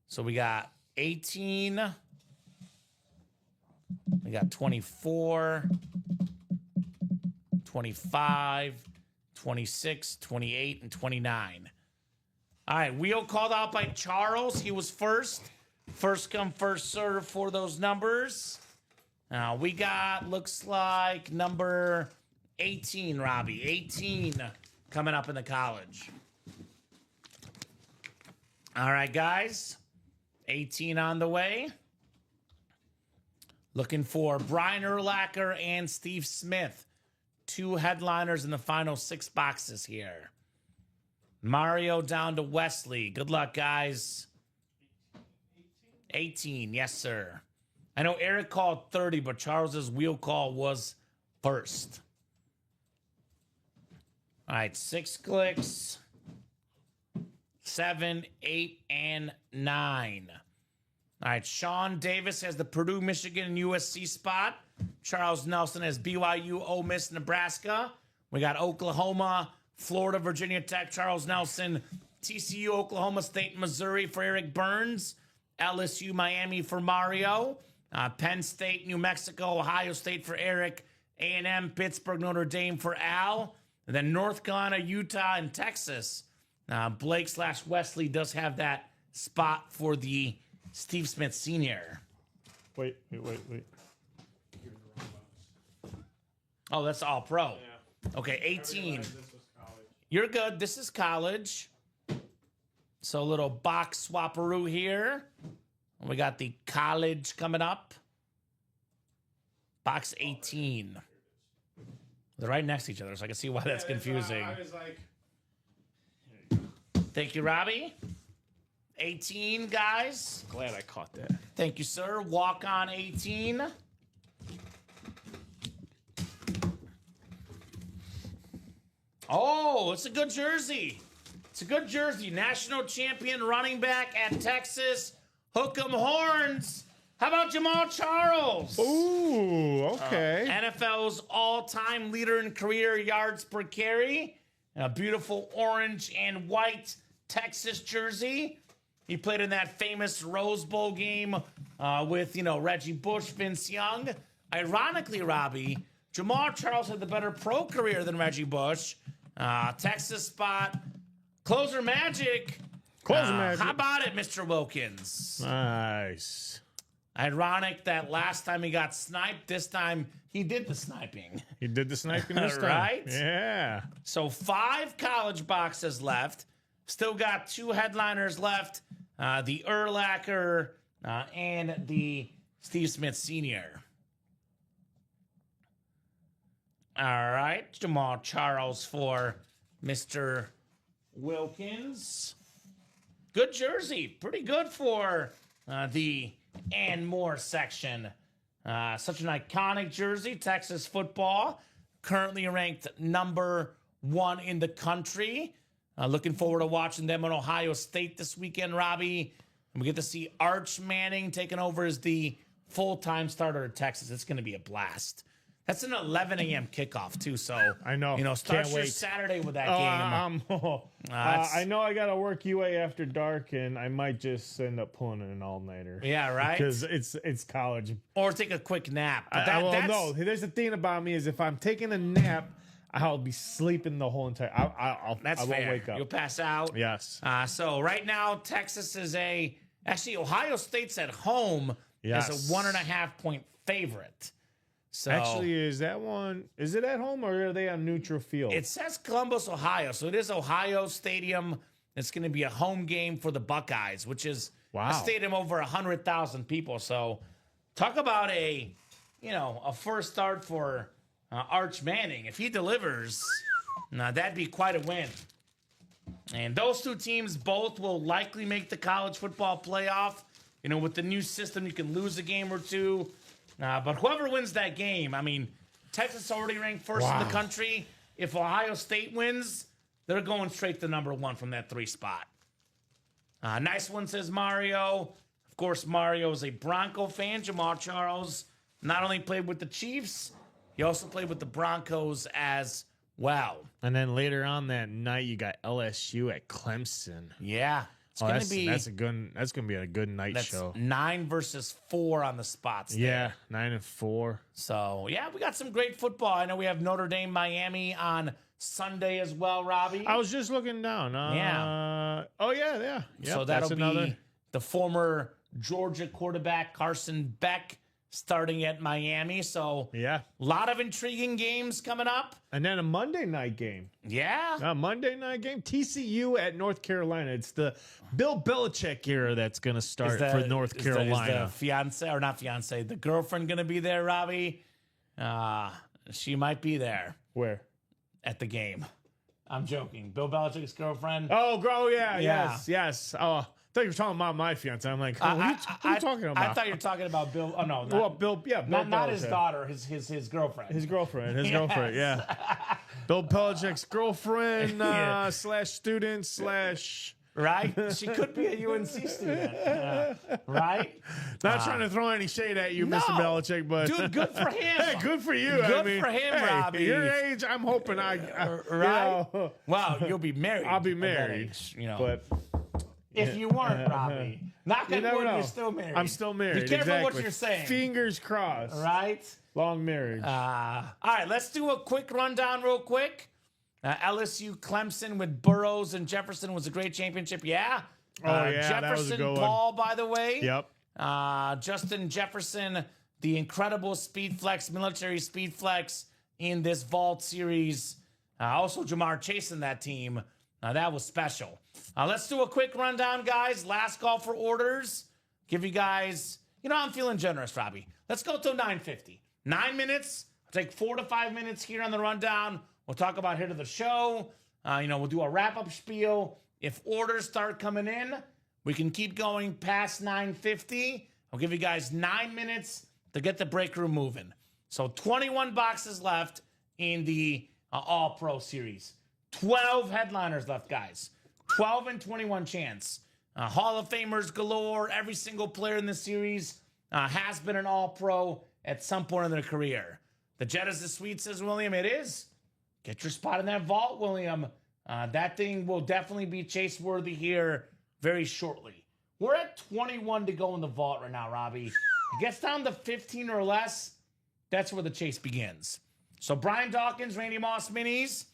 So we got 18. We got 24, 25, 26, 28, and 29. All right, wheel called out by Charles. He was first. First come, first serve for those numbers. Now we got, looks like number 18, Robbie. 18 coming up in the college. All right, guys. 18 on the way. Looking for Brian Urlacher and Steve Smith. 2 headliners in the final 6 boxes here. Mario down to Wesley. Good luck, guys. 18, yes, sir. I know Eric called 30, but Charles's wheel call was first. All right, 6 clicks. 7, 8, and 9. All right, Sean Davis has the Purdue, Michigan, and USC spot. Charles Nelson has BYU, Ole Miss, Nebraska. We got Oklahoma, Florida, Virginia Tech, Charles Nelson, TCU, Oklahoma State, Missouri for Eric Burns, LSU, Miami for Mario, Penn State, New Mexico, Ohio State for Eric, A&M, Pittsburgh, Notre Dame for Al, and then North Carolina, Utah, and Texas. Blake/Wesley does have that spot for the Steve Smith Sr. Wait. Oh, that's all pro. Yeah. Okay, 18. This was college. You're good. This is college. So a little box swapperoo here. We got the college coming up. Box 18. They're right next to each other, so I can see why that's confusing. I was like, Thank you, Robbie. 18, guys. glad I caught that. Thank you, sir. Walk on 18. Oh, it's a good jersey. It's a good jersey. National champion running back at Texas. Hook 'em horns. How about Jamal Charles? Ooh, okay. NFL's all-time leader in career yards per carry. A beautiful orange and white Texas jersey. He played in that famous Rose Bowl game with, Reggie Bush, Vince Young. Ironically, Robbie, Jamal Charles had the better pro career than Reggie Bush. Texas spot. Closer magic. Magic. How about it, Mr. Wilkins? Nice. Ironic that last time he got sniped, this time he did the sniping. He did the sniping this time. Right? Yeah. So 5 college boxes left. Still got 2 headliners left. The Urlacher and the Steve Smith Sr. All right. Jamal Charles for Mr. Wilkins. Good jersey. Pretty good for the and more section. Such an iconic jersey. Texas football. Currently ranked number 1 in the country. Looking forward to watching them in Ohio State this weekend, Robbie. And we get to see Arch Manning taking over as the full-time starter at Texas. It's going to be a blast. That's an 11 a.m. kickoff too. So I know. Start Can't your wait. Saturday with that game. I know I got to work UA after dark, and I might just end up pulling an all-nighter. Yeah, right. Because it's college. Or take a quick nap. But No, there's a thing about me is if I'm taking a nap, I'll be sleeping the whole entire. I won't wake up. You'll pass out. Yes. So right now, Texas is actually Ohio State's at home as a 1.5 point favorite. So actually, is it at home or are they on neutral field? It says Columbus, Ohio. So it is Ohio Stadium. It's going to be a home game for the Buckeyes, which is a stadium over 100,000 people. So talk about a first start for Arch Manning. If he delivers, that'd be quite a win. And those two teams both will likely make the college football playoff. With the new system, you can lose a game or two. But whoever wins that game, I mean, Texas already ranked first in the country. If Ohio State wins, they're going straight to number 1 from that 3 spot. Nice one, says Mario. Of course, Mario is a Bronco fan. Jamal Charles not only played with the Chiefs, he also played with the Broncos as well. And then later on that night, you got LSU at Clemson. Yeah. That's gonna be a good night show. 9 versus 4 on the spots. Yeah, 9 and 4. So yeah, we got some great football. I know we have Notre Dame, Miami on Sunday as well, Robbie. I was just looking down. Yeah. Oh yeah. Yep, so that'll be the former Georgia quarterback Carson Beck starting at Miami. So yeah, a lot of intriguing games coming up. And then a Monday night game. Yeah. A Monday night game. TCU at North Carolina. It's the Bill Belichick era that's going to start for North Carolina. Is the girlfriend going to be there, Robbie? She might be there. Where? At the game. I'm joking. Bill Belichick's girlfriend. Oh, yeah. Yes. Oh, I thought you were talking about my fiance. I'm like, what are you talking about? I thought you were talking about Bill. Oh no, Bill. Yeah, not his daughter. His girlfriend. His girlfriend. Yeah. Bill Belichick's girlfriend / student / Right? She could be a UNC student. Right? Not trying to throw any shade at you, Mr. Belichick, but dude, good for him. Hey, good for you. Good for him, Robbie. At your age, I'm hoping right? Wow, you'll be married. I'll be married. But if you weren't, Robbie, knock on wood, you're still married. I'm still married. Be careful what you're saying. Fingers crossed. Right? Long marriage. All right, let's do a quick rundown real quick. LSU Clemson with Burrows and Jefferson was a great championship. Yeah. Jefferson, that was a good Paul, by the way. Yep. Justin Jefferson, the incredible speed flex, military speed flex in this Vault series. Also, Jamar Chase in that team. That was special. Let's do a quick rundown, guys. Last call for orders. Give you guys, I'm feeling generous, Robbie. Let's go till 9:50. 9 minutes. I'll take 4 to 5 minutes here on the rundown. We'll talk about hit of the show. We'll do a wrap-up spiel. If orders start coming in, we can keep going past 9:50. I'll give you guys 9 minutes to get the break room moving. So 21 boxes left in the All-Pro Series. 12 headliners left, guys. 12 and 21 chance. Hall of Famers galore. Every single player in this series has been an All-Pro at some point in their career. The jet is the sweet, says William. It is. Get your spot in that vault, William. That thing will definitely be chase-worthy here very shortly. We're at 21 to go in the vault right now, Robbie. It gets down to 15 or less. That's where the chase begins. So Brian Dawkins, Randy Moss minis.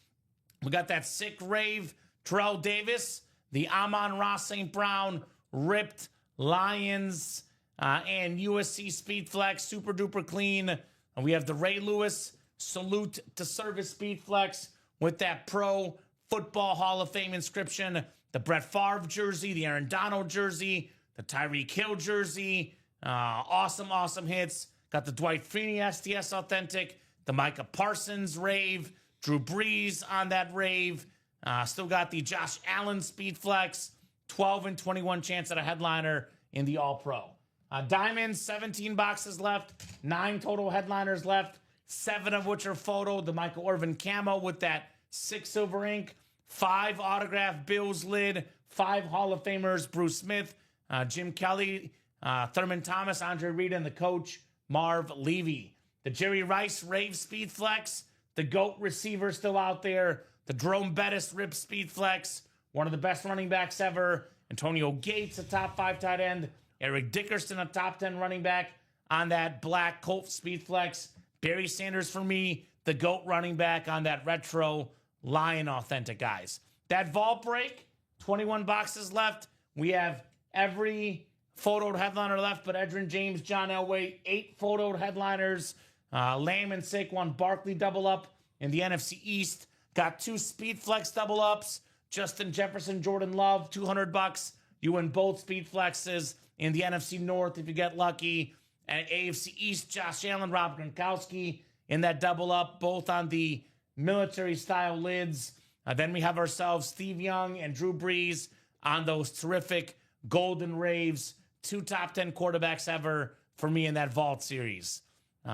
We got that sick rave Terrell Davis, the Amon-Ra St. Brown, ripped Lions, and USC Speed Flex, super duper clean. And we have the Ray Lewis Salute to Service Speed Flex with that Pro Football Hall of Fame inscription, the Brett Favre jersey, the Aaron Donald jersey, the Tyreek Hill jersey. Awesome hits. Got the Dwight Freeney STS Authentic, the Micah Parsons rave, Drew Brees on that rave. Still got the Josh Allen Speed Flex, 12 and 21 chance at a headliner in the All-Pro. Diamonds, 17 boxes left, 9 total headliners left, 7 of which are photo. The Michael Irvin camo with that 6 silver ink, 5 autographed Bills lid, 5 Hall of Famers, Bruce Smith, Jim Kelly, Thurman Thomas, Andre Reed, and the coach, Marv Levy. the Jerry Rice Rave Speed Flex, the GOAT receiver still out there, the Jerome Bettis Rip Speed Flex, one of the best running backs ever, Antonio Gates, a top 5 tight end, Eric Dickerson, a top 10 running back on that black Colt Speed Flex, Barry Sanders for me, the GOAT running back on that retro Lion Authentic, guys. That vault break, 21 boxes left. We have every photoed headliner left, but Edgerrin James, John Elway, 8 photoed headliners. Lamb and Saquon Barkley double up in the NFC East. Got 2 Speed Flex double ups. Justin Jefferson, Jordan Love, $200. You win both Speed Flexes in the NFC North if you get lucky. And AFC East, Josh Allen, Rob Gronkowski in that double up, both on the military style lids. Then we have ourselves Steve Young and Drew Brees on those terrific Golden Raves, 2 top 10 quarterbacks ever for me in that vault series.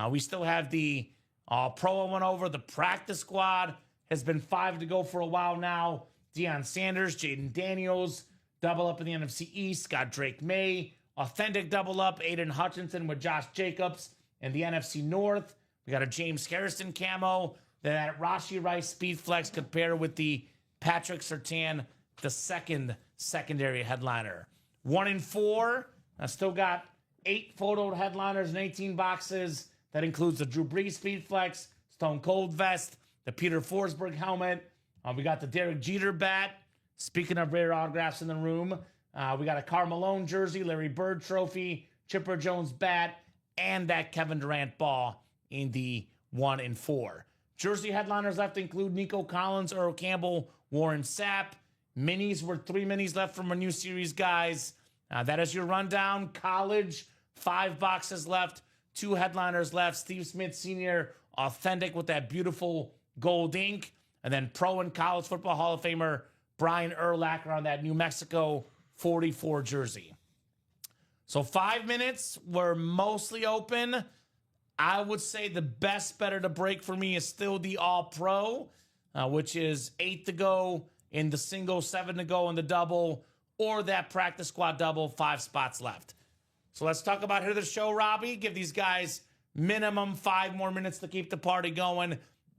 We still have the Pro I went over. The practice squad has been 5 to go for a while now. Deion Sanders, Jaden Daniels, double up in the NFC East. Got Drake May, authentic double up. Aiden Hutchinson with Josh Jacobs in the NFC North. We got a James Harrison camo. That Rashi Rice Speed Flex could pair with the Patrick Surtain, the secondary headliner. 1 in 4. I still got 8 photoed headliners and 18 boxes. That includes the Drew Brees Speed Flex, Stone Cold Vest, the Peter Forsberg helmet. We got the Derek Jeter bat. Speaking of rare autographs in the room, we got a Karl Malone jersey, Larry Bird trophy, Chipper Jones bat, and that Kevin Durant ball in the 1 in 4. Jersey headliners left include Nico Collins, Earl Campbell, Warren Sapp. Minis were 3 minis left from our new series, guys. That is your rundown. College, 5 boxes left, 2 headliners left. Steve Smith Sr., authentic with that beautiful gold ink. And then Pro and College Football Hall of Famer Brian Urlacher on that New Mexico 44 jersey. So 5 minutes were mostly open. I would say the best better to break for me is still the All-Pro, which is 8 to go in the single, 7 to go in the double, or that practice squad double, 5 spots left. So let's talk about here the show, Robbie. Give these guys minimum 5 more minutes to keep the party going.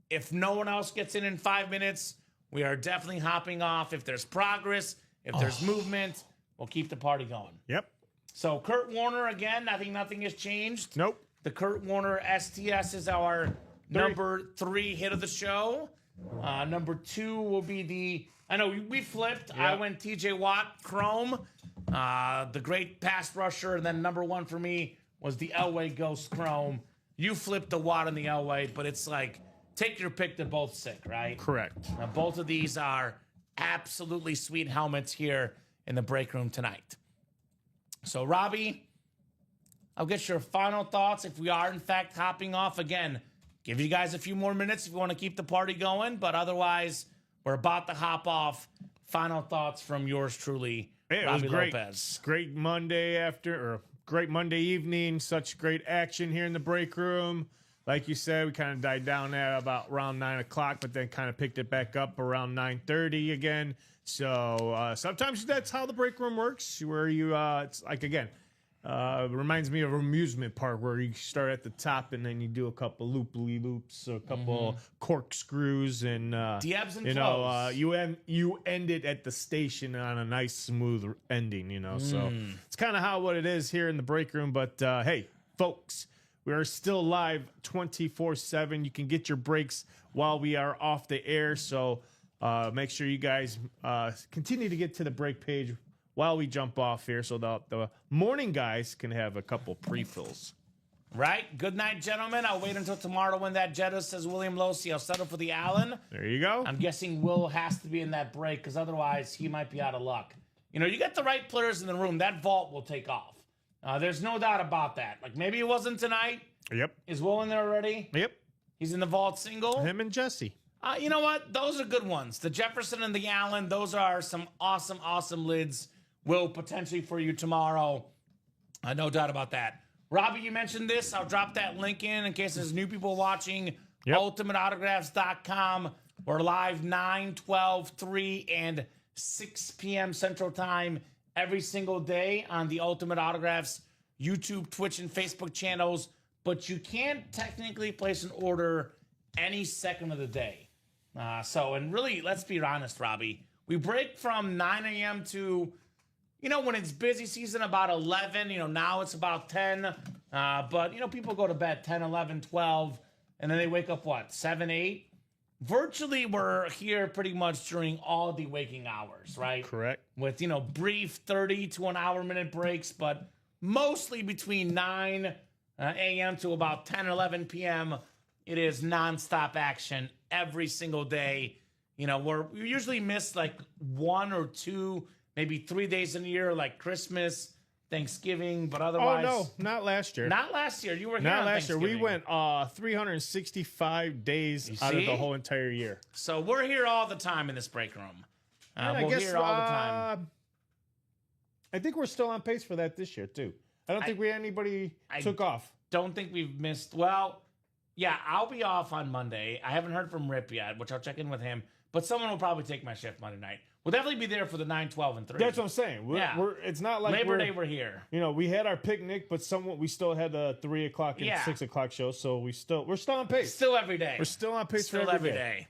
If no one else gets in 5 minutes, we are definitely hopping off. If there's progress, if there's movement, we'll keep the party going. Yep. So Kurt Warner, again, I think nothing has changed. Nope. The Kurt Warner STS is our number 3 hit of the show. Number 2 will be the... I know we flipped. Yep. I went TJ Watt Chrome, the great pass rusher. And then number 1 for me was the Elway Ghost Chrome. You flipped the Watt and the Elway, but it's like, take your pick. They're both sick, right? Correct. Now, both of these are absolutely sweet helmets here in the break room tonight. So, Robbie, I'll get your final thoughts if we are, in fact, hopping off. Again, give you guys a few more minutes if you want to keep the party going, but otherwise, we're about to hop off. Final thoughts from yours truly, Robbie great. Lopez. Great great Monday evening. Such great action here in the break room. Like you said, we kind of died down at about around 9 o'clock, but then kind of picked it back up around 9:30 again. So sometimes that's how the break room works, where you, it's like, again, reminds me of an amusement park where you start at the top and then you do a couple loop-loops, a couple corkscrews, and The ebbs and you flows. know, you end it at the station on a nice smooth ending. You know, so it's kind of how what it is here in the break room. But hey, folks, we are still live 24/7. You can get your breaks while we are off the air. So make sure you guys continue to get to the break page while we jump off here, so the morning guys can have a couple pre-fills. Right. Good night, gentlemen. I'll wait until tomorrow when that Jetta says William Losi. I'll settle for the Allen. There you go. I'm guessing Will has to be in that break because otherwise he might be out of luck. You know, you get the right players in the room, that vault will take off. There's no doubt about that. Like, maybe it wasn't tonight. Yep. Is Will in there already? Yep. He's in the vault single. Him and Jesse. You know what? Those are good ones. The Jefferson and the Allen, those are some awesome, awesome lids. Will potentially for you tomorrow. No doubt about that. Robbie, you mentioned this. I'll drop that link in case there's new people watching. Yep. UltimateAutographs.com. We're live 9, 12, 3, and 6 p.m. Central Time every single day on the Ultimate Autographs YouTube, Twitch, and Facebook channels. but you can't technically place an order any second of the day. And really, let's be honest, Robbie, we break from 9 a.m. to, when it's busy season, about 11. Now it's about 10. But people go to bed 10, 11, 12, and then they wake up, 7, 8? Virtually, we're here pretty much during all the waking hours, right? Correct. With, brief 30 to an hour minute breaks, but mostly between 9 a.m. to about 10 or 11 p.m., it is nonstop action every single day. We usually miss like 1 or 2, maybe 3 days in a year, like Christmas, Thanksgiving, but otherwise. Oh, no, not last year. Not last year. You were here Not on last year. We Thanksgiving. went 365 days out of the whole entire year. So we're here all the time in this break room. I We're guess, here all the time. I think we're still on pace for that this year, too. I don't think anybody took off. Don't think we've missed. Well, yeah, I'll be off on Monday. I haven't heard from Rip yet, which I'll check in with him. But someone will probably take my shift Monday night. We'll definitely be there for the 9, 12, and 3. That's what I'm saying. It's not like Labor Day, we're here. We had our picnic, but we still had the 3 o'clock and 6 o'clock show, so we're still on pace. Still every day. We're still on pace Still for every day.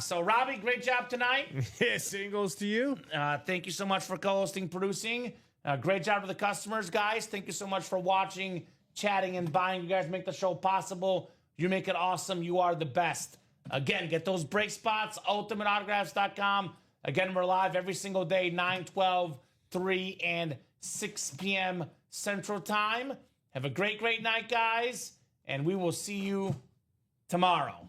So, Robbie, great job tonight. Yeah, same goes to you. Thank you so much for co-hosting, producing. Great job to the customers, guys. Thank you so much for watching, chatting, and buying. You guys make the show possible. You make it awesome. You are the best. Again, get those break spots, ultimateautographs.com. Again, we're live every single day, 9, 12, 3, and 6 p.m. Central Time. Have a great, great night, guys, and we will see you tomorrow.